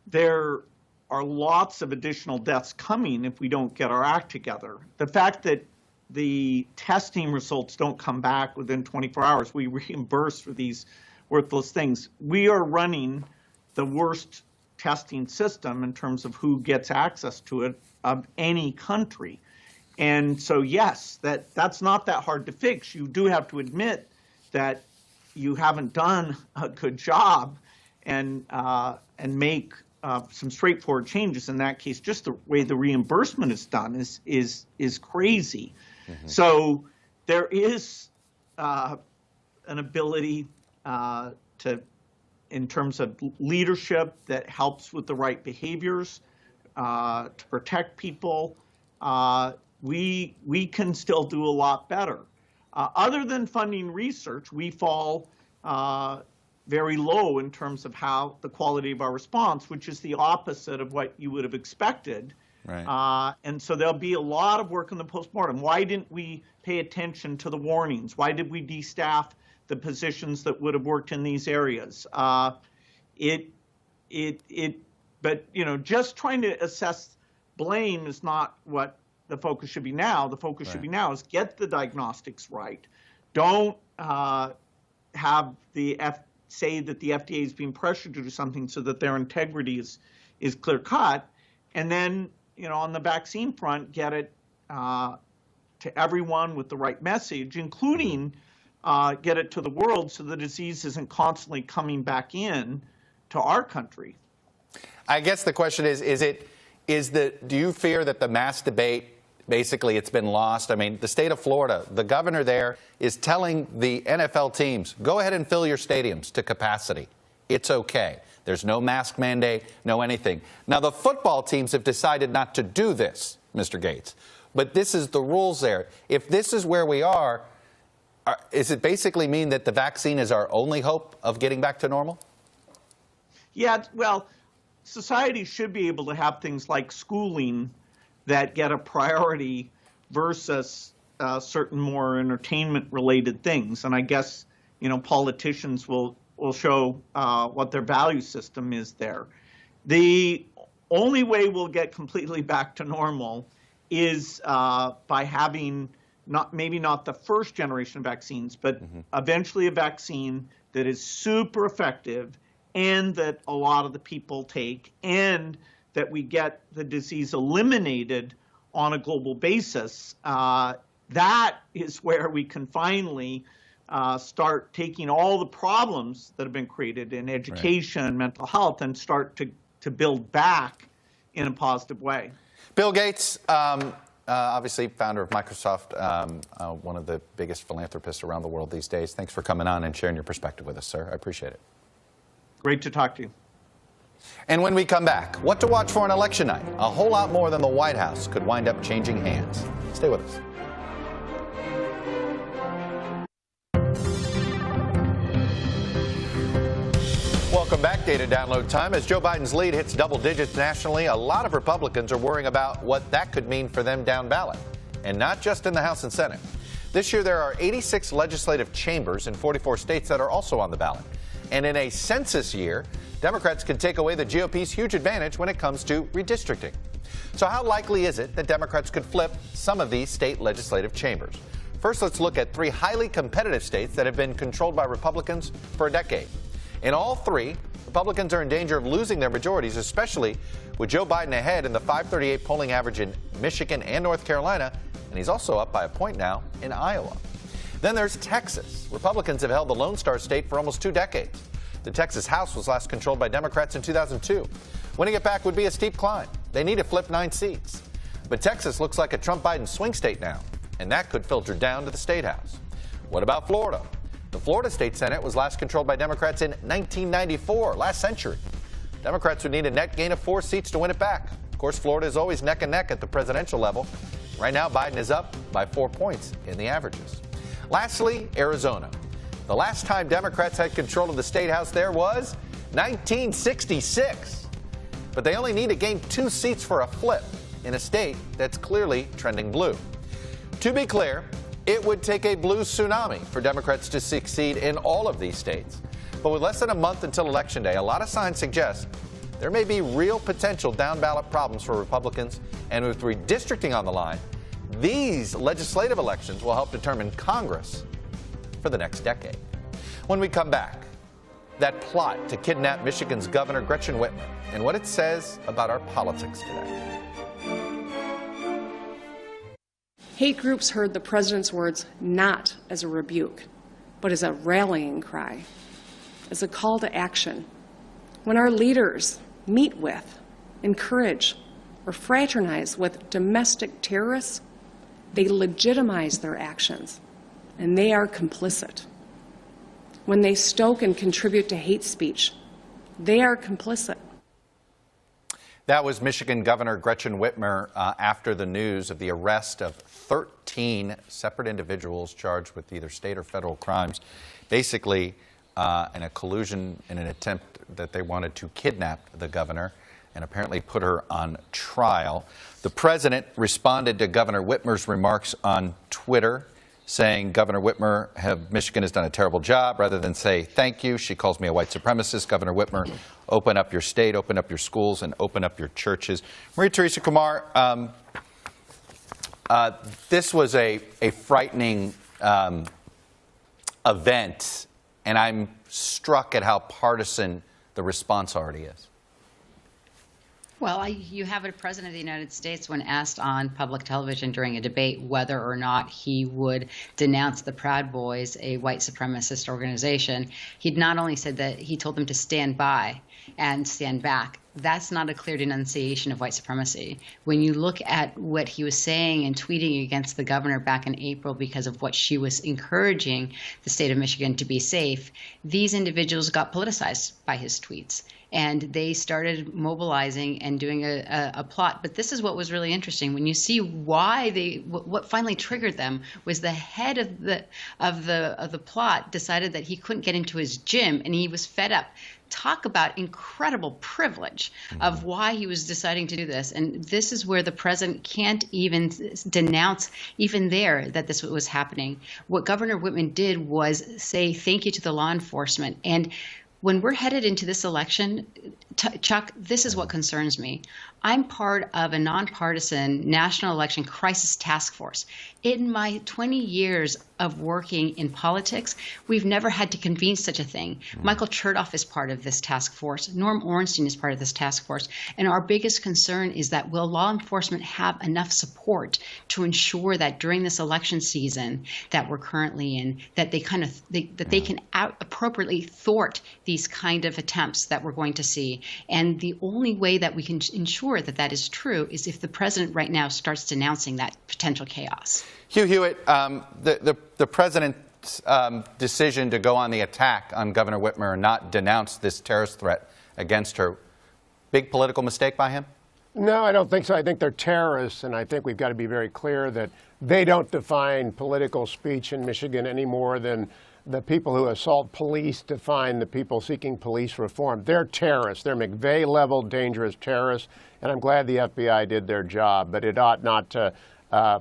there are lots of additional deaths coming if we don't get our act together. The fact that the testing results don't come back within 24 hours, we reimburse for these worthless things. We are running the worst testing system in terms of who gets access to it of any country. And so, yes, that's not that hard to fix. You do have to admit that you haven't done a good job and make some straightforward changes. In that case, just the way the reimbursement is done is crazy. Mm-hmm. So there is an ability in terms of leadership that helps with the right behaviors to protect people. We can still do a lot better. Other than funding research, we fall very low in terms of how the quality of our response, which is the opposite of what you would have expected. Right. And so there'll be a lot of work in the postmortem. Why didn't we pay attention to the warnings? Why did we destaff the positions that would have worked in these areas? But just trying to assess blame is not what the focus should be now. The focus should be now is get the diagnostics right. Don't have say that the FDA is being pressured to do something so that their integrity is clear cut, and then on the vaccine front, get it to everyone with the right message, including get it to the world so the disease isn't constantly coming back in to our country. I guess the question do you fear that the mass debate, basically it's been lost? I mean, the state of Florida, the governor there is telling the NFL teams, go ahead and fill your stadiums to capacity. It's okay. There's no mask mandate, no anything. Now, the football teams have decided not to do this, Mr. Gates. But this is the rules there. If this is where we are, does it basically mean that the vaccine is our only hope of getting back to normal? Yeah, well, society should be able to have things like schooling that get a priority versus certain more entertainment-related things. And I guess, politicians will show what their value system is there. The only way we'll get completely back to normal is by having maybe not the first generation of vaccines, but eventually a vaccine that is super effective and that a lot of the people take, and that we get the disease eliminated on a global basis. That is where we can finally start taking all the problems that have been created in education, mental health, and start to build back in a positive way. Bill Gates, obviously founder of Microsoft, one of the biggest philanthropists around the world these days. Thanks for coming on and sharing your perspective with us, sir. I appreciate it. Great to talk to you. And when we come back, what to watch for on election night? A whole lot more than the White House could wind up changing hands. Stay with us. Welcome back. Data download time. As Joe Biden's lead hits double digits nationally, a lot of Republicans are worrying about what that could mean for them down ballot, and not just in the House and Senate. This year, there are 86 legislative chambers in 44 states that are also on the ballot. And in a census year, Democrats could take away the GOP's huge advantage when it comes to redistricting. So how likely is it that Democrats could flip some of these state legislative chambers? First, let's look at 3 highly competitive states that have been controlled by Republicans for a decade. In all 3, Republicans are in danger of losing their majorities, especially with Joe Biden ahead in the 538 polling average in Michigan and North Carolina, and he's also up by a point now in Iowa. Then there's Texas. Republicans have held the Lone Star State for almost 2 decades. The Texas House was last controlled by Democrats in 2002. Winning it back would be a steep climb. They need to flip 9 seats. But Texas looks like a Trump-Biden swing state now, and that could filter down to the State House. What about Florida? The Florida State Senate was last controlled by Democrats in 1994, last century. Democrats would need a net gain of 4 seats to win it back. Of course, Florida is always neck and neck at the presidential level. Right now, Biden is up by 4 points in the averages. Lastly, Arizona. The last time Democrats had control of the State House there was 1966. But they only need to gain 2 seats for a flip in a state that's clearly trending blue. To be clear, it would take a blue tsunami for Democrats to succeed in all of these states. But with less than a month until Election Day, a lot of signs suggest there may be real potential down-ballot problems for Republicans. And with redistricting on the line, these legislative elections will help determine Congress for the next decade. When we come back, that plot to kidnap Michigan's Governor Gretchen Whitmer and what it says about our politics today. Hate groups heard the president's words not as a rebuke, but as a rallying cry, as a call to action. When our leaders meet with, encourage, or fraternize with domestic terrorists, they legitimize their actions, and they are complicit. When they stoke and contribute to hate speech, they are complicit. That was Michigan Governor Gretchen Whitmer after the news of the arrest of 13 separate individuals charged with either state or federal crimes, basically in a collusion in an attempt that they wanted to kidnap the governor and apparently put her on trial. The president responded to Governor Whitmer's remarks on Twitter, saying Governor Whitmer, Michigan has done a terrible job. Rather than say thank you, she calls me a white supremacist. Governor Whitmer, open up your state, open up your schools, and open up your churches. Maria Teresa Kumar, this was a frightening event, and I'm struck at how partisan the response already is. Well, you have a president of the United States, when asked on public television during a debate whether or not he would denounce the Proud Boys, a white supremacist organization, he'd not only said that he told them to stand by and stand back. That's not a clear denunciation of white supremacy. When you look at what he was saying and tweeting against the governor back in April because of what she was encouraging the state of Michigan to be safe, these individuals got politicized by his tweets. And they started mobilizing and doing a plot. But this is what was really interesting. When you see why what finally triggered them was the head of the plot decided that he couldn't get into his gym and he was fed up. Talk about incredible privilege of why he was deciding to do this. And this is where the president can't even denounce even there that this was happening. What Governor Whitman did was say thank you to the law enforcement. And when we're headed into this election, Chuck, this is what concerns me. I'm part of a nonpartisan national election crisis task force. In my 20 years of working in politics, we've never had to convene such a thing. Michael Chertoff is part of this task force. Norm Ornstein is part of this task force. And our biggest concern is that will law enforcement have enough support to ensure that during this election season that we're currently in, that they can appropriately thwart these kind of attempts that we're going to see. And the only way that we can ensure ensure that that is true is if the president right now starts denouncing that potential chaos. Hugh Hewitt, the president's decision to go on the attack on Governor Whitmer and not denounce this terrorist threat against her, big political mistake by him? No, I don't think so. I think they're terrorists, and I think we've got to be very clear that they don't define political speech in Michigan any more than the people who assault police define the people seeking police reform. They're terrorists. They're McVeigh-level dangerous terrorists, and I'm glad the FBI did their job, but it ought not to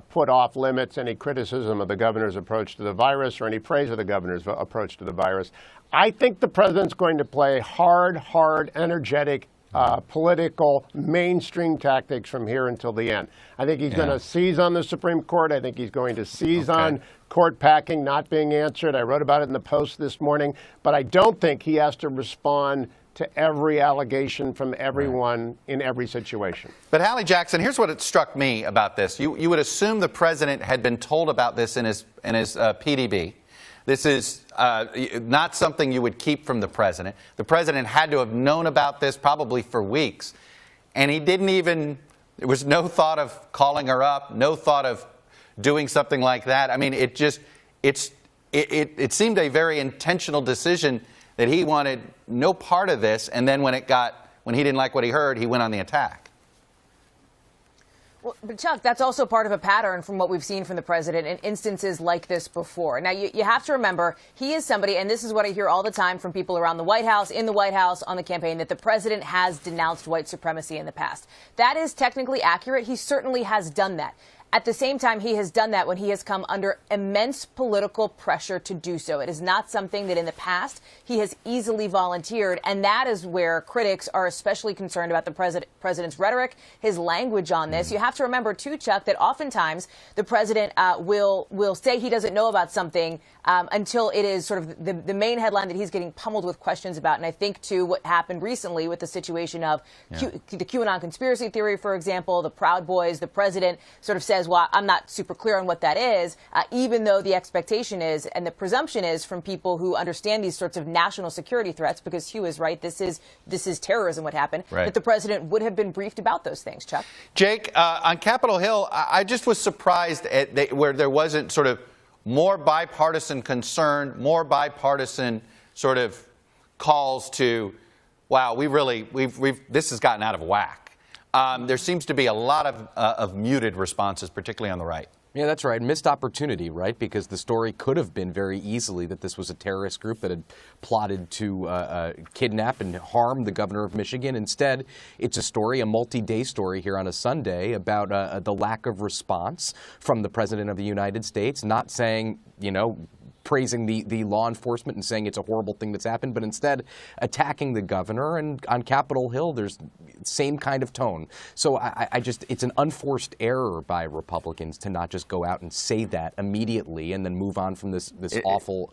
put off limits any criticism of the governor's approach to the virus or any praise of the governor's approach to the virus. I think the president's going to play hard, energetic, political mainstream tactics from here until the end. I think he's going to seize on the Supreme Court. I think he's going to seize on court packing not being answered. I wrote about it in the Post this morning. But I don't think he has to respond to every allegation from everyone in every situation. But Hallie Jackson, here's what it struck me about this. You would assume the president had been told about this in his PDB. This is not something you would keep from the president. The president had to have known about this probably for weeks. And he didn't even, there was no thought of calling her up, no thought of doing something like that. I mean, it seemed a very intentional decision that he wanted no part of this. And then when he didn't like what he heard, he went on the attack. Well, but Chuck, that's also part of a pattern from what we've seen from the president in instances like this before. Now, you have to remember, he is somebody, and this is what I hear all the time from people around the White House, in the White House, on the campaign, that the president has denounced white supremacy in the past. That is technically accurate. He certainly has done that. At the same time, he has done that when he has come under immense political pressure to do so. It is not something that in the past he has easily volunteered, and that is where critics are especially concerned about the president's rhetoric, his language on this. You have to remember, too, Chuck, that oftentimes the president will say he doesn't know about something until it is sort of the main headline that he's getting pummeled with questions about. And I think, too, what happened recently with the situation of the QAnon conspiracy theory, for example, the Proud Boys, the president sort of says, well, I'm not super clear on what that is, even though the expectation is and the presumption is from people who understand these sorts of national security threats, because Hugh is right, this is terrorism what happened, that the president would have been briefed about those things. Chuck? Jake, on Capitol Hill, I just was surprised at where there wasn't sort of more bipartisan concern, more bipartisan sort of calls to, wow, this has gotten out of whack. There seems to be a lot of muted responses, particularly on the right. Yeah, that's right. Missed opportunity, right? Because the story could have been very easily that this was a terrorist group that had plotted to kidnap and harm the governor of Michigan. Instead, it's a story, a multi-day story here on a Sunday about the lack of response from the President of the United States, not saying, praising the law enforcement and saying it's a horrible thing that's happened, but instead attacking the governor. And on Capitol Hill, there's same kind of tone. So it's an unforced error by Republicans to not just go out and say that immediately and then move on from this awful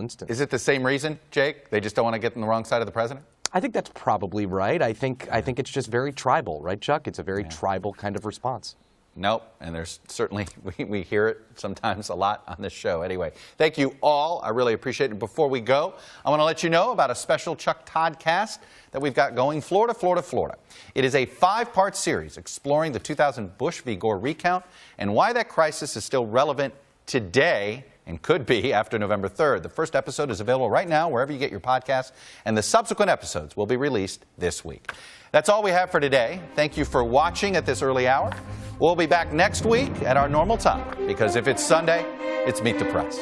instance. Is it the same reason, Jake? They just don't want to get on the wrong side of the president? I think that's probably right. I think it's just very tribal, right, Chuck? It's a very tribal kind of response. Nope, and there's certainly, we hear it sometimes a lot on this show. Anyway, thank you all. I really appreciate it. Before we go, I want to let you know about a special Chuck Todd-cast that we've got going, Florida, Florida, Florida. It is a 5-part series exploring the 2000 Bush v. Gore recount and why that crisis is still relevant today and could be after November 3rd. The first episode is available right now wherever you get your podcasts, and the subsequent episodes will be released this week. That's all we have for today. Thank you for watching at this early hour. We'll be back next week at our normal time, because if it's Sunday, it's Meet the Press.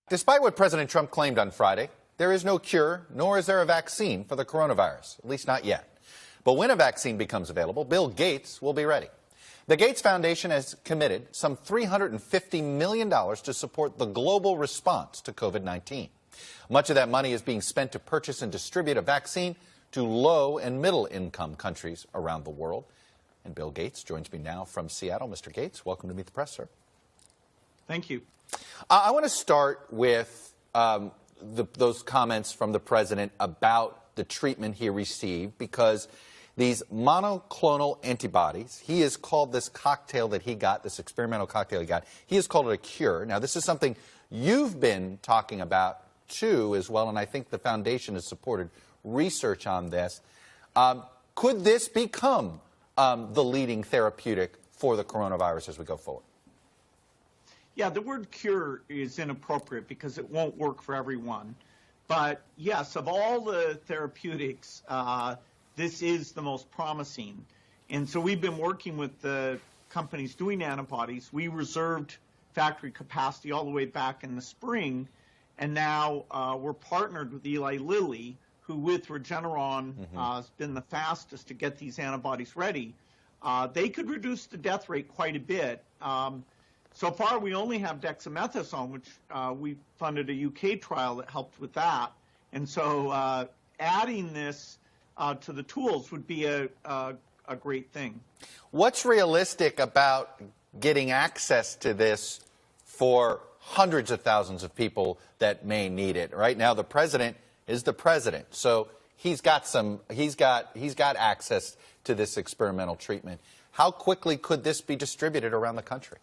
Despite what President Trump claimed on Friday, there is no cure, nor is there a vaccine for the coronavirus, at least not yet. But when a vaccine becomes available, Bill Gates will be ready. The Gates Foundation has committed some $350 million to support the global response to COVID-19. Much of that money is being spent to purchase and distribute a vaccine to low and middle income countries around the world. And Bill Gates joins me now from Seattle. Mr. Gates, welcome to Meet the Press, sir. Thank you. I want to start with those comments from the president about the treatment he received, because these monoclonal antibodies, he has called this cocktail that he got, this experimental cocktail he got, he has called it a cure. Now, this is something you've been talking about, too, as well, and I think the foundation has supported research on this. Could this become the leading therapeutic for the coronavirus as we go forward? Yeah, the word cure is inappropriate because it won't work for everyone. But yes, of all the therapeutics, this is the most promising. And so we've been working with the companies doing antibodies. We reserved factory capacity all the way back in the spring, and now we're partnered with Eli Lilly, who with Regeneron has been the fastest to get these antibodies ready. They could reduce the death rate quite a bit. So far, we only have dexamethasone, which we funded a UK trial that helped with that. And so adding this to the tools would be a great thing. What's realistic about getting access to this for hundreds of thousands of people that may need it? Right now, the president is the president, so he's got access to this experimental treatment. How quickly could this be distributed around the country?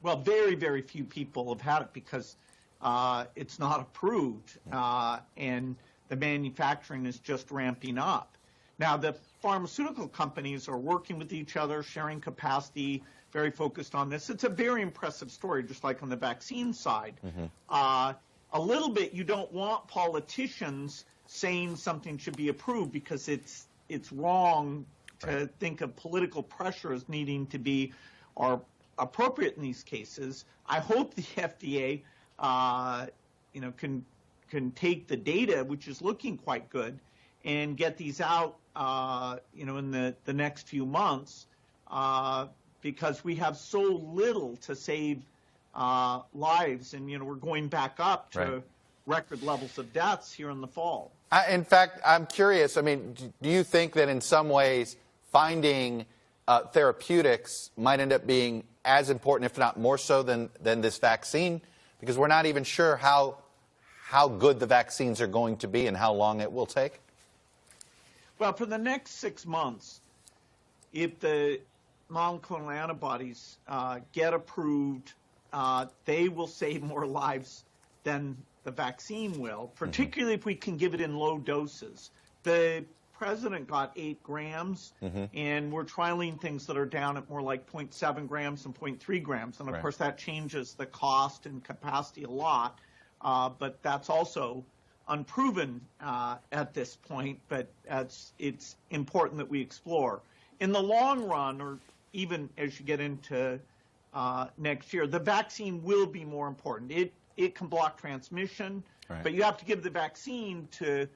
Well, very, very few people have had it because it's not approved, and the manufacturing is just ramping up. Now, the pharmaceutical companies are working with each other, sharing capacity, very focused on this. It's a very impressive story, just like on the vaccine side. A little bit, you don't want politicians saying something should be approved because it's wrong to think of political pressure as needing to be or appropriate in these cases. I hope the FDA, can take the data, which is looking quite good, and get these out, in the next few months, because we have so little to save lives, and we're going back up to record levels of deaths here in the fall. In fact, I'm curious. I mean, do you think that in some ways finding therapeutics might end up being as important, if not more so, than this vaccine? Because we're not even sure how good the vaccines are going to be and how long it will take. Well, for the next 6 months, if the monoclonal antibodies get approved, they will save more lives than the vaccine will, particularly if we can give it in low doses. The president got 8 grams, and we're trialing things that are down at more like 0.7 grams and 0.3 grams. And, of course, that changes the cost and capacity a lot, but that's also unproven at this point, but it's important that we explore. In the long run, or even as you get into next year, the vaccine will be more important. It can block transmission, but you have to give the vaccine to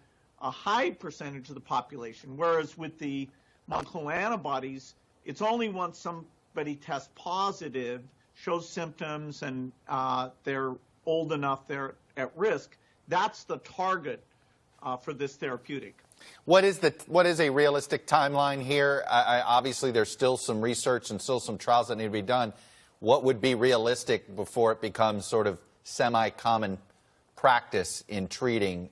a high percentage of the population, whereas with the monoclonal antibodies, it's only once somebody tests positive, shows symptoms, and they're old enough they're at risk. That's the target for this therapeutic. What is a realistic timeline here? Obviously, there's still some research and still some trials that need to be done. What would be realistic before it becomes sort of semi-common practice in treating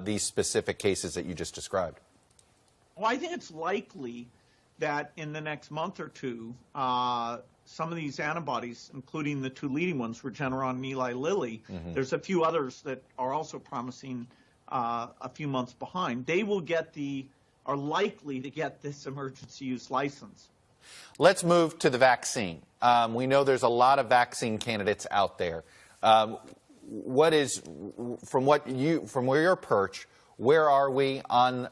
these specific cases that you just described? Well, I think it's likely that in the next month or two, some of these antibodies, including the 2 leading ones, Regeneron and Eli Lilly, there's a few others that are also promising a few months behind. They are likely to get this emergency use license. Let's move to the vaccine. We know there's a lot of vaccine candidates out there. What is, from where your perch, where are we on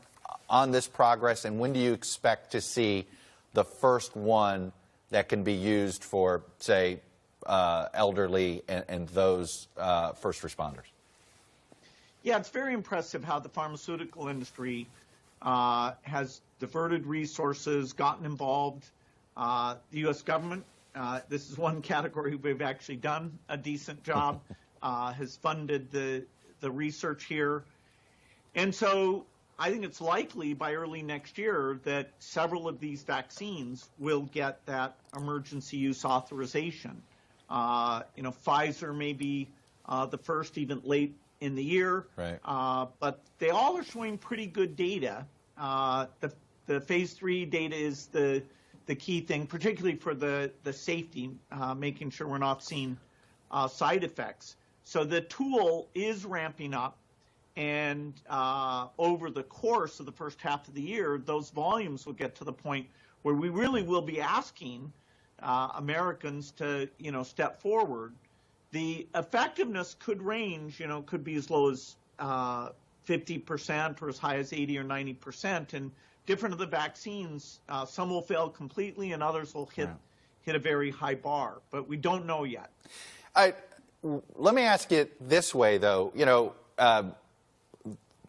this progress, and when do you expect to see the first one that can be used for, say, elderly and those first responders? Yeah, it's very impressive how the pharmaceutical industry has diverted resources, gotten involved. The U.S. government, this is one category we've actually done a decent job, has funded the research here. And so I think it's likely by early next year that several of these vaccines will get that emergency use authorization. Pfizer may be the first, even late in the year. Right. But they all are showing pretty good data. The phase 3 data is the key thing, particularly for the safety, making sure we're not seeing side effects. So the tool is ramping up, and over the course of the first half of the year, those volumes will get to the point where we really will be asking Americans to, step forward. The effectiveness could range, could be as low as 50% or as high as 80 or 90%. And different of the vaccines, some will fail completely and others will hit a very high bar. But we don't know yet. Let me ask it this way, though.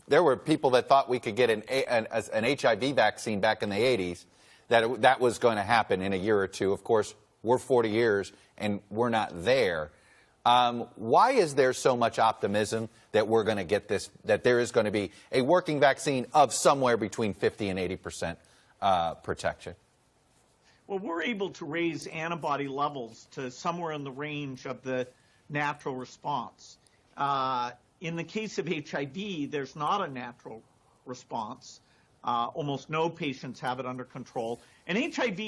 There were people that thought we could get an HIV vaccine back in the 80s, that was going to happen in a year or two. Of course, we're 40 years and we're not there. Why is there so much optimism that we're going to get this, that there is going to be a working vaccine of somewhere between 50 and 80% protection? Well, we're able to raise antibody levels to somewhere in the range of the natural response. In the case of HIV, there's not a natural response. Almost no patients have it under control. And HIV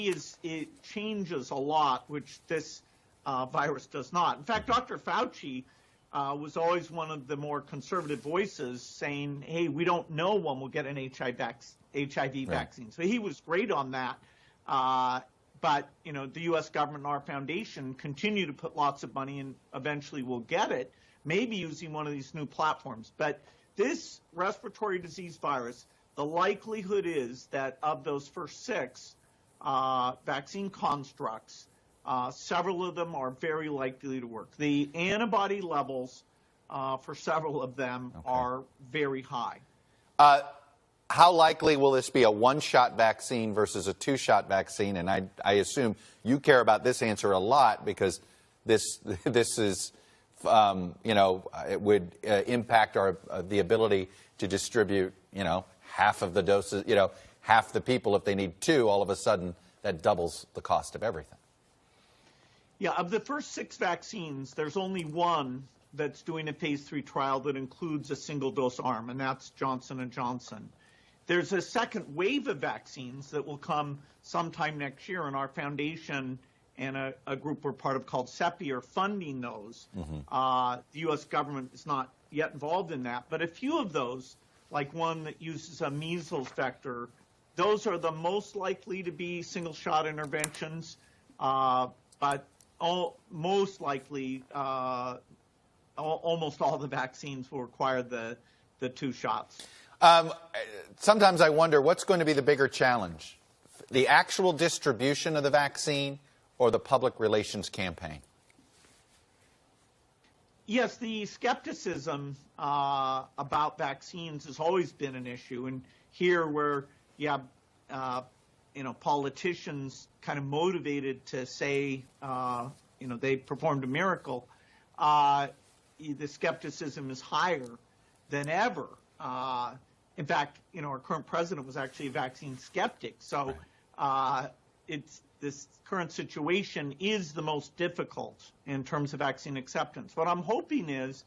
it changes a lot, which this virus does not. In fact, Dr. Fauci was always one of the more conservative voices saying, hey, we don't know when we'll get an HIV vaccine. So he was great on that. But, the U.S. government and our foundation continue to put lots of money and eventually we'll get it, maybe using one of these new platforms. But this respiratory disease virus, the likelihood is that of those first 6 vaccine constructs, several of them are very likely to work. The antibody levels for several of them are very high. How likely will this be a one-shot vaccine versus a 2-shot vaccine? And I assume you care about this answer a lot because this is, it would impact the ability to distribute, half of the doses, half the people. If they need 2, all of a sudden that doubles the cost of everything. Yeah, of the first 6 vaccines, there's only one that's doing a phase 3 trial that includes a single-dose arm, and that's Johnson & Johnson. There's a second wave of vaccines that will come sometime next year, and our foundation and a group we're part of called CEPI are funding those. The U.S. government is not yet involved in that, but a few of those, like one that uses a measles vector, those are the most likely to be single-shot interventions, but most likely almost all the vaccines will require the 2 shots. Sometimes I wonder what's going to be the bigger challenge, the actual distribution of the vaccine or the public relations campaign? Yes, the skepticism about vaccines has always been an issue. And here where you have, politicians kind of motivated to say, they performed a miracle, the skepticism is higher than ever. In fact, our current president was actually a vaccine skeptic. So this current situation is the most difficult in terms of vaccine acceptance. What I'm hoping is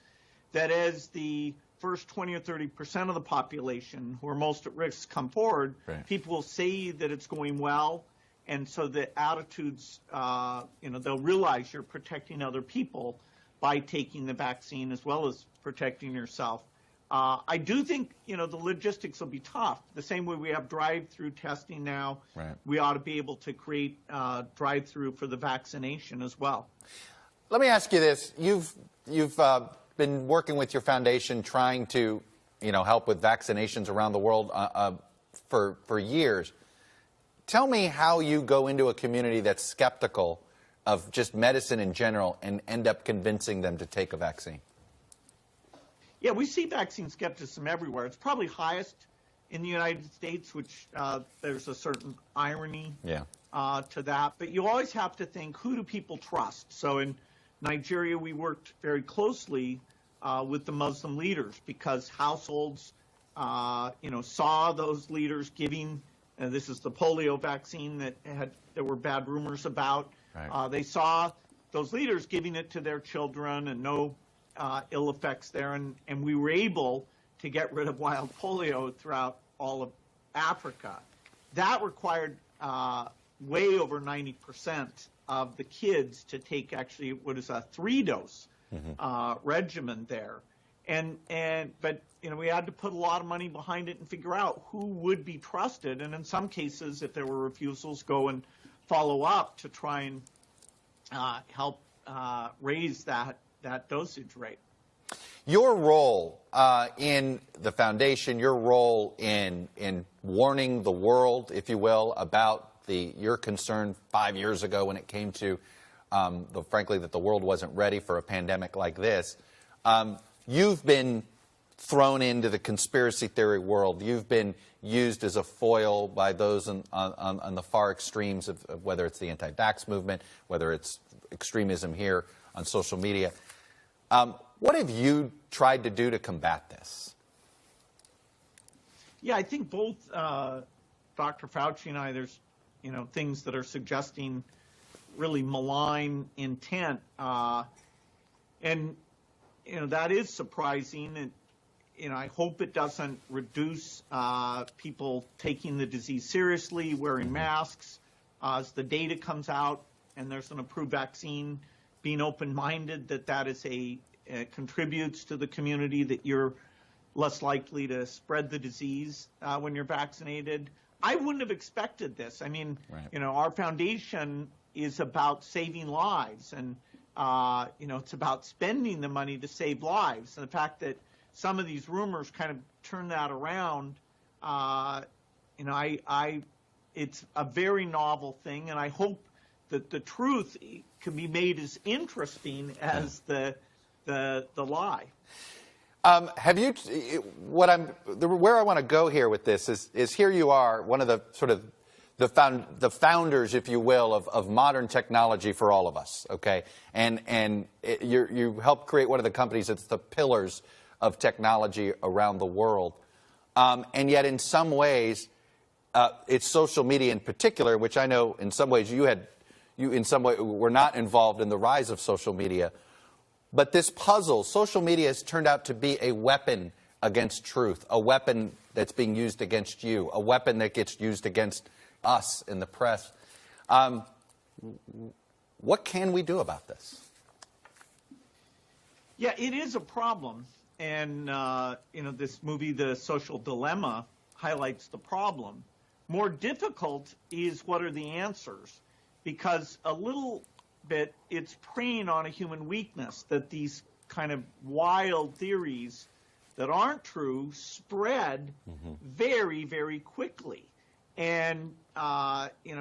that as the first 20 or 30% of the population who are most at risk come forward, people will say that it's going well. And so the attitudes, they'll realize you're protecting other people by taking the vaccine as well as protecting yourself. I do think, the logistics will be tough. The same way we have drive-through testing now, we ought to be able to create drive-through for the vaccination as well. Let me ask you this. You've been working with your foundation trying to, help with vaccinations around the world for years. Tell me how you go into a community that's skeptical of just medicine in general and end up convincing them to take a vaccine. Yeah, we see vaccine skepticism everywhere. It's probably highest in the United States, which there's a certain irony to that. But you always have to think, who do people trust? So in Nigeria, we worked very closely with the Muslim leaders because households, saw those leaders giving, this is the polio vaccine that there were bad rumors about. They saw those leaders giving it to their children and no ill effects there. And we were able to get rid of wild polio throughout all of Africa. That required way over 90% of the kids to take actually what is a 3-dose regimen there. But we had to put a lot of money behind it and figure out who would be trusted, and in some cases, if there were refusals, go and follow up to try and help raise that dosage rate. Your role in the foundation, your role in warning the world, if you will, about your concern 5 years ago when it came to, frankly, that the world wasn't ready for a pandemic like this. You've been thrown into the conspiracy theory world. You've been used as a foil by those on the far extremes of whether it's the anti-vax movement, whether it's extremism here on social media. What have you tried to do to combat this? Yeah, I think both Dr. Fauci and I, there's things that are suggesting really malign intent, and that is surprising. And I hope it doesn't reduce people taking the disease seriously, wearing masks. As the data comes out and there's an approved vaccine, being open-minded that is contributes to the community, that you're less likely to spread the disease when you're vaccinated. I wouldn't have expected this. I mean, right. Our foundation is about saving lives, and it's about spending the money to save lives. And the fact that some of these rumors kind of turn that around, it's a very novel thing, and I hope that the truth can be made as interesting as the lie. Have you? Where I want to go here with this is here you are, one of the sort of the founders, if you will, of modern technology for all of us. Okay, and you helped create one of the companies that's the pillars of technology around the world, and yet in some ways, it's social media in particular, which I know in some ways you in some way were not involved in the rise of social media. But this puzzle, social media has turned out to be a weapon against truth, a weapon that's being used against you, a weapon that gets used against us in the press. What can we do about this? Yeah, it is a problem. And, this movie, The Social Dilemma, highlights the problem. More difficult is what are the answers, because a little bit it's preying on a human weakness, that these kind of wild theories that aren't true spread very, very quickly. And,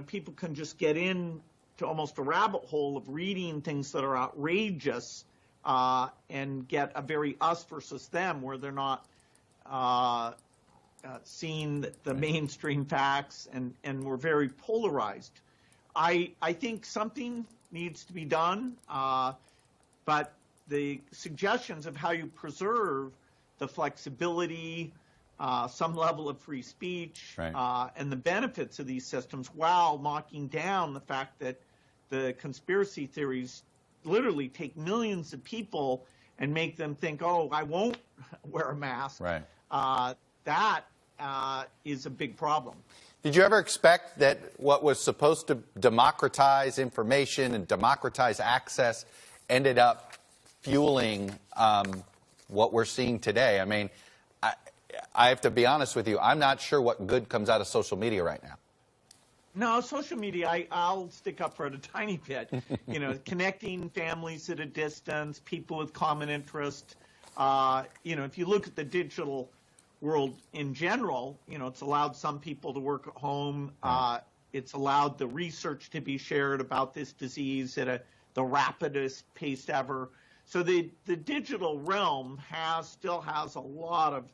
people can just get into almost a rabbit hole of reading things that are outrageous and get a very us versus them, where they're not seeing the mainstream facts, and we're very polarized. I think something needs to be done, but the suggestions of how you preserve the flexibility, some level of free speech, right, and the benefits of these systems, while knocking down the fact that the conspiracy theories literally take millions of people and make them think, oh, I won't wear a mask. Right. That is a big problem. Did you ever expect that what was supposed to democratize information and democratize access ended up fueling what we're seeing today? I mean, I have to be honest with you. I'm not sure what good comes out of social media right now. No, social media, I'll stick up for it a tiny bit. Connecting families at a distance, people with common interest. If you look at the digital world in general, it's allowed some people to work at home. It's allowed the research to be shared about this disease at the rapidest pace ever. So the digital realm still has a lot of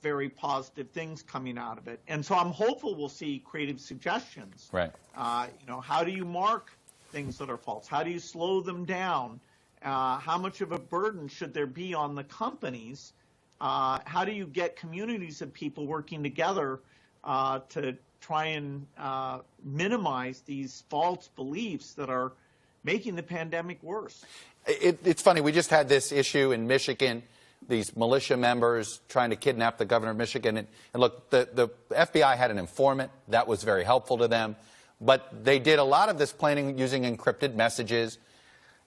very positive things coming out of it. And so I'm hopeful we'll see creative suggestions. Right. How do you mark things that are false? How do you slow them down? How much of a burden should there be on the companies? How do you get communities of people working together to try and minimize these false beliefs that are making the pandemic worse. It's funny, we just had this issue in Michigan, these militia members trying to kidnap the governor of Michigan. And look, the FBI had an informant. That was very helpful to them. But they did a lot of this planning using encrypted messages.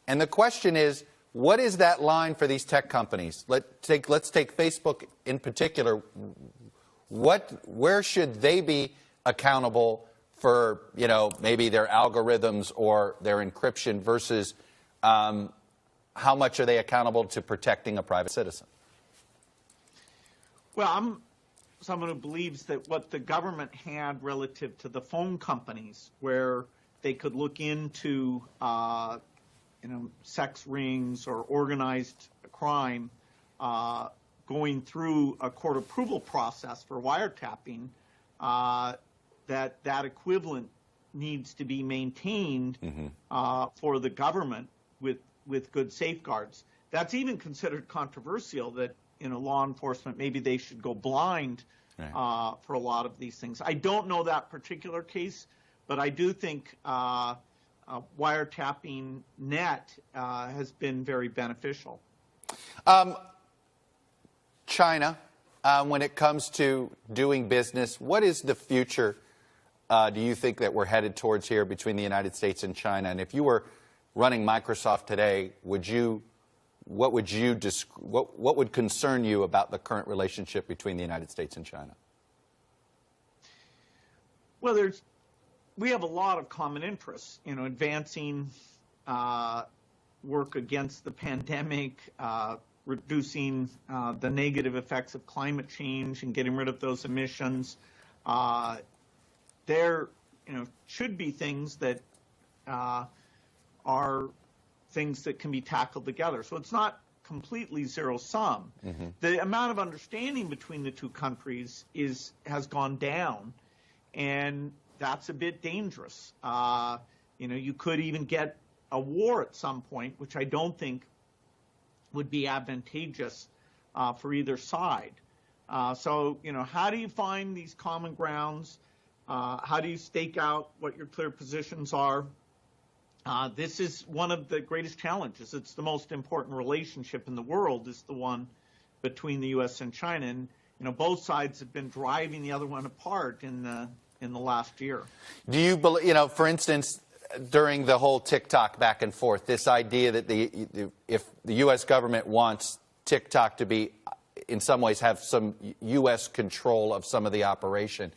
And the question is, what is that line for these tech companies? Let's take Facebook in particular. Where should they be accountable for, maybe their algorithms or their encryption versus how much are they accountable to protecting a private citizen? Well, I'm someone who believes that what the government had relative to the phone companies, where they could look into sex rings or organized crime, going through a court approval process for wiretapping, that equivalent needs to be maintained for the government with good safeguards. That's even considered controversial, that law enforcement, maybe they should go blind for a lot of these things. I don't know that particular case, but I do think wiretapping net has been very beneficial. China, when it comes to doing business, what is the future, do you think, that we're headed towards here between the United States and China? And if you were running Microsoft today, what would concern you about the current relationship between the United States and China? Well, we have a lot of common interests, advancing work against the pandemic, reducing the negative effects of climate change and getting rid of those emissions. There, should be things that are things that can be tackled together. So it's not completely zero-sum. The amount of understanding between the two countries has gone down, and that's a bit dangerous. You could even get a war at some point, which I don't think would be advantageous for either side. So, how do you find these common grounds? How do you stake out what your clear positions are? This is one of the greatest challenges. It's the most important relationship in the world, is the one between the U.S. and China. And, both sides have been driving the other one apart in the last year. Do you believe, for instance, during the whole TikTok back and forth, this idea that if the U.S. government wants TikTok to be, in some ways, have some U.S. control of some of the operation,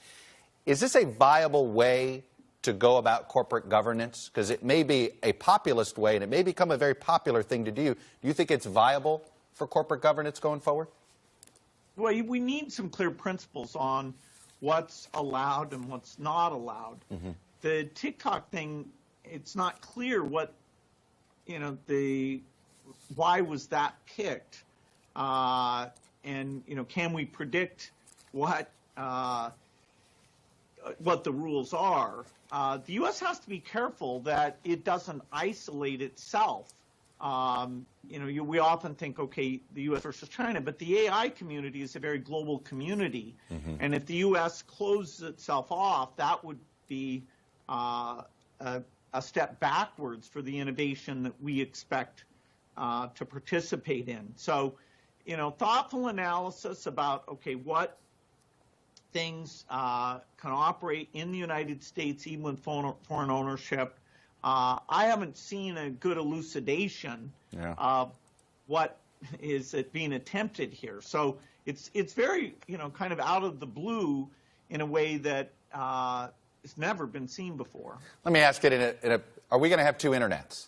is this a viable way to go about corporate governance? Because it may be a populist way, and it may become a very popular thing to do. Do you think it's viable for corporate governance going forward? Well, we need some clear principles on what's allowed and what's not allowed. The TikTok thing, it's not clear what, why was that picked? And, can we predict what the rules are? The U.S. has to be careful that it doesn't isolate itself. We often think, okay, the U.S. versus China, but the AI community is a very global community. And if the U.S. closes itself off, that would be a step backwards for the innovation that we expect to participate in. So, thoughtful analysis about, okay, what things can operate in the United States, even with foreign ownership. I haven't seen a good elucidation of what is being attempted here. So it's very, kind of out of the blue in a way that it's never been seen before. Let me ask it are we going to have two internets?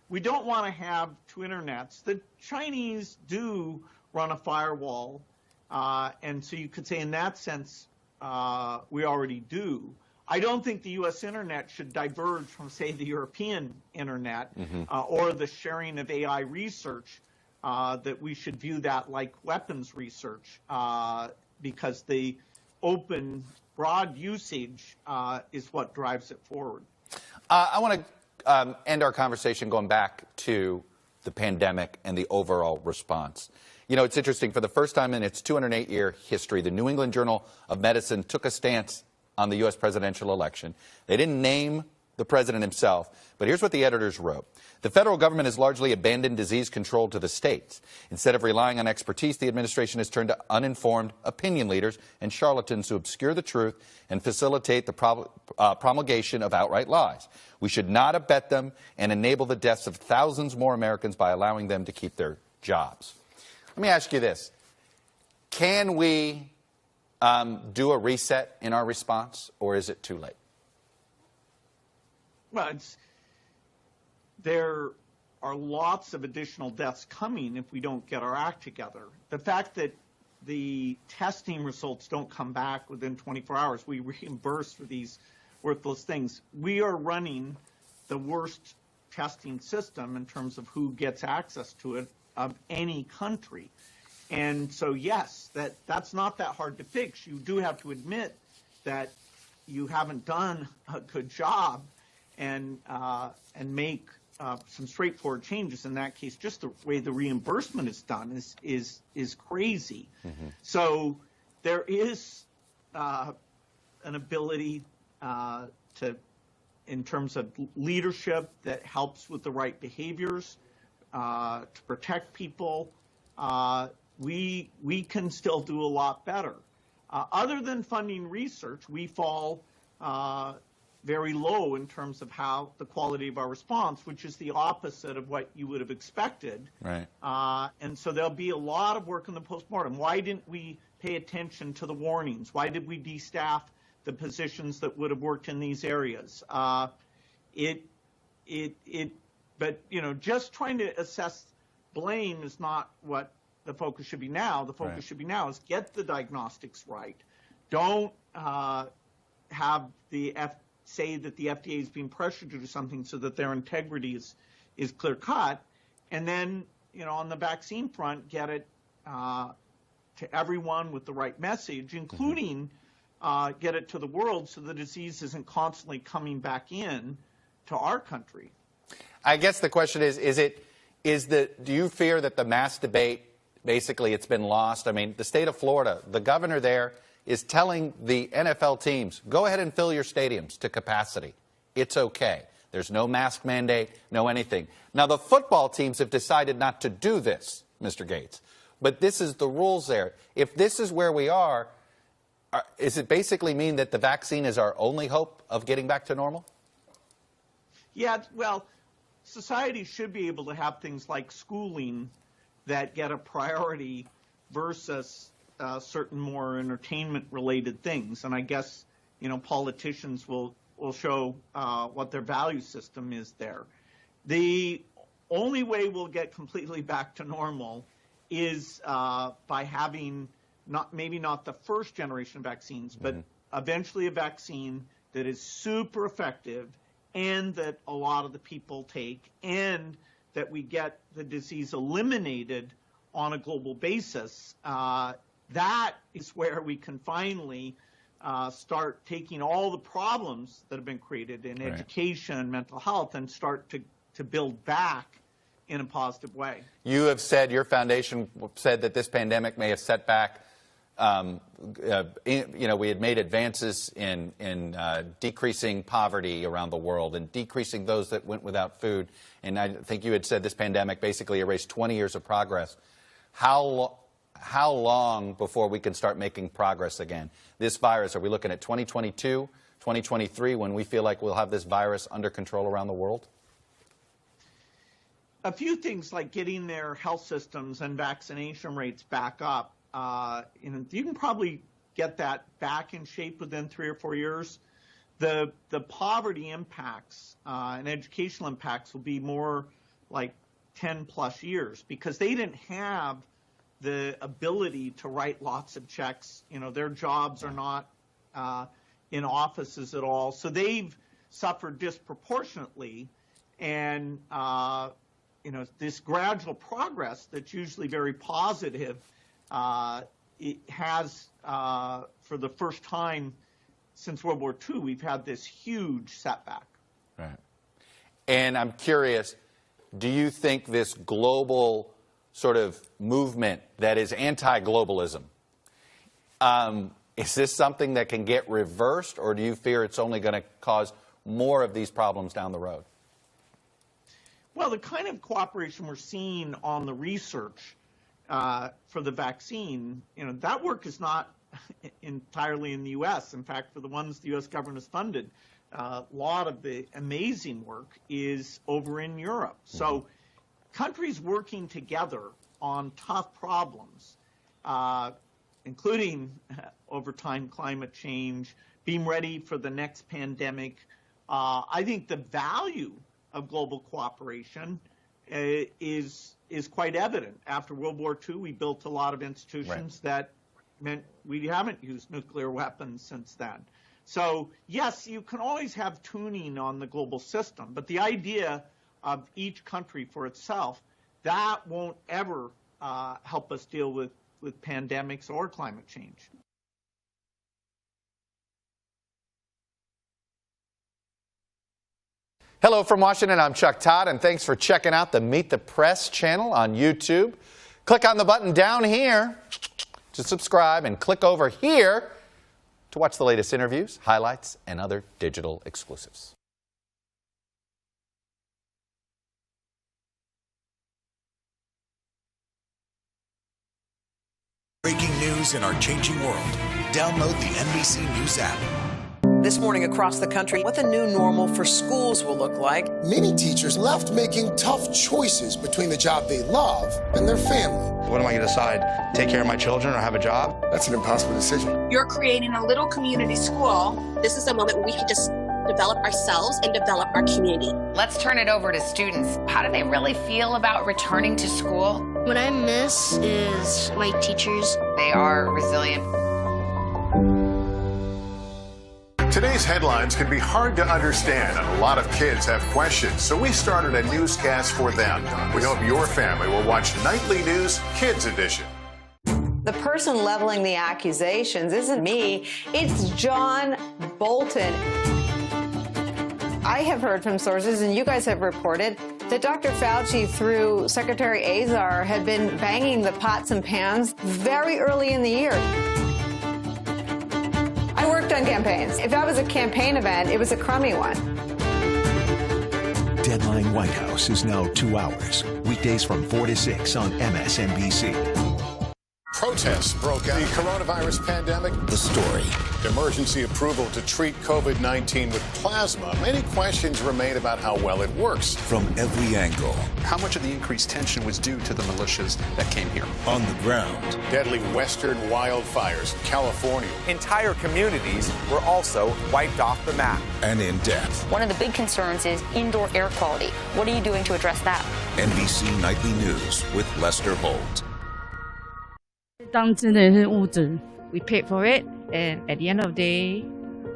We don't want to have two internets. The Chinese do run a firewall, and so you could say in that sense we already do. I don't think the U.S. internet should diverge from, say, the European internet or the sharing of AI research, that we should view that like weapons research, because the open, broad usage is what drives it forward. I want to end our conversation going back to the pandemic and the overall response. It's interesting. For the first time in its 208-year history, the New England Journal of Medicine took a stance on the U.S. presidential election. They didn't name the president himself, but here's what the editors wrote. The federal government has largely abandoned disease control to the states. Instead of relying on expertise, the administration has turned to uninformed opinion leaders and charlatans who obscure the truth and facilitate the promulgation of outright lies. We should not abet them and enable the deaths of thousands more Americans by allowing them to keep their jobs. Let me ask you this. Can we do a reset in our response, or is it too late? Well, there are lots of additional deaths coming if we don't get our act together. The fact that the testing results don't come back within 24 hours, we reimburse for these worthless things. We are running the worst testing system in terms of who gets access to it of any country. And so, yes, that's not that hard to fix. You do have to admit that you haven't done a good job and make some straightforward changes. In that case, just the way the reimbursement is done is crazy. Mm-hmm. So there is an ability in terms of leadership that helps with the right behaviors to protect people. We can still do a lot better. Other than funding research, we fall very low in terms of how the quality of our response, which is the opposite of what you would have expected. Right. And so there'll be a lot of work in the postmortem. Why didn't we pay attention to the warnings? Why did we destaff the positions that would have worked in these areas? But you know, just trying to assess blame is not what the focus should be now. The focus should be now is get the diagnostics right. Don't have the say that the FDA is being pressured to do something so that their integrity is clear cut, and then, you know, on the vaccine front, get it to everyone with the right message, including get it to the world so the disease isn't constantly coming back in to our country. I guess the question do you fear that the mass debate, basically it's been lost? I mean, the state of Florida, the governor there is telling the NFL teams, go ahead and fill your stadiums to capacity. It's okay. There's no mask mandate, no anything. Now, the football teams have decided not to do this, Mr. Gates. But this is the rules there. If this is where we are, does it basically mean that the vaccine is our only hope of getting back to normal? Yeah, well, society should be able to have things like schooling that get a priority versus certain more entertainment-related things. And I guess, you know, politicians will show what their value system is there. The only way we'll get completely back to normal is by having maybe not the first generation of vaccines, but eventually a vaccine that is super effective and that a lot of the people take, and that we get the disease eliminated on a global basis. That is where we can finally start taking all the problems that have been created in education, mental health, and start to build back in a positive way. You have said, your foundation said that this pandemic may have set back, you know, we had made advances in decreasing poverty around the world and decreasing those that went without food. And I think you had said this pandemic basically erased 20 years of progress. How long before we can start making progress again? This virus, are we looking at 2022, 2023, when we feel like we'll have this virus under control around the world? A few things like getting their health systems and vaccination rates back up. You know, you can probably get that back in shape within 3 or 4 years. The poverty impacts and educational impacts will be more like 10 plus years, because they didn't have the ability to write lots of checks. You know, their jobs are not in offices at all. So they've suffered disproportionately. And, you know, this gradual progress that's usually very positive, it has, for the first time since World War II, we've had this huge setback. Right. And I'm curious, do you think this global sort of movement that is anti-globalism, is this something that can get reversed, or do you fear it's only going to cause more of these problems down the road? Well, the kind of cooperation we're seeing on the research for the vaccine, that work is not entirely in the U.S. In fact, for the ones the U.S. government has funded, a lot of the amazing work is over in Europe. So countries working together on tough problems, including over time climate change, being ready for the next pandemic. I think the value of global cooperation is quite evident. After World War II, we built a lot of institutions that meant we haven't used nuclear weapons since then. So yes, you can always have tuning on the global system, but the idea of each country for itself, that won't ever help us deal with pandemics or climate change. Hello from Washington, I'm Chuck Todd, and thanks for checking out the Meet the Press channel on YouTube. Click on the button down here to subscribe and click over here to watch the latest interviews, highlights, and other digital exclusives. Breaking news in our changing world. Download the NBC News app. This morning across the country, what the new normal for schools will look like. Many teachers left making tough choices between the job they love and their family. What am I going to decide? Take care of my children or have a job? That's an impossible decision. You're creating a little community school. This is a moment where we can just develop ourselves and develop our community. Let's turn it over to students. How do they really feel about returning to school? What I miss is my teachers. They are resilient. Today's headlines can be hard to understand, and a lot of kids have questions, so we started a newscast for them. We hope your family will watch Nightly News Kids Edition. The person leveling the accusations isn't me, it's John Bolton. I have heard from sources, and you guys have reported, that Dr. Fauci, through Secretary Azar, had been banging the pots and pans very early in the year. I worked on campaigns. If that was a campaign event, it was a crummy one. Deadline White House is now 2 hours. Weekdays from 4 to 6 on MSNBC. Protests broke out. The coronavirus pandemic. The story. Emergency approval to treat COVID-19 with plasma. Many questions remain about how well it works. From every angle. How much of the increased tension was due to the militias that came here? On the ground. Deadly western wildfires in California. Entire communities were also wiped off the map. And in depth. One of the big concerns is indoor air quality. What are you doing to address that? NBC Nightly News with Lester Holt. We paid for it, and at the end of the day,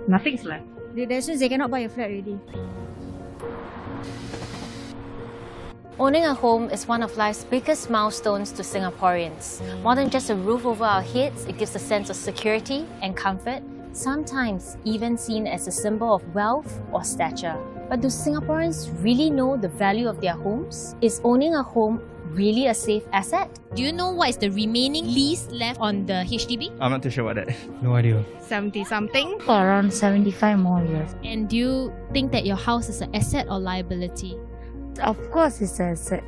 nothing's left. That since they cannot buy a flat already. Owning a home is one of life's biggest milestones to Singaporeans. More than just a roof over our heads, it gives a sense of security and comfort, sometimes even seen as a symbol of wealth or stature. But do Singaporeans really know the value of their homes? Is owning a home really a safe asset? Do you know what is the remaining lease left on the HDB? I'm not too sure about that. No idea. 70-something? For around 75 more years. And do you think that your house is an asset or liability? Of course it's an asset.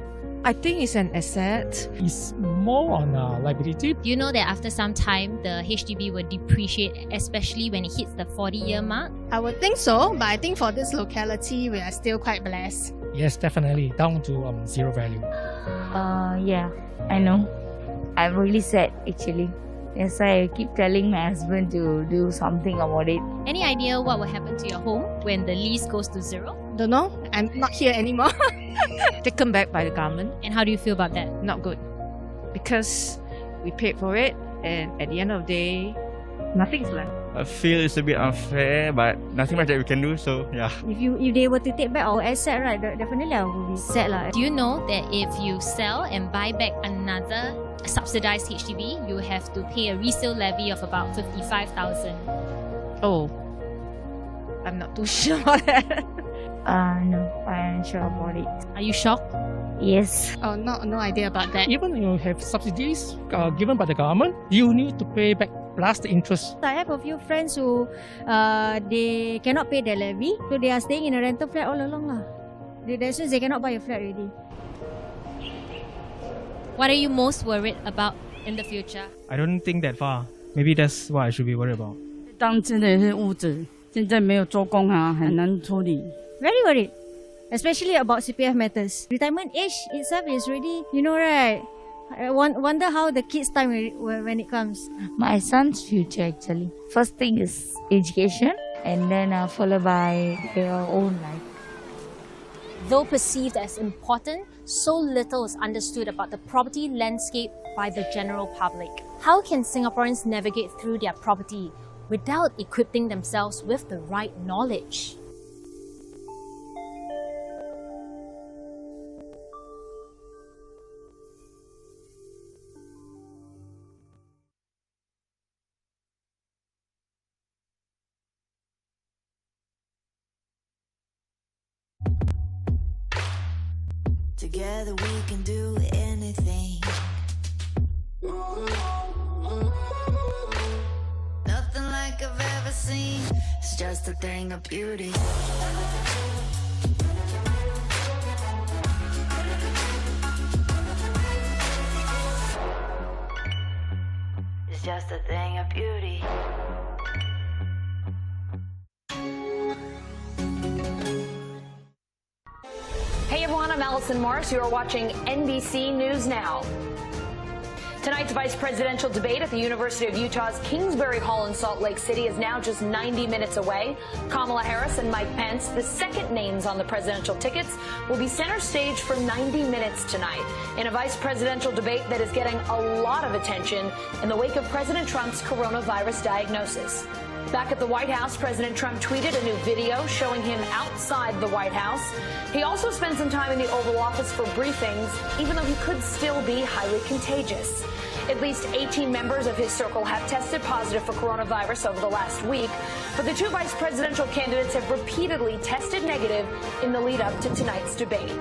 I think it's an asset. It's more on a liability. Do you know that after some time, the HDB will depreciate, especially when it hits the 40-year mark? I would think so, but I think for this locality, we are still quite blessed. Yes, definitely, down to zero value. Yeah, I know. I'm really sad actually. That's why I keep telling my husband to do something about it. Any idea what will happen to your home when the lease goes to zero? Don't know. I'm not here anymore. Taken back by the government. And how do you feel about that? Not good. Because we paid for it, and at the end of the day, nothing's left. I feel it's a bit unfair, but nothing much that we can do, so yeah. If they were to take back our asset, right, definitely I will be sad. Do you know that if you sell and buy back another subsidized HDB, you have to pay a resale levy of about 55,000? Oh, I'm not too sure about that. No, I'm sure about it. Are you shocked? Yes. Oh, no idea about that. Even when you have subsidies given by the government, you need to pay back plus the interest. I have a few friends who they cannot pay their levy, so they are staying in a rental flat all along lah. That's since they cannot buy a flat already. What are you most worried about in the future? I don't think that far. Maybe that's what I should be worried about. 当真的是屋子，现在没有做工啊，很难处理。Very worried, especially about CPF matters. Retirement age itself is already, you know, right? I wonder how the kids' time when it comes. My son's future actually. First thing is education, and then followed by their own life. Though perceived as important, so little is understood about the property landscape by the general public. How can Singaporeans navigate through their property without equipping themselves with the right knowledge? Together we can do anything. Nothing like I've ever seen. It's just a thing of beauty. It's just a thing of beauty. Hey everyone, I'm Allison Morris. You are watching NBC News Now. Tonight's vice presidential debate at the University of Utah's Kingsbury Hall in Salt Lake City is now just 90 minutes away. Kamala Harris and Mike Pence, the second names on the presidential tickets, will be center stage for 90 minutes tonight in a vice presidential debate that is getting a lot of attention in the wake of President Trump's coronavirus diagnosis. Back at the White House, President Trump tweeted a new video showing him outside the White House. He also spent some time in the Oval Office for briefings, even though he could still be highly contagious. At least 18 members of his circle have tested positive for coronavirus over the last week, but the two vice presidential candidates have repeatedly tested negative in the lead up to tonight's debate.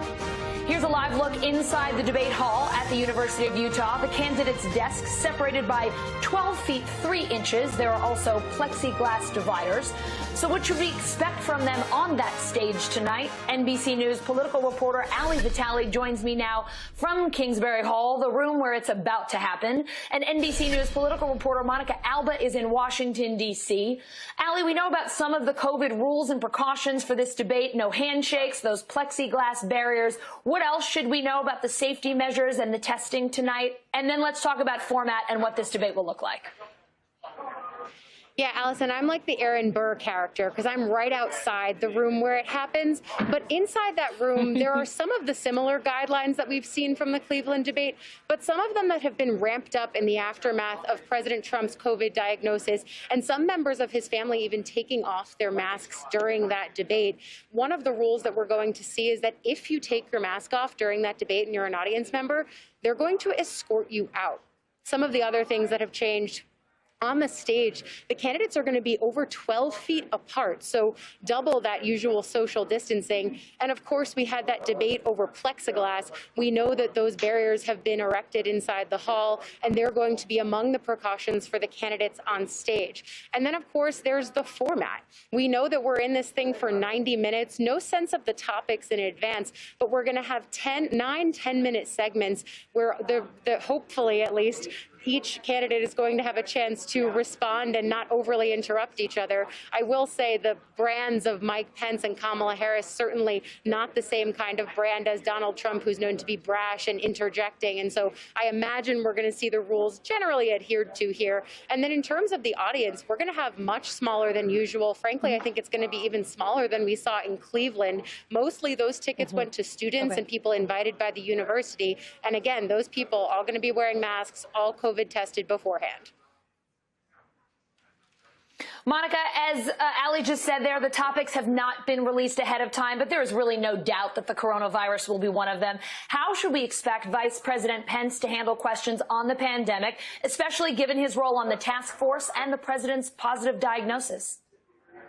Here's a live look inside the debate hall at the University of Utah. The candidates' desks separated by 12 feet 3 inches. There are also plexiglass dividers. So what should we expect from them on that stage tonight? NBC News political reporter Ali Vitale joins me now from Kingsbury Hall, the room where it's about to happen. And NBC News political reporter Monica Alba is in Washington, D.C. Ali, we know about some of the COVID rules and precautions for this debate. No handshakes, those plexiglass barriers. What else should we know about the safety measures and the testing tonight? And then let's talk about format and what this debate will look like. Yeah, Allison, I'm like the Aaron Burr character because I'm right outside the room where it happens. But inside that room, there are some of the similar guidelines that we've seen from the Cleveland debate, but some of them that have been ramped up in the aftermath of President Trump's COVID diagnosis, and some members of his family even taking off their masks during that debate. One of the rules that we're going to see is that if you take your mask off during that debate and you're an audience member, they're going to escort you out. Some of the other things that have changed: on the stage, the candidates are going to be over 12 feet apart, so double that usual social distancing. And of course, we had that debate over plexiglass. We know that those barriers have been erected inside the hall, and they're going to be among the precautions for the candidates on stage. And then, of course, there's the format. We know that we're in this thing for 90 minutes, no sense of the topics in advance, but we're going to have 9 10-minute segments where hopefully, at least, each candidate is going to have a chance to respond and not overly interrupt each other. I will say the brands of Mike Pence and Kamala Harris, certainly not the same kind of brand as Donald Trump, who's known to be brash and interjecting. And so I imagine we're going to see the rules generally adhered to here. And then in terms of the audience, we're going to have much smaller than usual. Frankly, I think it's going to be even smaller than we saw in Cleveland. Mostly those tickets went to students and people invited by the university. And again, those people all going to be wearing masks, all COVID tested beforehand. Monica, as Ali just said there, the topics have not been released ahead of time, but there is really no doubt that the coronavirus will be one of them. How should we expect Vice President Pence to handle questions on the pandemic, especially given his role on the task force and the president's positive diagnosis?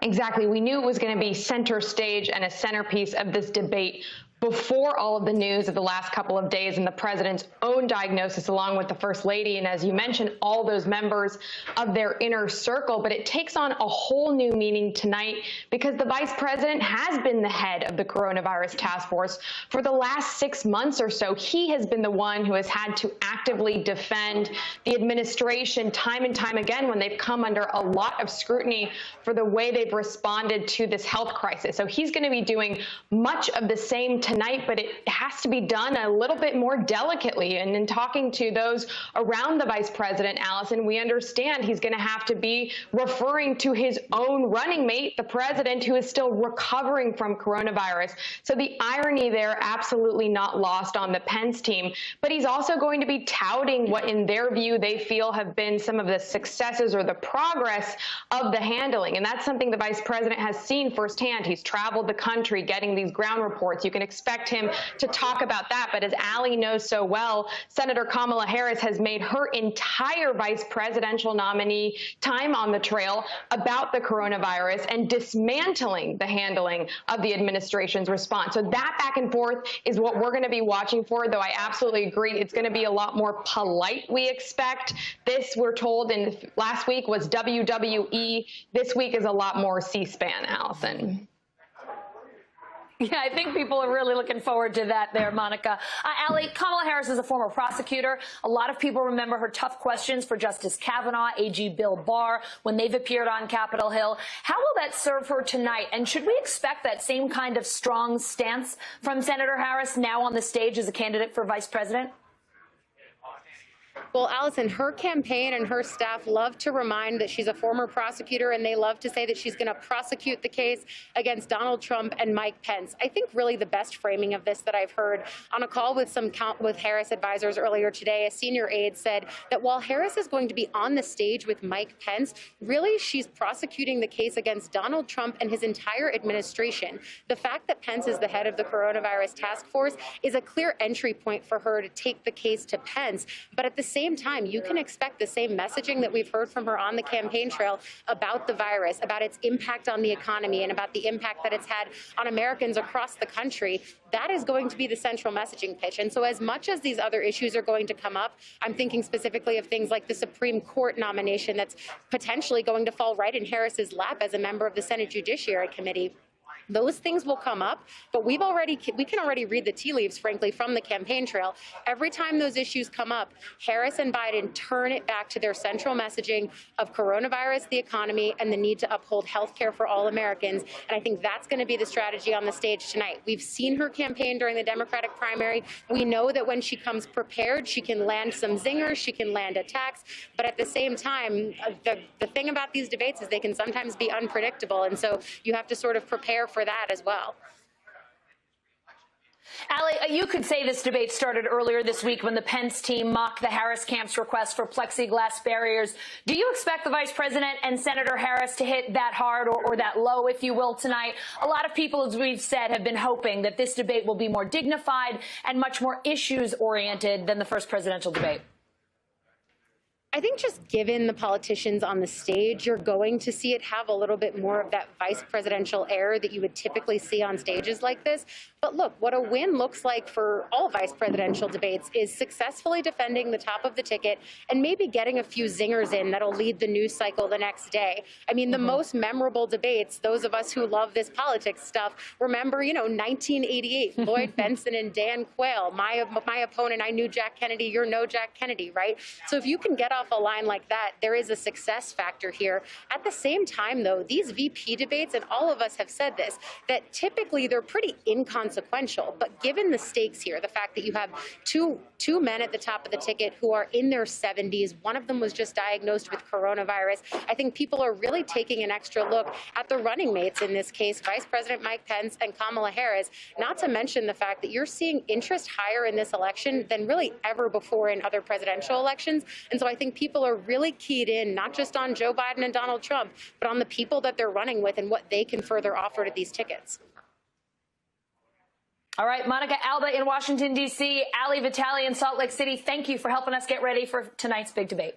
Exactly. We knew it was going to be center stage and a centerpiece of this debate before all of the news of the last couple of days and the president's own diagnosis, along with the first lady, and as you mentioned, all those members of their inner circle. But it takes on a whole new meaning tonight because the vice president has been the head of the coronavirus task force for the last 6 months or so. He has been the one who has had to actively defend the administration time and time again when they've come under a lot of scrutiny for the way they've responded to this health crisis. So he's going to be doing much of the same tonight, but it has to be done a little bit more delicately. And in talking to those around the vice president, Allison, we understand he's going to have to be referring to his own running mate, the president, who is still recovering from coronavirus. So the irony there, absolutely not lost on the Pence team. But he's also going to be touting what, in their view, they feel have been some of the successes or the progress of the handling. And that's something the vice president has seen firsthand. He's traveled the country getting these ground reports. You can expect him to talk about that. But as Allie knows so well, Senator Kamala Harris has made her entire vice presidential nominee time on the trail about the coronavirus and dismantling the handling of the administration's response. So that back and forth is what we're going to be watching for, though I absolutely agree it's going to be a lot more polite, we expect. This, we're told, in last week was WWE. This week is a lot more C-SPAN, Allison. Yeah, I think people are really looking forward to that there, Monica. Allie, Kamala Harris is a former prosecutor. A lot of people remember her tough questions for Justice Kavanaugh, AG Bill Barr, when they've appeared on Capitol Hill. How will that serve her tonight? And should we expect that same kind of strong stance from Senator Harris now on the stage as a candidate for vice president? Well, Allison, her campaign and her staff love to remind that she's a former prosecutor, and they love to say that she's going to prosecute the case against Donald Trump and Mike Pence. I think really the best framing of this that I've heard on a call with with Harris advisors earlier today, a senior aide said that while Harris is going to be on the stage with Mike Pence, really she's prosecuting the case against Donald Trump and his entire administration. The fact that Pence is the head of the coronavirus task force is a clear entry point for her to take the case to Pence. But at the same time, you can expect the same messaging that we've heard from her on the campaign trail about the virus, about its impact on the economy, and about the impact that it's had on Americans across the country. That is going to be the central messaging pitch. And so as much as these other issues are going to come up, I'm thinking specifically of things like the Supreme Court nomination that's potentially going to fall right in Harris's lap as a member of the Senate Judiciary Committee. Those things will come up, but we can already read the tea leaves, frankly, from the campaign trail. Every time those issues come up, Harris and Biden turn it back to their central messaging of coronavirus, the economy, and the need to uphold health care for all Americans. And I think that's going to be the strategy on the stage tonight. We've seen her campaign during the Democratic primary. We know that when she comes prepared, she can land some zingers, she can land attacks. But at the same time, the thing about these debates is they can sometimes be unpredictable. And so you have to sort of prepare for that as well. Allie, you could say this debate started earlier this week when the Pence team mocked the Harris camp's request for plexiglass barriers. Do you expect the vice president and Senator Harris to hit that hard or that low, if you will, tonight? A lot of people, as we've said, have been hoping that this debate will be more dignified and much more issues-oriented than the first presidential debate. I think just given the politicians on the stage, you're going to see it have a little bit more of that vice presidential air that you would typically see on stages like this. But look, what a win looks like for all vice presidential debates is successfully defending the top of the ticket and maybe getting a few zingers in that'll lead the news cycle the next day. I mean, the most memorable debates, those of us who love this politics stuff, remember, 1988, Lloyd Benson and Dan Quayle, my opponent, I knew Jack Kennedy, you're no Jack Kennedy, right? So if you can get off a line like that, there is a success factor here. At the same time, though, these VP debates, and all of us have said this, that typically they're pretty inconsequential. But given the stakes here, the fact that you have two men at the top of the ticket who are in their 70s, one of them was just diagnosed with coronavirus, I think people are really taking an extra look at the running mates in this case, Vice President Mike Pence and Kamala Harris, not to mention the fact that you're seeing interest higher in this election than really ever before in other presidential elections. And so I think people are really keyed in, not just on Joe Biden and Donald Trump, but on the people that they're running with and what they can further offer to these tickets. All right, Monica Alba in Washington, D.C., Ali Vitale in Salt Lake City, thank you for helping us get ready for tonight's big debate.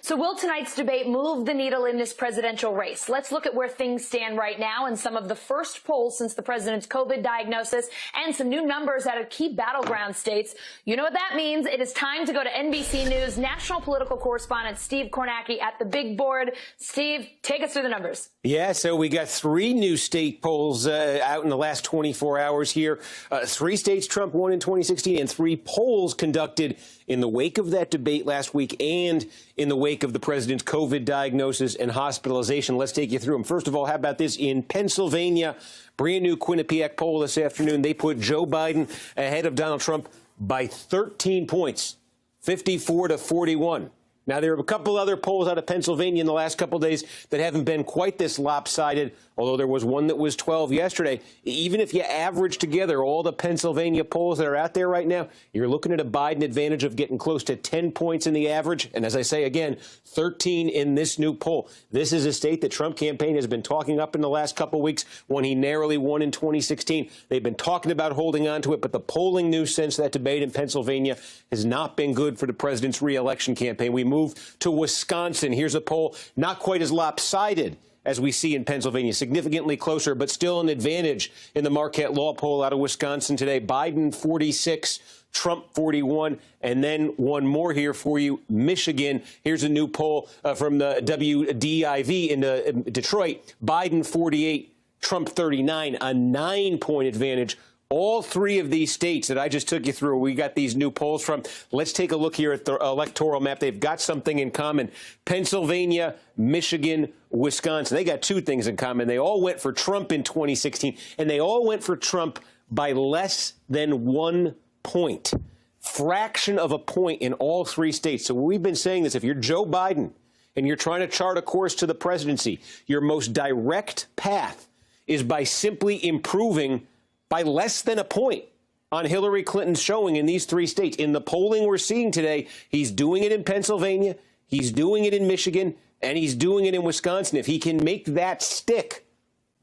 So will tonight's debate move the needle in this presidential race? Let's look at where things stand right now and some of the first polls since the president's COVID diagnosis and some new numbers out of key battleground states. You know what that means. It is time to go to NBC News national political correspondent Steve Kornacki at the big board. Steve, take us through the numbers. Yeah, so we got 3 new state polls out in the last 24 hours here. 3 states Trump won in 2016 and 3 polls conducted in the wake of that debate last week and in the wake of the president's COVID diagnosis and hospitalization. Let's take you through them. First of all, how about this? In Pennsylvania, brand new Quinnipiac poll this afternoon. They put Joe Biden ahead of Donald Trump by 13 points, 54 to 41. Now, there are a couple other polls out of Pennsylvania in the last couple of days that haven't been quite this lopsided, although there was one that was 12 yesterday. Even if you average together all the Pennsylvania polls that are out there right now, you're looking at a Biden advantage of getting close to 10 points in the average. And as I say again, 13 in this new poll. This is a state that Trump campaign has been talking up in the last couple of weeks when he narrowly won in 2016. They've been talking about holding on to it, but the polling news since that debate in Pennsylvania has not been good for the president's reelection campaign. We move to Wisconsin. Here's a poll not quite as lopsided as we see in Pennsylvania, significantly closer, but still an advantage in the Marquette Law poll out of Wisconsin today. Biden 46, Trump 41, and then one more here for you, Michigan. Here's a new poll from the WDIV in Detroit. Biden 48, Trump 39, a 9-point advantage. All 3 of these states that I just took you through, we got these new polls from. Let's take a look here at the electoral map. They've got something in common. Pennsylvania, Michigan, Wisconsin. They got 2 things in common. They all went for Trump in 2016, and they all went for Trump by less than 1 point. Fraction of a point in all 3 states. So we've been saying this. If you're Joe Biden and you're trying to chart a course to the presidency, your most direct path is by simply improving by less than a point on Hillary Clinton's showing in these 3 states. In the polling we're seeing today, he's doing it in Pennsylvania, he's doing it in Michigan, and he's doing it in Wisconsin. If he can make that stick,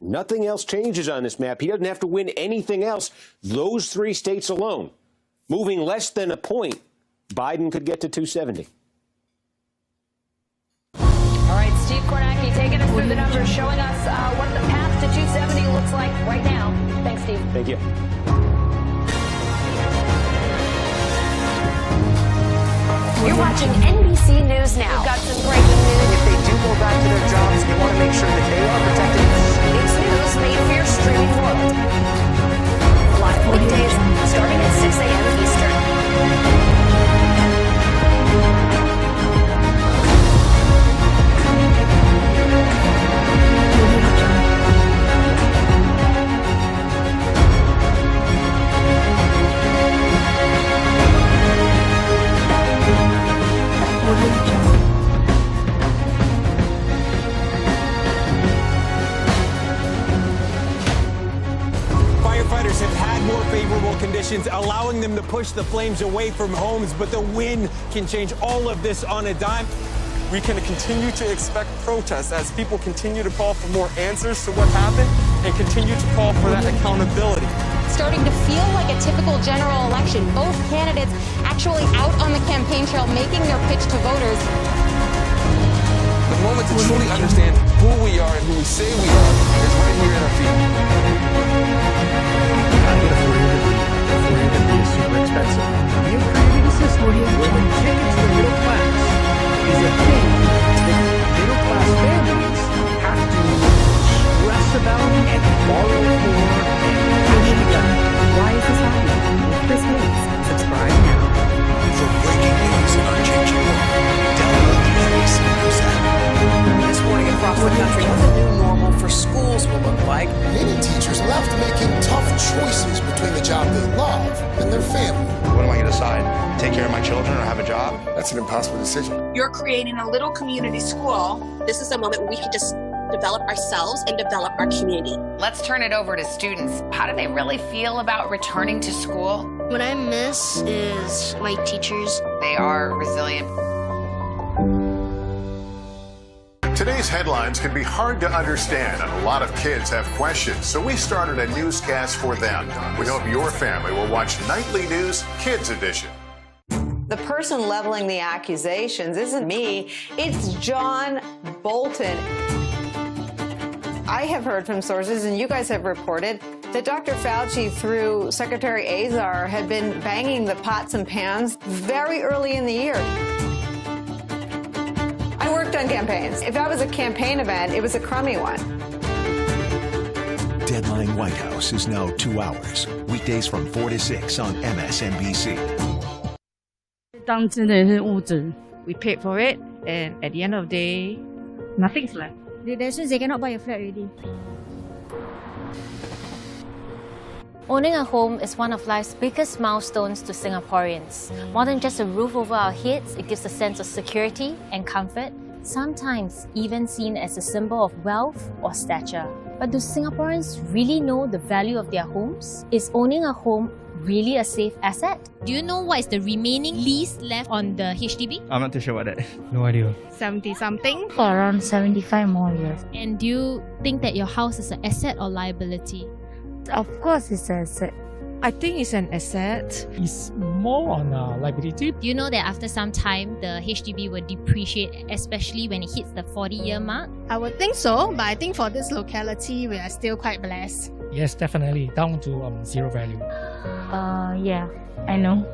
nothing else changes on this map. He doesn't have to win anything else. Those 3 states alone, moving less than a point, Biden could get to 270. All right, Steve Kornacki taking us through the numbers, showing us what the path to 270 looks like right now. Thanks, Steve. Thank you. You're watching NBC News Now. We've got some breaking news. If they do go back to their jobs, they want to make sure that they are protected. It's news made for your streaming world. Live weekdays starting at 6 a.m. Eastern. Firefighters have had more favorable conditions, allowing them to push the flames away from homes, but the wind can change all of this on a dime. We can continue to expect protests as people continue to call for more answers to what happened and continue to call for that accountability. Starting to feel like a typical general election. Both candidates actually out on the campaign trail making their pitch to voters. The moment to truly understand who we are and who we say we are is right here at our feet. I get afforded to be super expensive. We have created a system where the ticket to the middle class is a thing that middle class families have to stress about and borrow for and cash together. Why is this happening? With Chris Hayes. Subscribe now. For breaking news in our changing world, download the NBC News app. This morning across the country, what the new normal for schools will look like. Many teachers left making tough choices between the job they love and their family. What am I going to decide? Take care of my children or have a job? That's an impossible decision. You're creating a little community school. This is a moment we can just develop ourselves and develop our community. Let's turn it over to students. How do they really feel about returning to school? What I miss is my teachers. They are resilient. Today's headlines can be hard to understand, and a lot of kids have questions, so we started a newscast for them. We hope your family will watch Nightly News Kids Edition. The person leveling the accusations isn't me, it's John Bolton. I have heard from sources, and you guys have reported, that Dr. Fauci, through Secretary Azar, had been banging the pots and pans very early in the year. I worked on campaigns. If that was a campaign event, it was a crummy one. Deadline White House is now 2 hours. Weekdays from 4 to 6 on MSNBC. We paid for it, and at the end of the day, nothing's left. That means they cannot buy a flat already. Owning a home is one of life's biggest milestones to Singaporeans. More than just a roof over our heads, it gives a sense of security and comfort, sometimes even seen as a symbol of wealth or stature. But do Singaporeans really know the value of their homes? Is owning a home really a safe asset? Do you know what is the remaining lease left on the HDB? I'm not too sure about that. No idea. 70-something. For around 75 more years. And do you think that your house is an asset or liability? Of course it's an asset. I think it's an asset. It's more on a liability. Do you know that after some time, the HDB will depreciate, especially when it hits the 40-year mark? I would think so, but I think for this locality, we are still quite blessed. Yes, definitely. Down to zero value. Yeah, I know.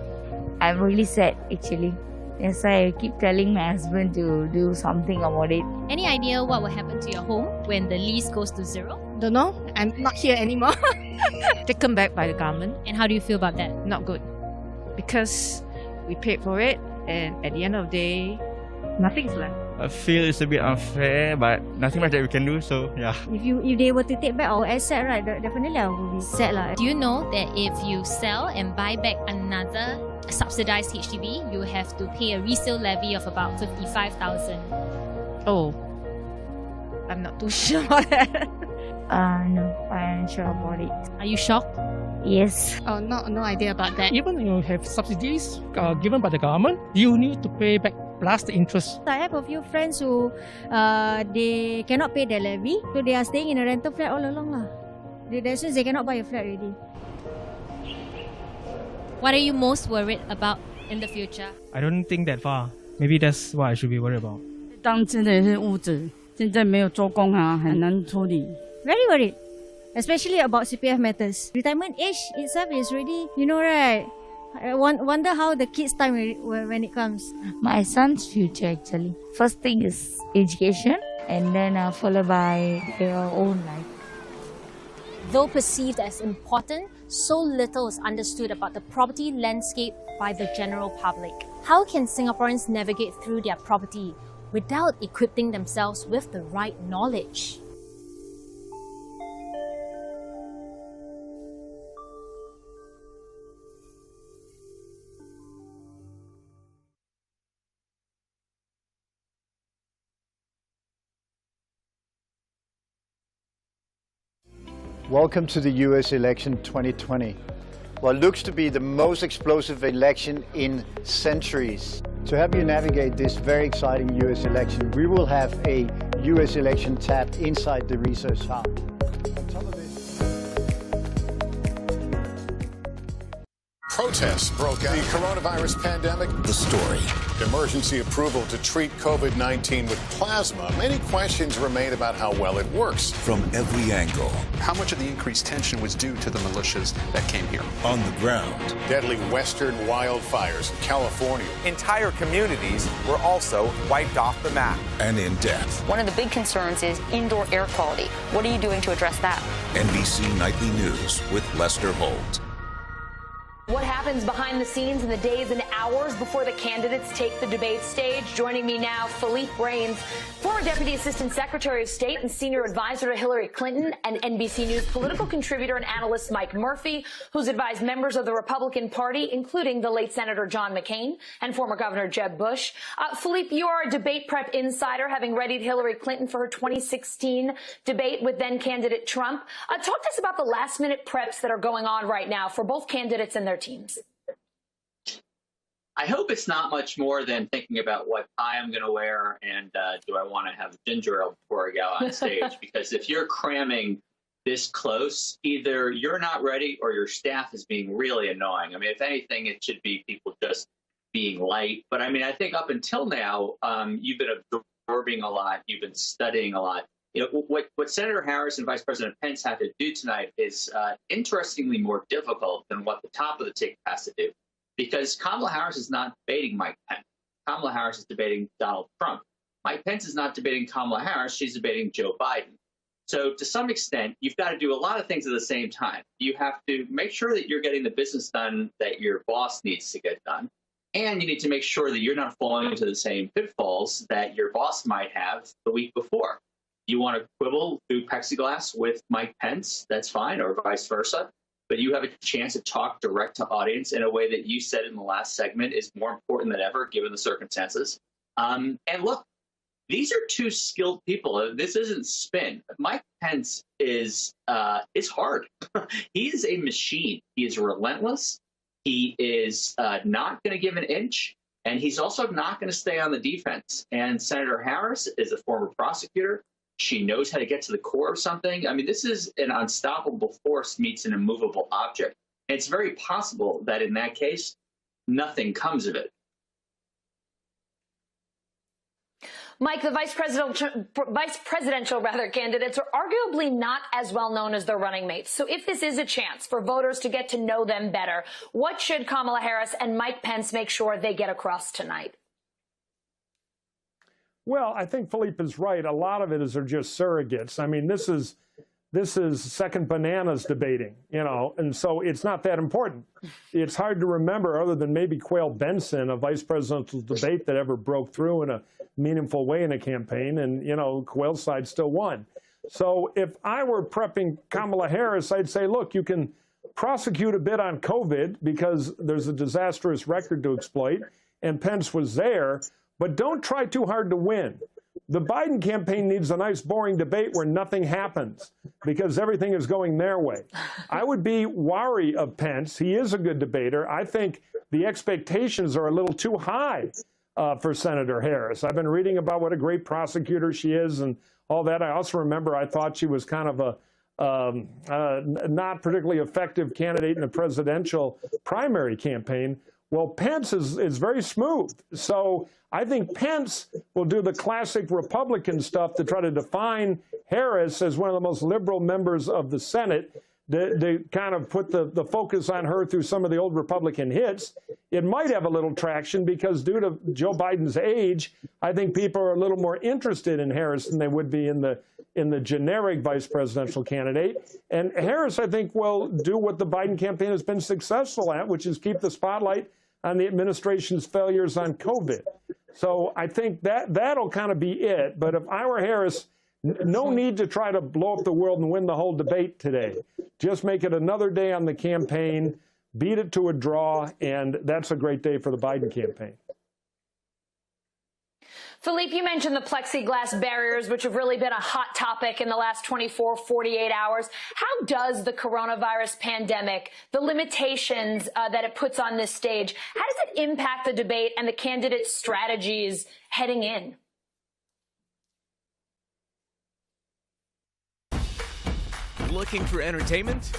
I'm really sad actually. That's why I keep telling my husband to do something about it. Any idea what will happen to your home when the lease goes to zero? Don't know. I'm not here anymore. Taken back by the government. And how do you feel about that? Not good. Because we paid for it, and at the end of the day, nothing's left. I feel it's a bit unfair, but nothing much that we can do, so yeah. If they were to take back our asset, right, definitely I will be sad. Do you know that if you sell and buy back another subsidized HDB, you have to pay a resale levy of about 55,000? Oh, I'm not too sure about that. No, I'm not sure about it. Are you shocked? Yes. Oh, no idea about that. Even you have subsidies given by the government, you need to pay back plus the interest. I have a few friends who they cannot pay their levy, so they are staying in a rental flat all along. That means they cannot buy a flat already. What are you most worried about in the future? I don't think that far. Maybe that's what I should be worried about. Very worried, especially about CPF matters. Retirement age itself is already, right? I wonder how the kids' time when it comes. My son's future actually. First thing is education, and then followed by their own life. Though perceived as important, so little is understood about the property landscape by the general public. How can Singaporeans navigate through their property without equipping themselves with the right knowledge? Welcome to the US election 2020. What looks to be the most explosive election in centuries. To help you navigate this very exciting US election, we will have a US election tab inside the Research Hub. Protests broke out. The coronavirus pandemic. The story. Emergency approval to treat COVID-19 with plasma. Many questions remain about how well it works. From every angle. How much of the increased tension was due to the militias that came here? On the ground. Deadly western wildfires in California. Entire communities were also wiped off the map. And in depth. One of the big concerns is indoor air quality. What are you doing to address that? NBC Nightly News with Lester Holt. What happens behind the scenes in the days and hours before the candidates take the debate stage? Joining me now, Philippe Brains, former Deputy Assistant Secretary of State and Senior Advisor to Hillary Clinton, and NBC News political contributor and analyst Mike Murphy, who's advised members of the Republican Party, including the late Senator John McCain and former Governor Jeb Bush. Philippe, you are a debate prep insider, having readied Hillary Clinton for her 2016 debate with then-candidate Trump. Talk to us about the last-minute preps that are going on right now for both candidates and their teams. I hope it's not much more than thinking about what tie I'm going to wear and do I want to have ginger ale before I go on stage? Because if you're cramming this close, either you're not ready or your staff is being really annoying. I mean, if anything, it should be people just being light. But I mean, I think up until now, you've been absorbing a lot. You've been studying a lot. You know, what Senator Harris and Vice President Pence have to do tonight is interestingly more difficult than what the top of the ticket has to do, because Kamala Harris is not debating Mike Pence. Kamala Harris is debating Donald Trump. Mike Pence is not debating Kamala Harris. She's debating Joe Biden. So to some extent, you've got to do a lot of things at the same time. You have to make sure that you're getting the business done that your boss needs to get done. And you need to make sure that you're not falling into the same pitfalls that your boss might have the week before. You want to quibble through plexiglass with Mike Pence, that's fine, or vice versa. But you have a chance to talk direct to audience in a way that you said in the last segment is more important than ever, given the circumstances. And look, these are two skilled people. This isn't spin. Mike Pence is hard. He's a machine. He is relentless. He is not going to give an inch, and he's also not going to stay on the defense. And Senator Harris is a former prosecutor. She knows how to get to the core of something. I mean, this is an unstoppable force meets an immovable object. And it's very possible that in that case, nothing comes of it. Mike, the vice presidential candidates are arguably not as well known as their running mates. So if this is a chance for voters to get to know them better, what should Kamala Harris and Mike Pence make sure they get across tonight? Well, I think Philippe is right. A lot of it are just surrogates. I mean, this is second bananas debating, you know, and so it's not that important. It's hard to remember, other than maybe Quayle Benson, a vice presidential debate that ever broke through in a meaningful way in a campaign, and, you know, Quayle's side still won. So if I were prepping Kamala Harris, I'd say, look, you can prosecute a bit on COVID because there's a disastrous record to exploit, and Pence was there, but don't try too hard to win. The Biden campaign needs a nice, boring debate where nothing happens because everything is going their way. I would be wary of Pence. He is a good debater. I think the expectations are a little too high for Senator Harris. I've been reading about what a great prosecutor she is and all that. I also remember I thought she was kind of a not particularly effective candidate in the presidential primary campaign. Well, Pence is very smooth. So I think Pence will do the classic Republican stuff to try to define Harris as one of the most liberal members of the Senate, to kind of put the focus on her through some of the old Republican hits. It might have a little traction because due to Joe Biden's age, I think people are a little more interested in Harris than they would be in the generic vice presidential candidate. And Harris, I think, will do what the Biden campaign has been successful at, which is keep the spotlight on the administration's failures on COVID. So I think that'll kind of be it. But if I were Harris, no need to try to blow up the world and win the whole debate today. Just make it another day on the campaign, beat it to a draw, and that's a great day for the Biden campaign. Philippe, you mentioned the plexiglass barriers, which have really been a hot topic in the last 24, 48 hours. How does the coronavirus pandemic, the limitations that it puts on this stage, how does it impact the debate and the candidates' strategies heading in? Looking for entertainment?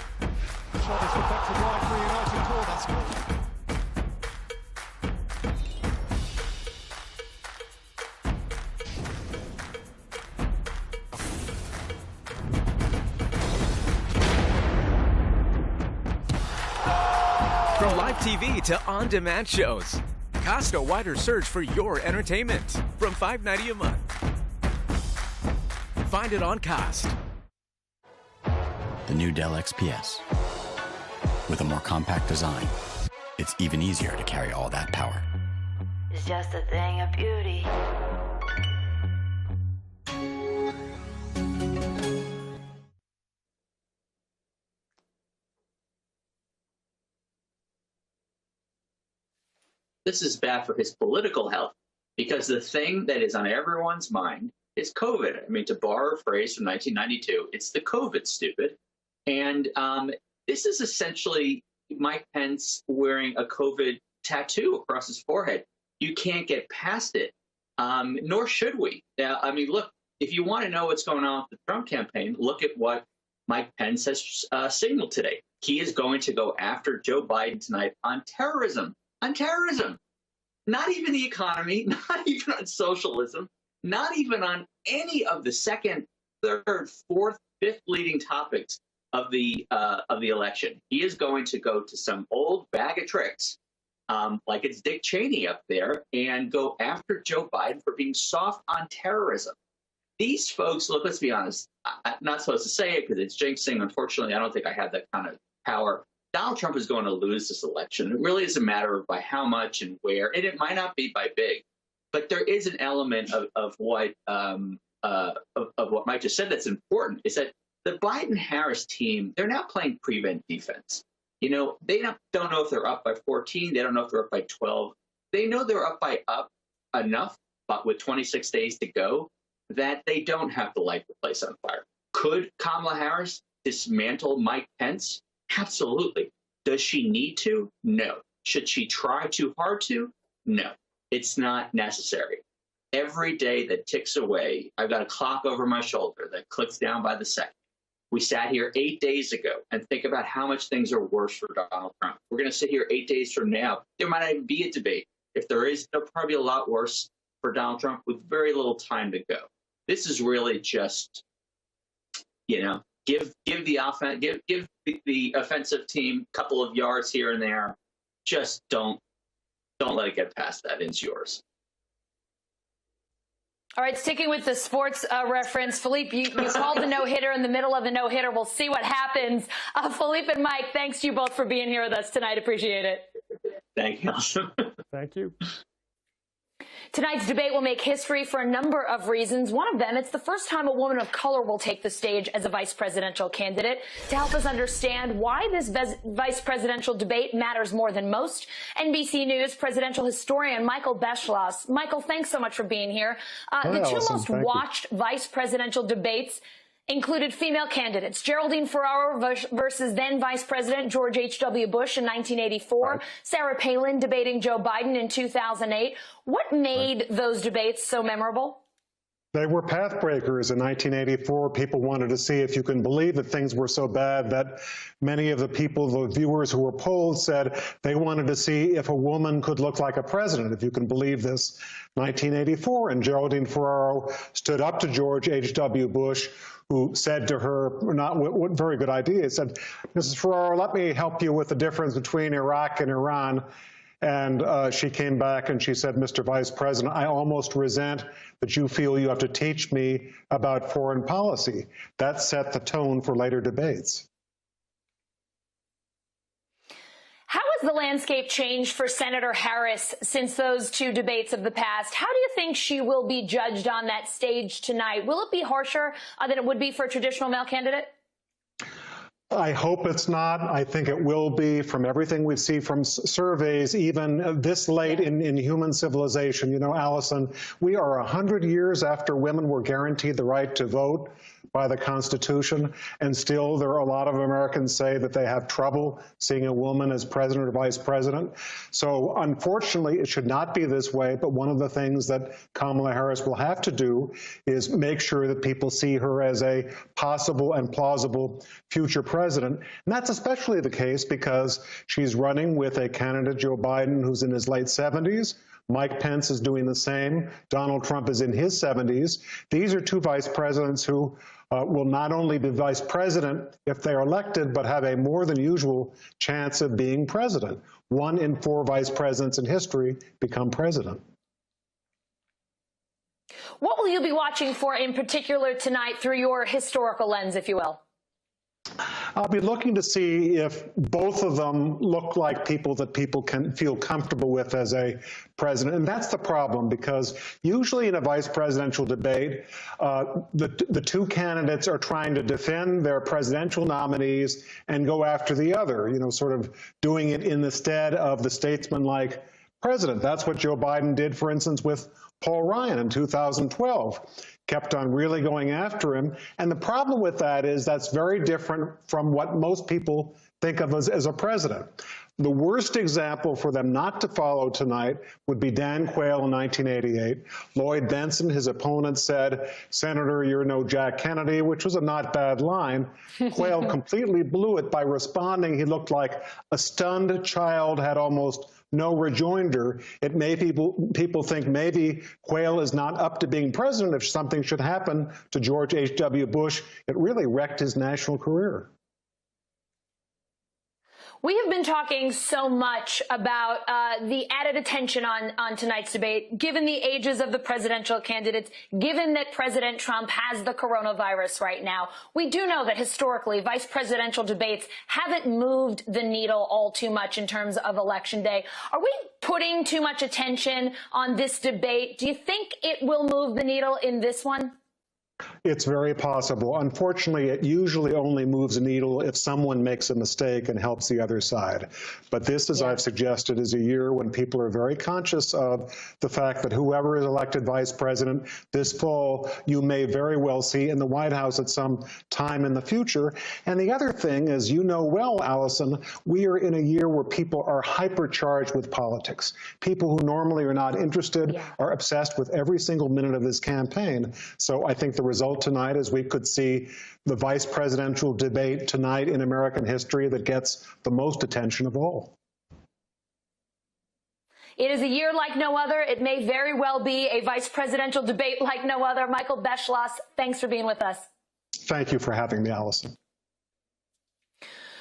From live TV to on-demand shows, cast a wider search for your entertainment from $5.90 a month. Find it on Cast. The new Dell XPS. With a more compact design, it's even easier to carry all that power. It's just a thing of beauty. This is bad for his political health because the thing that is on everyone's mind is COVID. I mean, to borrow a phrase from 1992, it's the COVID stupid. And this is essentially Mike Pence wearing a COVID tattoo across his forehead. You can't get past it, nor should we. I mean, look, if you want to know what's going on with the Trump campaign, look at what Mike Pence has signaled today. He is going to go after Joe Biden tonight on terrorism. On terrorism. not even the economy, not even on socialism, not even on any of the second, third, fourth, fifth leading topics of the election. He is going to go to some old bag of tricks, like it's Dick Cheney up there, and go after Joe Biden for being soft on terrorism. These folks, look, let's be honest, I'm not supposed to say it because it's jinxing. Unfortunately, I don't think I have that kind of power. Donald Trump is going to lose this election. It really is a matter of by how much and where, and it might not be by big, but there is an element of what Mike just said that's important, is that the Biden-Harris team, they're now playing prevent defense. You know, they don't know if they're up by 14. They don't know if they're up by 12. They know they're up enough, but with 26 days to go, that they don't have to light the place on fire. Could Kamala Harris dismantle Mike Pence? Absolutely. Does she need to? No. Should she try too hard to? No. It's not necessary. Every day that ticks away, I've got a clock over my shoulder that clicks down by the second. We sat here 8 days ago and think about how much things are worse for Donald Trump. We're going to sit here 8 days from now. There might not even be a debate. If there is, there'll probably be a lot worse for Donald Trump with very little time to go. This is really just, you know, give the offensive team a couple of yards here and there. Just don't let it get past that. It's yours. All right, sticking with the sports reference, Philippe, you called the no-hitter in the middle of the no-hitter. We'll see what happens. Philippe and Mike, thanks to you both for being here with us tonight. Appreciate it. Thank you. Thank you. Tonight's debate will make history for a number of reasons. One of them, it's the first time a woman of color will take the stage as a vice presidential candidate. To help us understand why this vice presidential debate matters more than most, NBC News presidential historian Michael Beschloss. Michael, thanks so much for being here. The two most watched vice presidential debates included female candidates, Geraldine Ferraro versus then Vice President George H.W. Bush in 1984, Sarah Palin debating Joe Biden in 2008. What made those debates so memorable? They were path breakers in 1984. People wanted to see if you can believe that things were so bad that many of the viewers who were polled said they wanted to see if a woman could look like a president, if you can believe this. 1984, and Geraldine Ferraro stood up to George H.W. Bush, who said to her, what very good idea, he said, Mrs. Ferraro, let me help you with the difference between Iraq and Iran. And she came back and she said, Mr. Vice President, I almost resent that you feel you have to teach me about foreign policy. That set the tone for later debates. How has the landscape changed for Senator Harris since those two debates of the past? How do you think she will be judged on that stage tonight? Will it be harsher than it would be for a traditional male candidate? I hope it's not. I think it will be. From everything we see from surveys, even this late in human civilization. You know, Allison, we are 100 years after women were guaranteed the right to vote by the Constitution, and still there are a lot of Americans say that they have trouble seeing a woman as president or vice president. So unfortunately, it should not be this way, but one of the things that Kamala Harris will have to do is make sure that people see her as a possible and plausible future president. And that's especially the case because she's running with a candidate, Joe Biden, who's in his late 70s. Mike Pence is doing the same. Donald Trump is in his 70s. These are two vice presidents who will not only be vice president if they are elected, but have a more than usual chance of being president. 1 in 4 vice presidents in history become president. What will you be watching for in particular tonight through your historical lens, if you will? I'll be looking to see if both of them look like people that people can feel comfortable with as a president. And that's the problem, because usually in a vice presidential debate, the two candidates are trying to defend their presidential nominees and go after the other, you know, sort of doing it in the stead of the statesman-like president. That's what Joe Biden did, for instance, with Paul Ryan in 2012. Kept on really going after him. And the problem with that is that's very different from what most people think of as a president. The worst example for them not to follow tonight would be Dan Quayle in 1988. Lloyd Bentsen, his opponent, said, "Senator, you're no Jack Kennedy," which was a not bad line. Quayle completely blew it by responding. He looked like a stunned child, had almost no rejoinder. It may people think maybe Quayle is not up to being president if something should happen to George H.W. Bush. It really wrecked his national career. We have been talking so much about the added attention on tonight's debate, given the ages of the presidential candidates, given that President Trump has the coronavirus right now. We do know that historically, vice presidential debates haven't moved the needle all too much in terms of Election Day. Are we putting too much attention on this debate? Do you think it will move the needle in this one? It's very possible. Unfortunately, it usually only moves a needle if someone makes a mistake and helps the other side. But this, as I've suggested, is a year when people are very conscious of the fact that whoever is elected vice president this fall, you may very well see in the White House at some time in the future. And the other thing, as you know well, Allison, we are in a year where people are hypercharged with politics. People who normally are not interested are obsessed with every single minute of this campaign. So I think the result tonight is we could see the vice presidential debate tonight in American history that gets the most attention of all. It is a year like no other. It may very well be a vice presidential debate like no other. Michael Beschloss, thanks for being with us. Thank you for having me, Allison.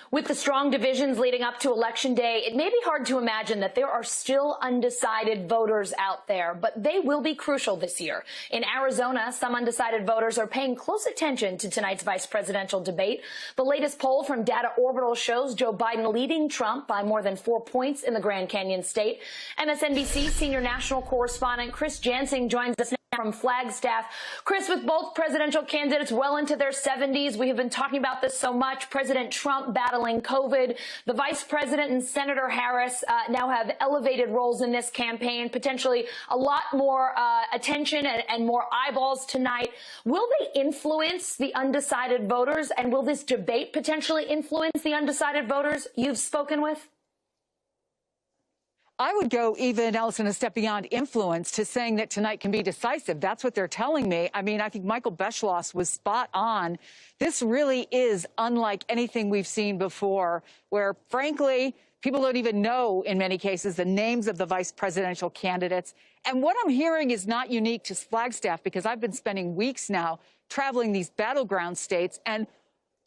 With the strong divisions leading up to Election Day, it may be hard to imagine that there are still undecided voters out there, but they will be crucial this year. In Arizona, some undecided voters are paying close attention to tonight's vice presidential debate. The latest poll from Data Orbital shows Joe Biden leading Trump by more than 4 points in the Grand Canyon state. MSNBC senior national correspondent Chris Jansing joins us now from Flagstaff. Chris, with both presidential candidates well into their 70s, we have been talking about this so much. President Trump battling COVID. The vice president and Senator Harris now have elevated roles in this campaign, potentially a lot more attention and more eyeballs tonight. Will they influence the undecided voters, and will this debate potentially influence the undecided voters you've spoken with? I would go even, Allison, a step beyond influence to saying that tonight can be decisive. That's what they're telling me. I mean, I think Michael Beschloss was spot on. This really is unlike anything we've seen before, where, frankly, people don't even know, in many cases, the names of the vice presidential candidates. And what I'm hearing is not unique to Flagstaff, because I've been spending weeks now traveling these battleground states, and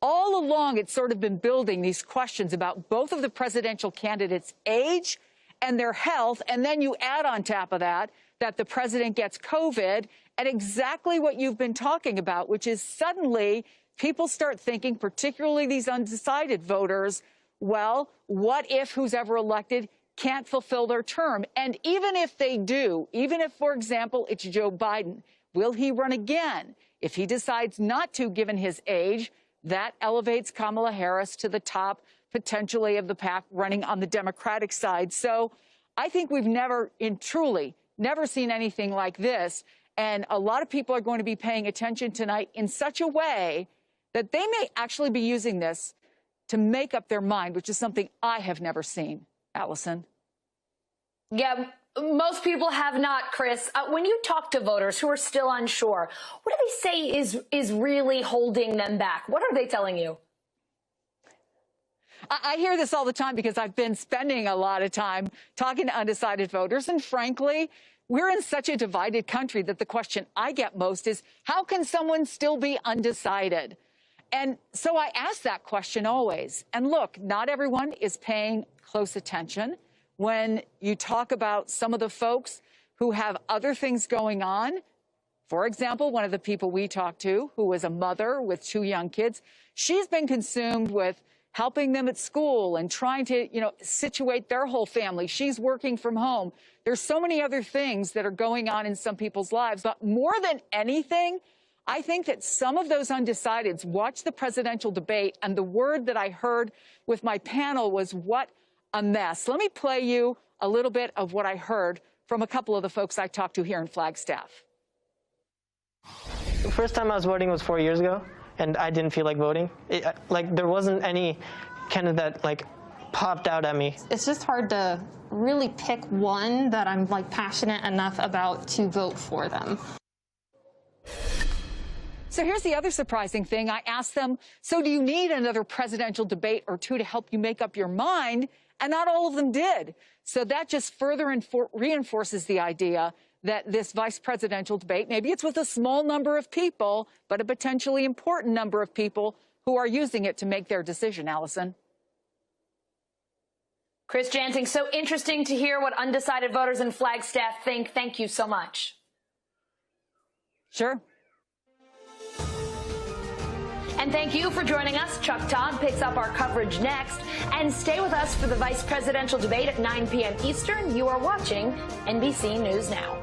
all along it's sort of been building these questions about both of the presidential candidates' age and their health, and then you add on top of that the president gets COVID, and exactly what you've been talking about, which is suddenly people start thinking, particularly these undecided voters, well, what if who's ever elected can't fulfill their term? And even if they do, even if, for example, it's Joe Biden, will he run again? If he decides not to, given his age, that elevates Kamala Harris to the top potentially of the pack running on the Democratic side. So I think we've truly never seen anything like this. And a lot of people are going to be paying attention tonight in such a way that they may actually be using this to make up their mind, which is something I have never seen. Allison? Yeah, most people have not, Chris. When you talk to voters who are still unsure, what do they say is really holding them back? What are they telling you? I hear this all the time because I've been spending a lot of time talking to undecided voters. And frankly, we're in such a divided country that the question I get most is, how can someone still be undecided? And so I ask that question always. And look, not everyone is paying close attention. When you talk about some of the folks who have other things going on, for example, one of the people we talked to, who was a mother with 2 young kids, she's been consumed with helping them at school and trying to, situate their whole family. She's working from home. There's so many other things that are going on in some people's lives. But more than anything, I think that some of those undecideds watch the presidential debate, and the word that I heard with my panel was, what a mess. Let me play you a little bit of what I heard from a couple of the folks I talked to here in Flagstaff. The first time I was voting was 4 years ago, and I didn't feel like voting. There wasn't any candidate that popped out at me. It's just hard to really pick one that I'm passionate enough about to vote for them. So here's the other surprising thing. I asked them, so do you need another presidential debate or two to help you make up your mind? and not all of them did. So that just further reinforces the idea that this vice presidential debate, maybe it's with a small number of people, but a potentially important number of people who are using it to make their decision, Allison. Chris Jansing, so interesting to hear what undecided voters in Flagstaff think. Thank you so much. Sure. And thank you for joining us. Chuck Todd picks up our coverage next. And stay with us for the vice presidential debate at 9 p.m. Eastern. You are watching NBC News Now.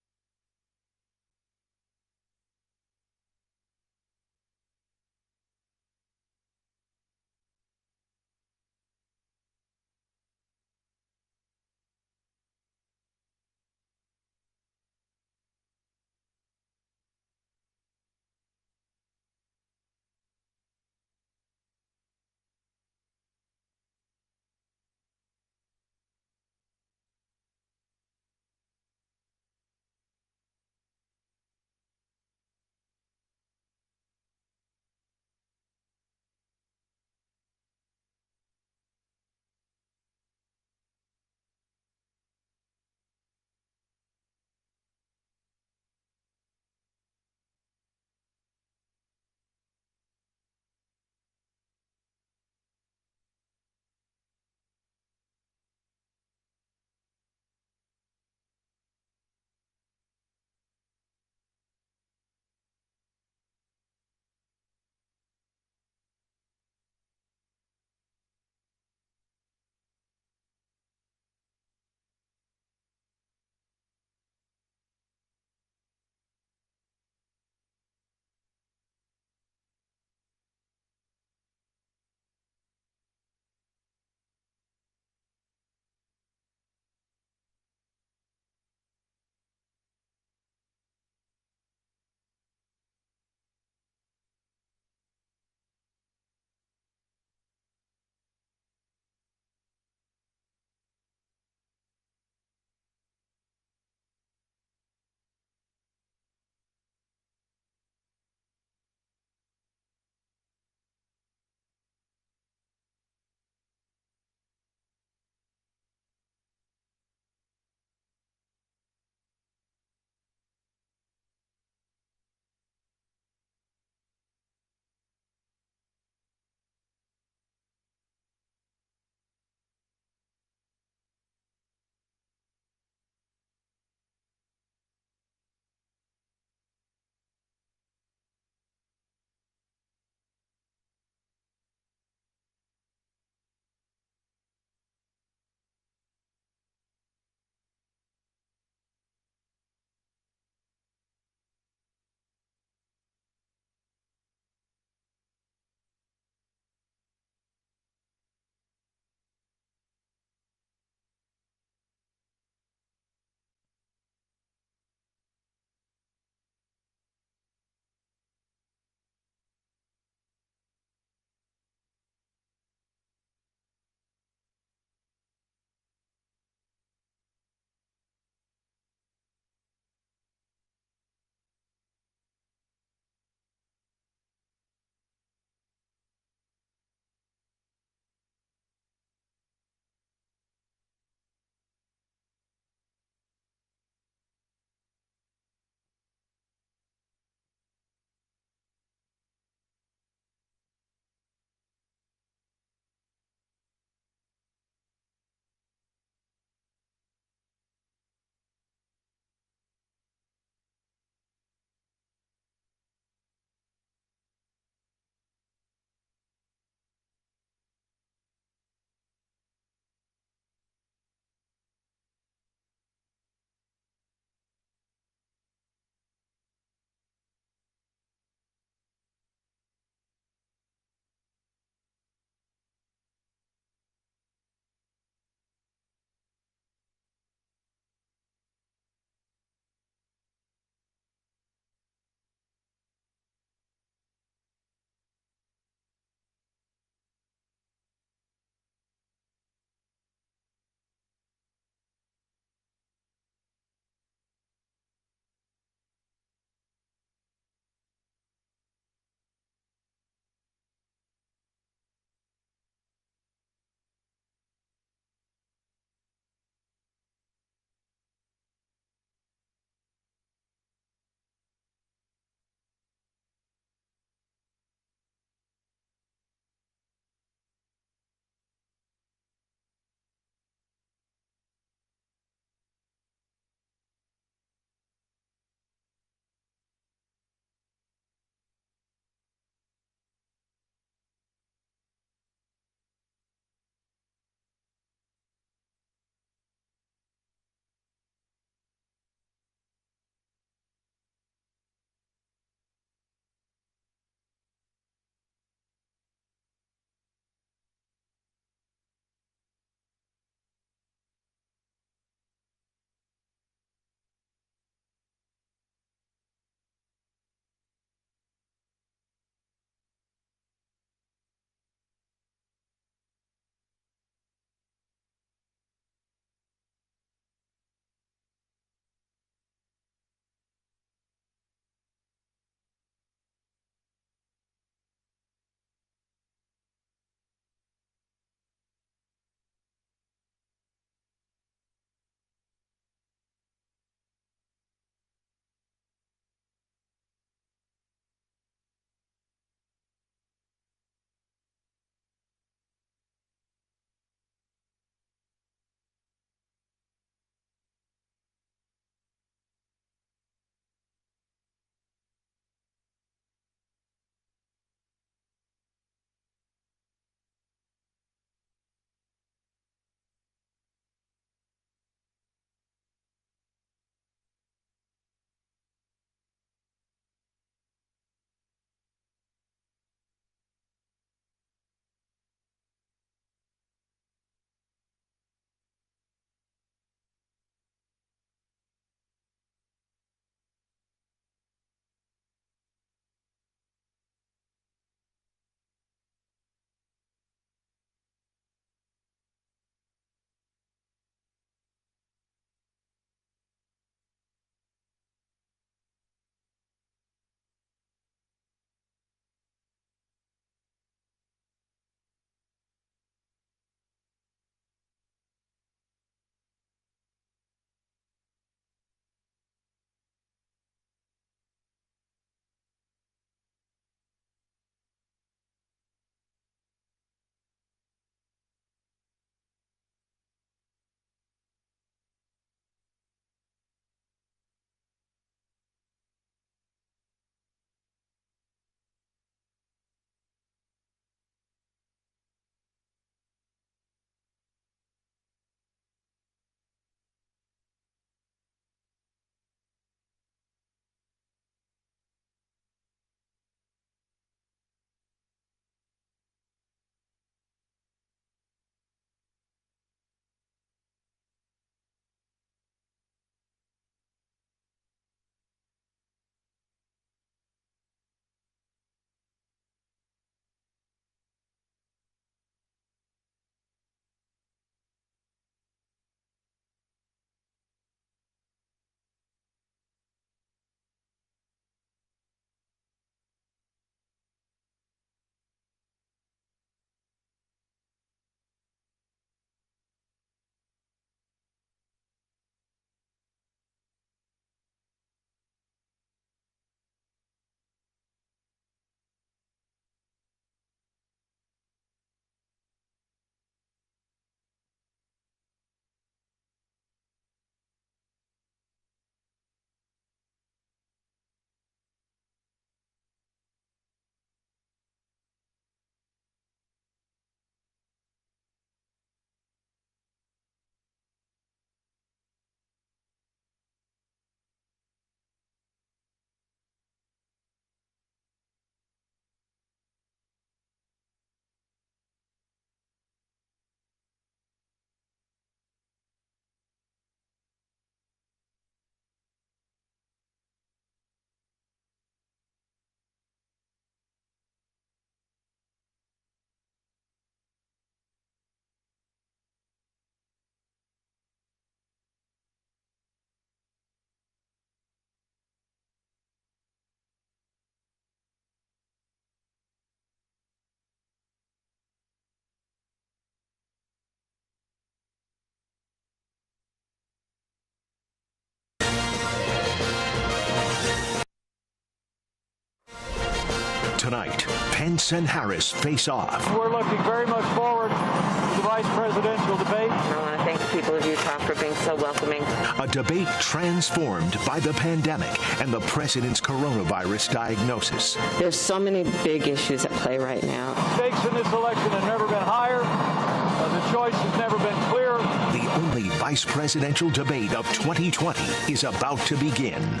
tonight, Pence and Harris face off. We're looking very much forward to the vice presidential debate. I want to thank the people of Utah for being so welcoming. A debate transformed by the pandemic and the president's coronavirus diagnosis. There's so many big issues at play right now. Stakes in this election have never been higher. The choice has never been clearer. The only vice presidential debate of 2020 is about to begin.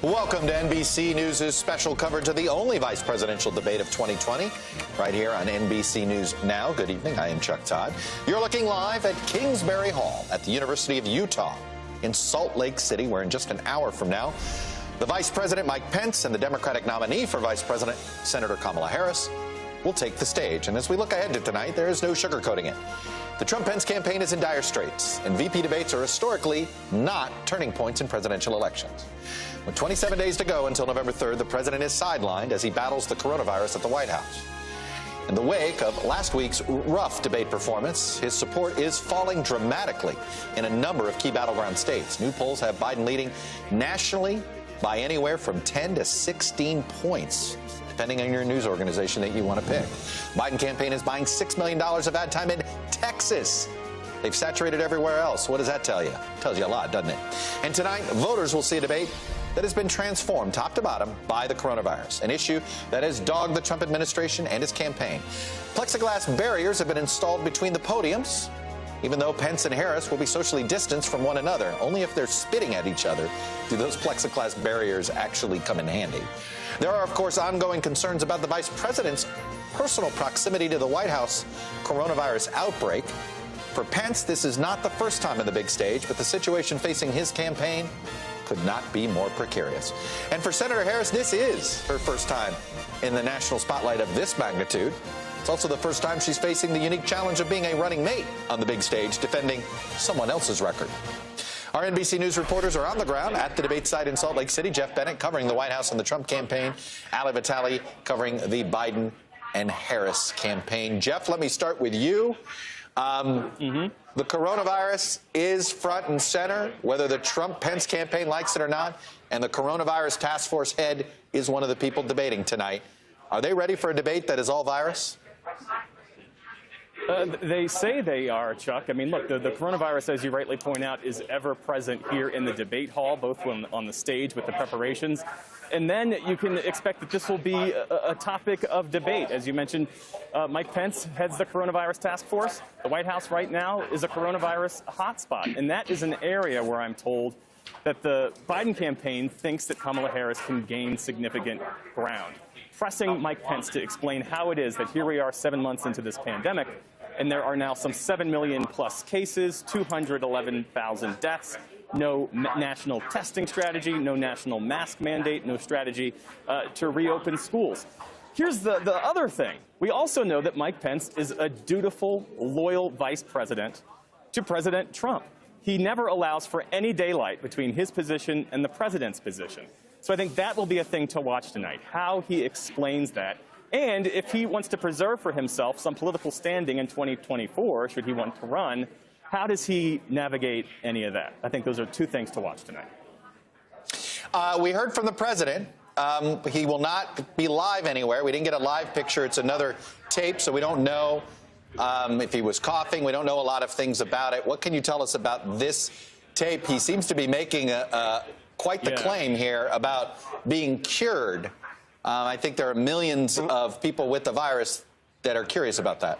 Welcome to NBC News' special coverage of the only vice presidential debate of 2020, right here on NBC News Now. Good evening. I am Chuck Todd. You're looking live at Kingsbury Hall at the University of Utah in Salt Lake City, where in just an hour from now, the Vice President Mike Pence and the Democratic nominee for Vice President, Senator Kamala Harris, will take the stage. And as we look ahead to tonight, there is no sugarcoating it. The Trump-Pence campaign is in dire straits, and VP debates are historically not turning points in presidential elections. With 27 days to go until November 3rd, the president is sidelined as he battles the coronavirus at the White House. In the wake of last week's rough debate performance, his support is falling dramatically in a number of key battleground states. New polls have Biden leading nationally by anywhere from 10 to 16 points, depending on your news organization that you want to pick. Biden campaign is buying $6 million of ad time in Texas. They've saturated everywhere else. What does that tell you? Tells you a lot, doesn't it? And tonight, voters will see a debate that has been transformed top to bottom by the coronavirus, an issue that has dogged the Trump administration and his campaign. Plexiglass barriers have been installed between the podiums, even though Pence and Harris will be socially distanced from one another. Only if they're spitting at each other do those plexiglass barriers actually come in handy. There are, of course, ongoing concerns about the vice president's personal proximity to the White House coronavirus outbreak. For Pence, this is not the first time on the big stage, but the situation facing his campaign could not be more precarious. And for Senator Harris, this is her first time in the national spotlight of this magnitude. It's also the first time she's facing the unique challenge of being a running mate on the big stage, defending someone else's record. Our NBC News reporters are on the ground at the debate site in Salt Lake City. Jeff Bennett covering the White House and the Trump campaign. Ali Vitale covering the Biden and Harris campaign. Jeff, let me start with you. The coronavirus is front and center, whether the Trump-Pence campaign likes it or not, and the coronavirus task force head is one of the people debating tonight. Are they ready for a debate that is all virus? They say they are, Chuck. I mean, look, the coronavirus, as you rightly point out, is ever present here in the debate hall, both on the stage with the preparations. And then you can expect that this will be a topic of debate. As you mentioned, Mike Pence heads the coronavirus task force. The White House right now is a coronavirus hotspot. And that is an area where I'm told that the Biden campaign thinks that Kamala Harris can gain significant ground, pressing Mike Pence to explain how it is that here we are 7 months into this pandemic, and there are now some 7 million plus cases, 211,000 deaths, no national testing strategy, no national mask mandate, no strategy to reopen schools. Here's the other thing. We also know that Mike Pence is a dutiful, loyal vice president to President Trump. He never allows for any daylight between his position and the president's position. So I think that will be a thing to watch tonight, how he explains that. And if he wants to preserve for himself some political standing in 2024, should he want to run, how does he navigate any of that? I think those are two things to watch tonight. We heard from the president. He will not be live anywhere. We didn't get a live picture. It's another tape, so we don't know if he was coughing. We don't know a lot of things about it. What can you tell us about this tape? He seems to be making quite the claim here about being cured. I think there are millions of people with the virus that are curious about that.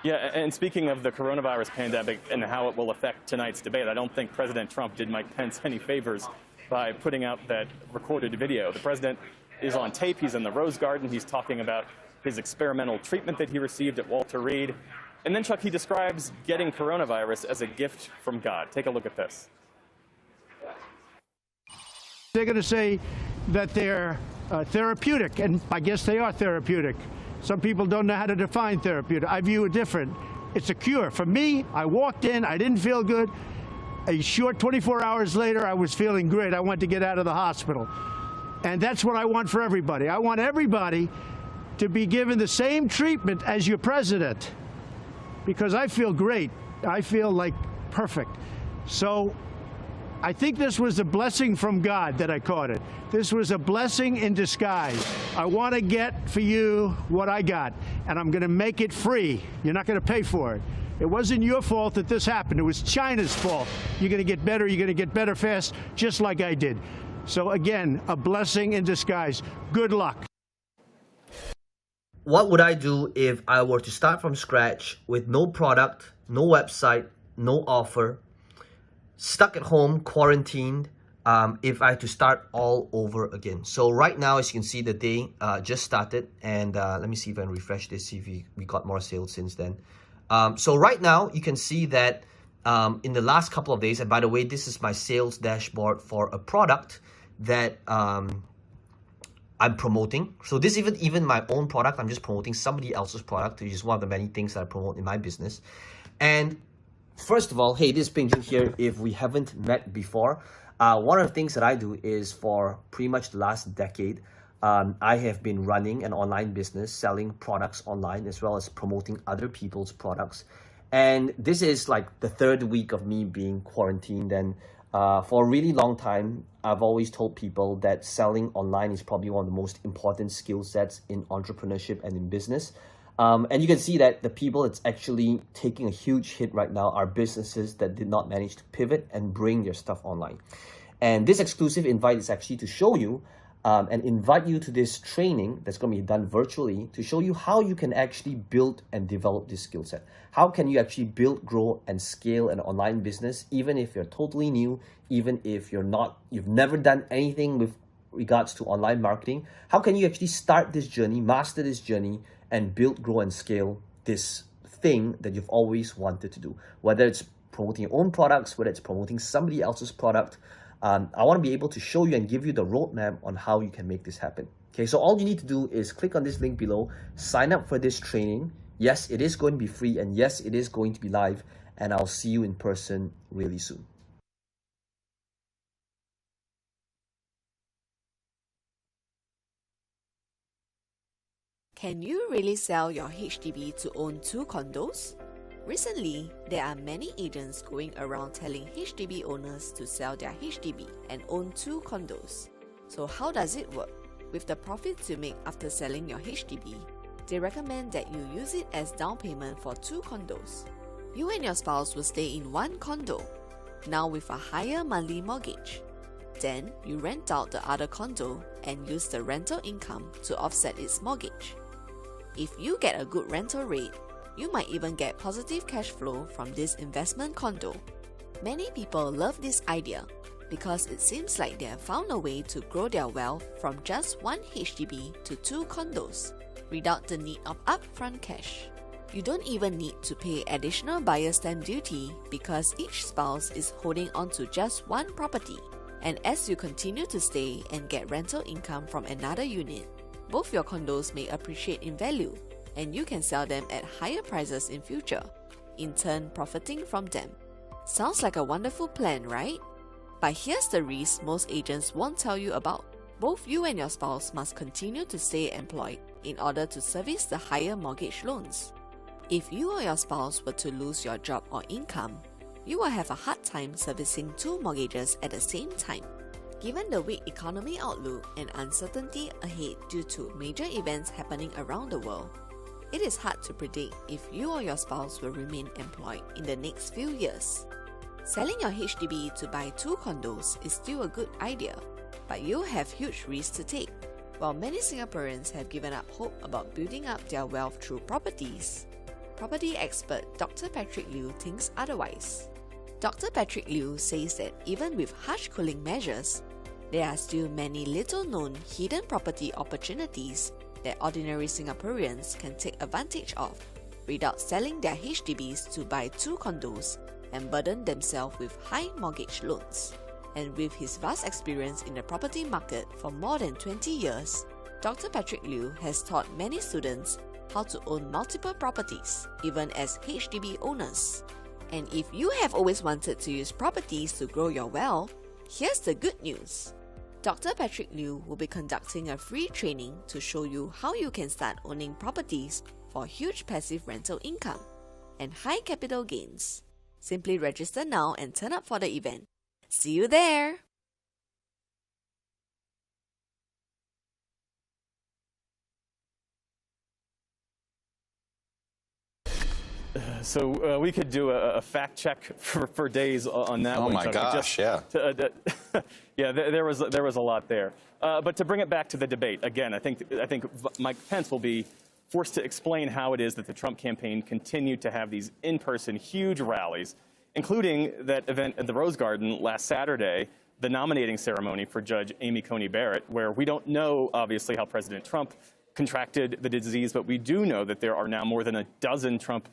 Yeah, and speaking of the coronavirus pandemic and how it will affect tonight's debate, I don't think President Trump did Mike Pence any favors by putting out that recorded video. The president is on tape. He's in the Rose Garden. He's talking about his experimental treatment that he received at Walter Reed. And then, Chuck, he describes getting coronavirus as a gift from God. Take a look at this. They're going to say that they're therapeutic, and I guess they are therapeutic. Some people don't know how to define therapeutic. I view it different. It's a cure. For me, I walked in, I didn't feel good. A short 24 hours later, I was feeling great. I wanted to get out of the hospital. And that's what I want for everybody. I want everybody to be given the same treatment as your president, because I feel great. I feel like perfect. So I think this was a blessing from God that I caught it. This was a blessing in disguise. I want to get for you what I got, and I'm going to make it free. You're not going to pay for it. It wasn't your fault that this happened. It was China's fault. You're going to get better. You're going to get better fast, just like I did. So again, a blessing in disguise. Good luck. What would I do if I were to start from scratch with no product, no website, no offer, stuck at home, quarantined, if I had to start all over again? So right now, as you can see, the day just started, and let me see if I can refresh this, see if we got more sales since then. So right now, you can see that in the last couple of days, and by the way, this is my sales dashboard for a product that I'm promoting. So this isn't even my own product. I'm just promoting somebody else's product, which is one of the many things that I promote in my business. And first of all, hey, this is Ping Jun here. If we haven't met before, one of the things that I do is for pretty much the last decade, I have been running an online business, selling products online, as well as promoting other people's products. And this is like the third week of me being quarantined. And for a really long time, I've always told people that selling online is probably one of the most important skill sets in entrepreneurship and in business. And you can see that the people that's actually taking a huge hit right now are businesses that did not manage to pivot and bring their stuff online. And this exclusive invite is actually to show you and invite you to this training that's going to be done virtually to show you how you can actually build and develop this skill set. How can you actually build, grow, and scale an online business, even if you're totally new, even if you've never done anything with regards to online marketing? How can you actually start this journey, master this journey, and build, grow, and scale this thing that you've always wanted to do? Whether it's promoting your own products, whether it's promoting somebody else's product, I want to be able to show you and give you the roadmap on how you can make this happen. Okay, so all you need to do is click on this link below, sign up for this training. Yes, it is going to be free, and yes, it is going to be live, and I'll see you in person really soon. Can you really sell your HDB to own 2 condos? Recently, there are many agents going around telling HDB owners to sell their HDB and own 2 condos. So how does it work? With the profits you make after selling your HDB, they recommend that you use it as down payment for 2 condos. You and your spouse will stay in 1 condo, now with a higher monthly mortgage. Then you rent out the other condo and use the rental income to offset its mortgage. If you get a good rental rate, you might even get positive cash flow from this investment condo. Many people love this idea because it seems like they have found a way to grow their wealth from just 1 HDB to 2 condos without the need of upfront cash. You don't even need to pay additional buyer's stamp duty because each spouse is holding on to just 1 property. And as you continue to stay and get rental income from another unit, both your condos may appreciate in value, and you can sell them at higher prices in future, in turn profiting from them. Sounds like a wonderful plan, right? But here's the risk most agents won't tell you about. Both you and your spouse must continue to stay employed in order to service the higher mortgage loans. If you or your spouse were to lose your job or income, you will have a hard time servicing 2 mortgages at the same time. Given the weak economy outlook and uncertainty ahead due to major events happening around the world, it is hard to predict if you or your spouse will remain employed in the next few years. Selling your HDB to buy 2 condos is still a good idea, but you have huge risks to take. While many Singaporeans have given up hope about building up their wealth through properties, property expert Dr. Patrick Liu thinks otherwise. Dr. Patrick Liu says that even with harsh cooling measures, there are still many little-known hidden property opportunities that ordinary Singaporeans can take advantage of without selling their HDBs to buy 2 condos and burden themselves with high mortgage loans. And with his vast experience in the property market for more than 20 years, Dr. Patrick Liu has taught many students how to own multiple properties, even as HDB owners. And if you have always wanted to use properties to grow your wealth, here's the good news. Dr. Patrick Liu will be conducting a free training to show you how you can start owning properties for huge passive rental income and high capital gains. Simply register now and turn up for the event. See you there. So we could do a fact check for days on that. Oh my gosh, yeah. Yeah, there was a lot there. But to bring it back to the debate again, I think Mike Pence will be forced to explain how it is that the Trump campaign continued to have these in-person huge rallies, including that event at the Rose Garden last Saturday, the nominating ceremony for Judge Amy Coney Barrett, where we don't know, obviously, how President Trump contracted the disease, but we do know that there are now more than a dozen Trump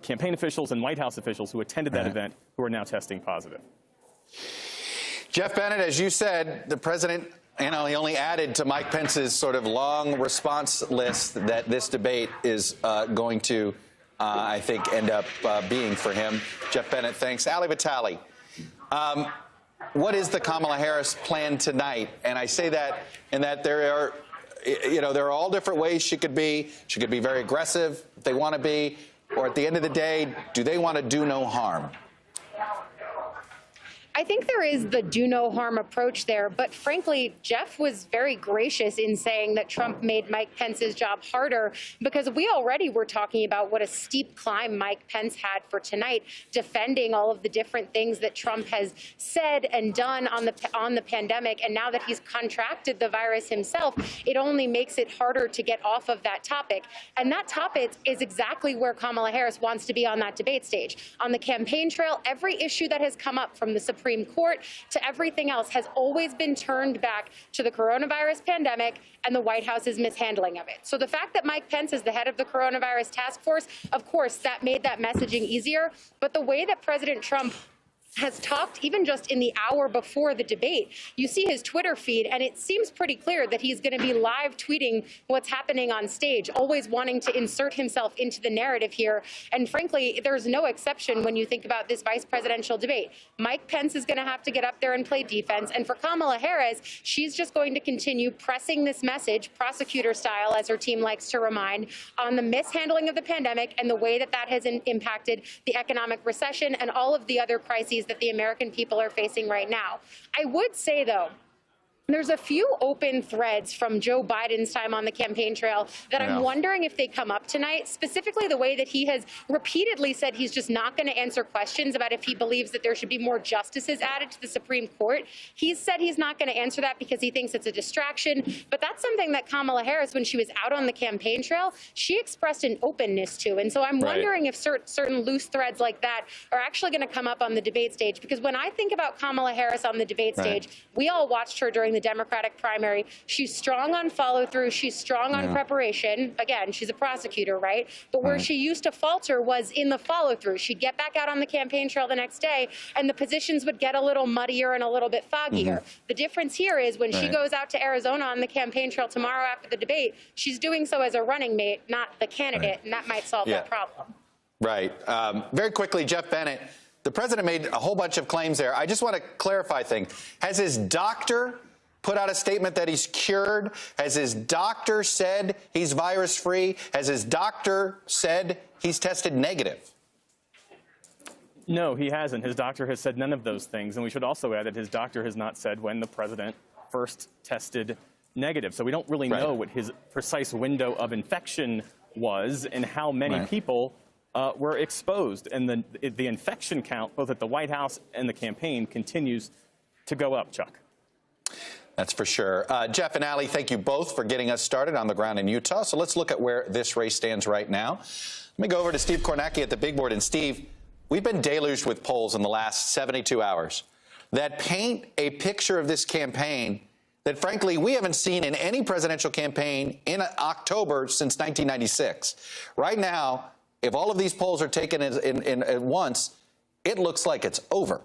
campaign officials and White House officials who attended that event who are now testing positive. Jeff Bennett, as you said, the president, he only added to Mike Pence's sort of long response list that this debate is going to, I think, end up being for him. Jeff Bennett, thanks. Ali Vitale, what is the Kamala Harris plan tonight? And I say that in that there are, there are all different ways she could be. She could be very aggressive if they want to be. Or at the end of the day, do they want to do no harm? I think there is the do no harm approach there, but frankly, Jeff was very gracious in saying that Trump made Mike Pence's job harder, because we already were talking about what a steep climb Mike Pence had for tonight, defending all of the different things that Trump has said and done on the pandemic. And now that he's contracted the virus himself, it only makes it harder to get off of that topic. And that topic is exactly where Kamala Harris wants to be on that debate stage. On the campaign trail, every issue that has come up, from the Supreme Court to everything else, has always been turned back to the coronavirus pandemic and the White House's mishandling of it. So the fact that Mike Pence is the head of the coronavirus task force, of course, that made that messaging easier. But the way that President Trump has talked, even just in the hour before the debate, you see his Twitter feed, and it seems pretty clear that he's going to be live tweeting what's happening on stage, always wanting to insert himself into the narrative here. And frankly, there's no exception when you think about this vice presidential debate. Mike Pence is going to have to get up there and play defense. And for Kamala Harris, she's just going to continue pressing this message, prosecutor style, as her team likes to remind, on the mishandling of the pandemic and the way that that has impacted the economic recession and all of the other crises that the American people are facing right now. I would say, though, there's a few open threads from Joe Biden's time on the campaign trail that I'm wondering if they come up tonight, specifically the way that he has repeatedly said he's just not going to answer questions about if he believes that there should be more justices added to the Supreme Court. He's said he's not going to answer that because he thinks it's a distraction. But that's something that Kamala Harris, when she was out on the campaign trail, she expressed an openness to. And so I'm wondering if certain loose threads like that are actually going to come up on the debate stage. Because when I think about Kamala Harris on the debate stage, we all watched her during the Democratic primary. She's strong on follow through. She's strong on preparation. Again, she's a prosecutor, right? But where she used to falter was in the follow through. She'd get back out on the campaign trail the next day, and the positions would get a little muddier and a little bit foggier. The difference here is when she goes out to Arizona on the campaign trail tomorrow after the debate, she's doing so as a running mate, not the candidate, and that might solve that problem. Right. Very quickly, Jeff Bennett, the president made a whole bunch of claims there. I just want to clarify things. Has his doctor put out a statement that he's cured? Has his doctor said he's virus-free? Has his doctor said he's tested negative? No, he hasn't. His doctor has said none of those things. And we should also add that his doctor has not said when the president first tested negative. So we don't really know what his precise window of infection was and how many people were exposed. And the infection count, both at the White House and the campaign, continues to go up, Chuck. That's for sure. Jeff and Ali, thank you both for getting us started on the ground in Utah. So let's look at where this race stands right now. Let me go over to Steve Kornacki at the big board. And Steve, we've been deluged with polls in the last 72 hours that paint a picture of this campaign that, frankly, we haven't seen in any presidential campaign in October since 1996. Right now, if all of these polls are taken at once, it looks like it's over.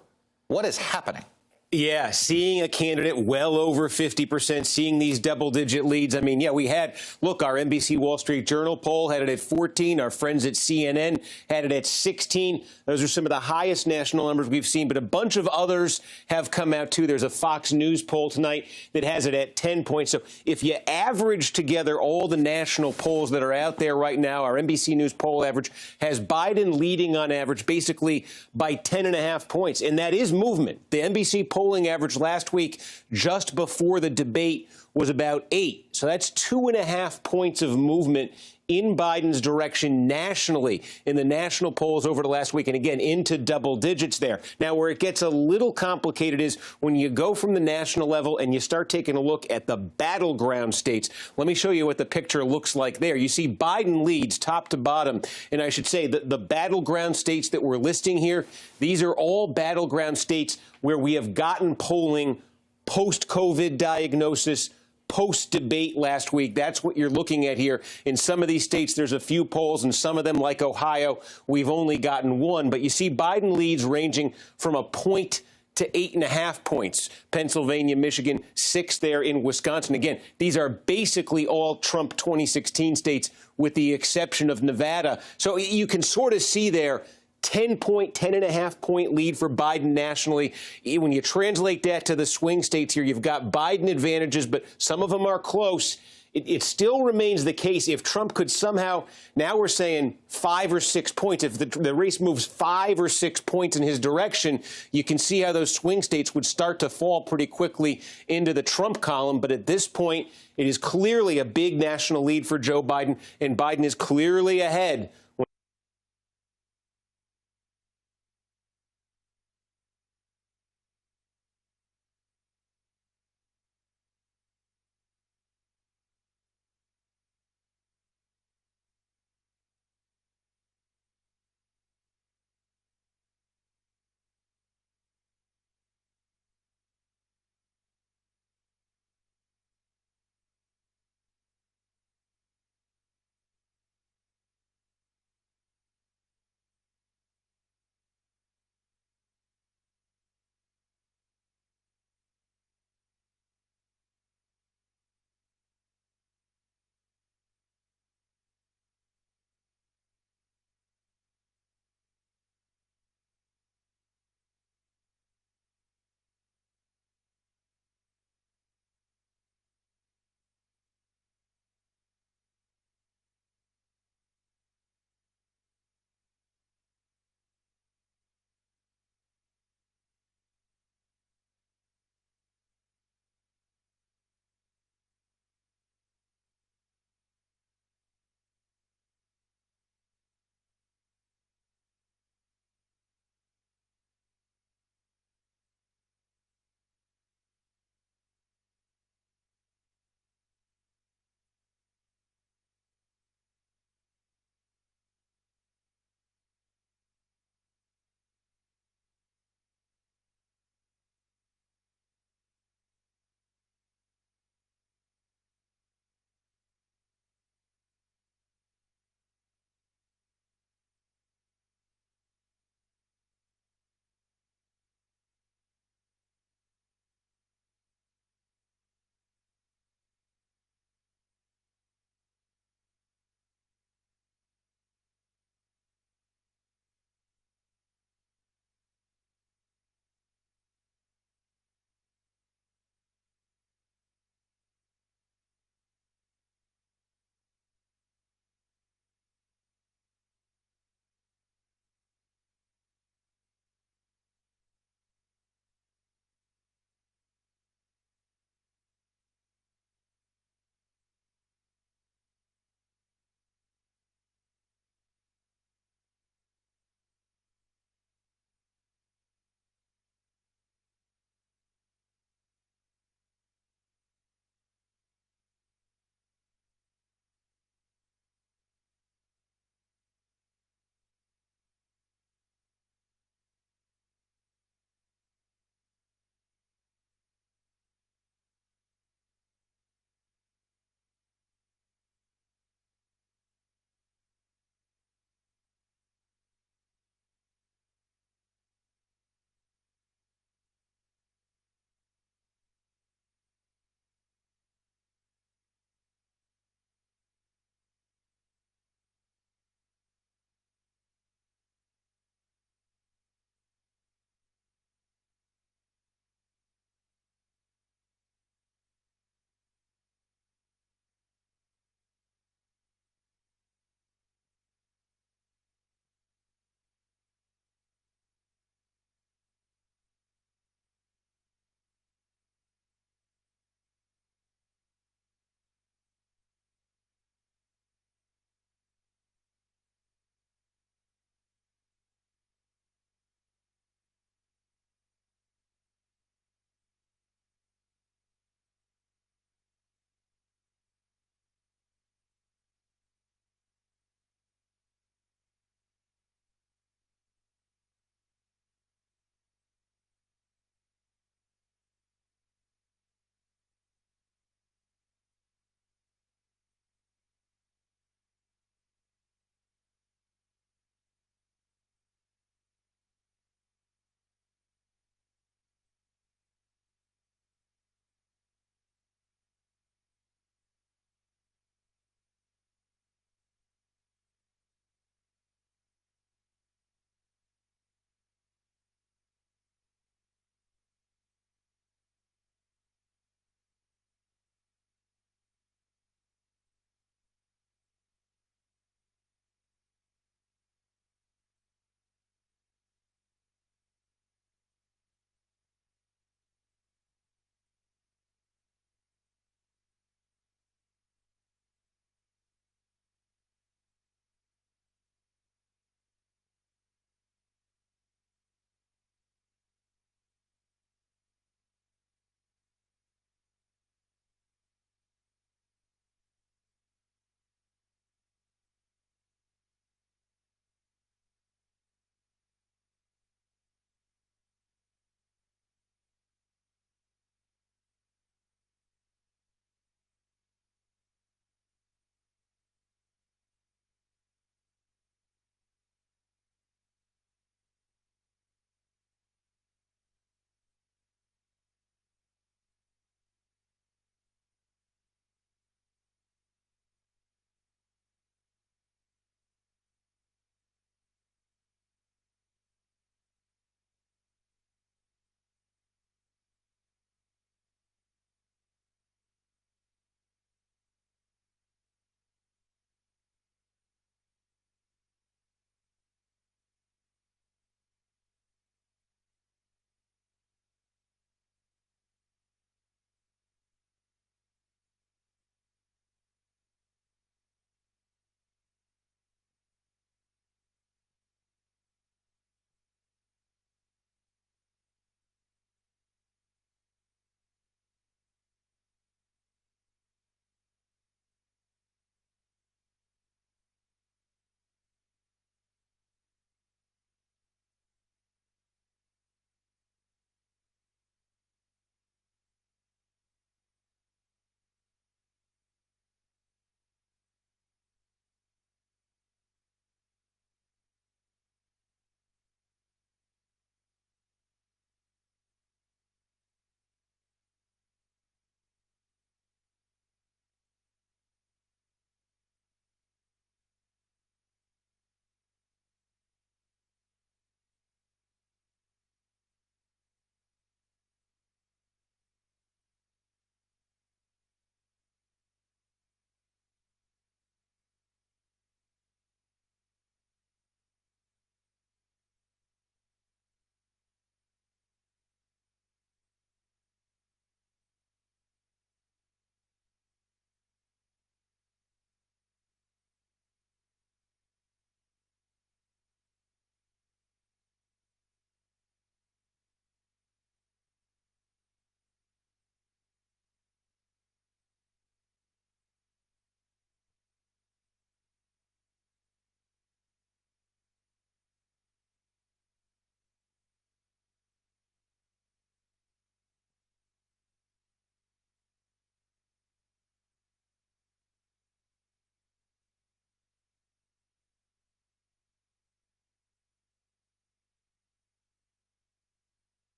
What is happening? Yeah, seeing a candidate well over 50%, seeing these double-digit leads. I mean, yeah, we had, look, our NBC Wall Street Journal poll had it at 14. Our friends at CNN had it at 16. Those are some of the highest national numbers we've seen, but a bunch of others have come out, too. There's a Fox News poll tonight that has it at 10 points. So if you average together all the national polls that are out there right now, our NBC News poll average has Biden leading on average basically by 10.5 points, and that is movement. The NBC polling average last week, just before the debate, was about 8. So that's 2.5 points of movement in Biden's direction nationally in the national polls over the last week, and again, into double digits there. Now, where it gets a little complicated is when you go from the national level and you start taking a look at the battleground states. Let me show you what the picture looks like there. You see Biden leads top to bottom, and I should say that the battleground states that we're listing here, these are all battleground states where we have gotten polling post-COVID diagnosis, post-debate last week. That's what you're looking at here. In some of these states, there's a few polls, and some of them, like Ohio, we've only gotten one. But you see Biden leads ranging from a point to 8.5 points. Pennsylvania, Michigan, 6 there in Wisconsin. Again, these are basically all Trump 2016 states, with the exception of Nevada. So you can sort of see there 10.5 point lead for Biden nationally. When you translate that to the swing states here, you've got Biden advantages, but some of them are close. It still remains the case if Trump could somehow, now we're saying 5 or 6 points, if the race moves 5 or 6 points in his direction, you can see how those swing states would start to fall pretty quickly into the Trump column. But at this point, it is clearly a big national lead for Joe Biden, and Biden is clearly ahead.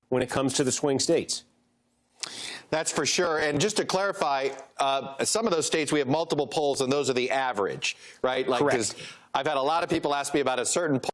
when it comes to the swing states. That's for sure. And just to clarify, some of those states we have multiple polls, and those are the average, right? Like, 'cause I've had a lot of people ask me about a certain poll.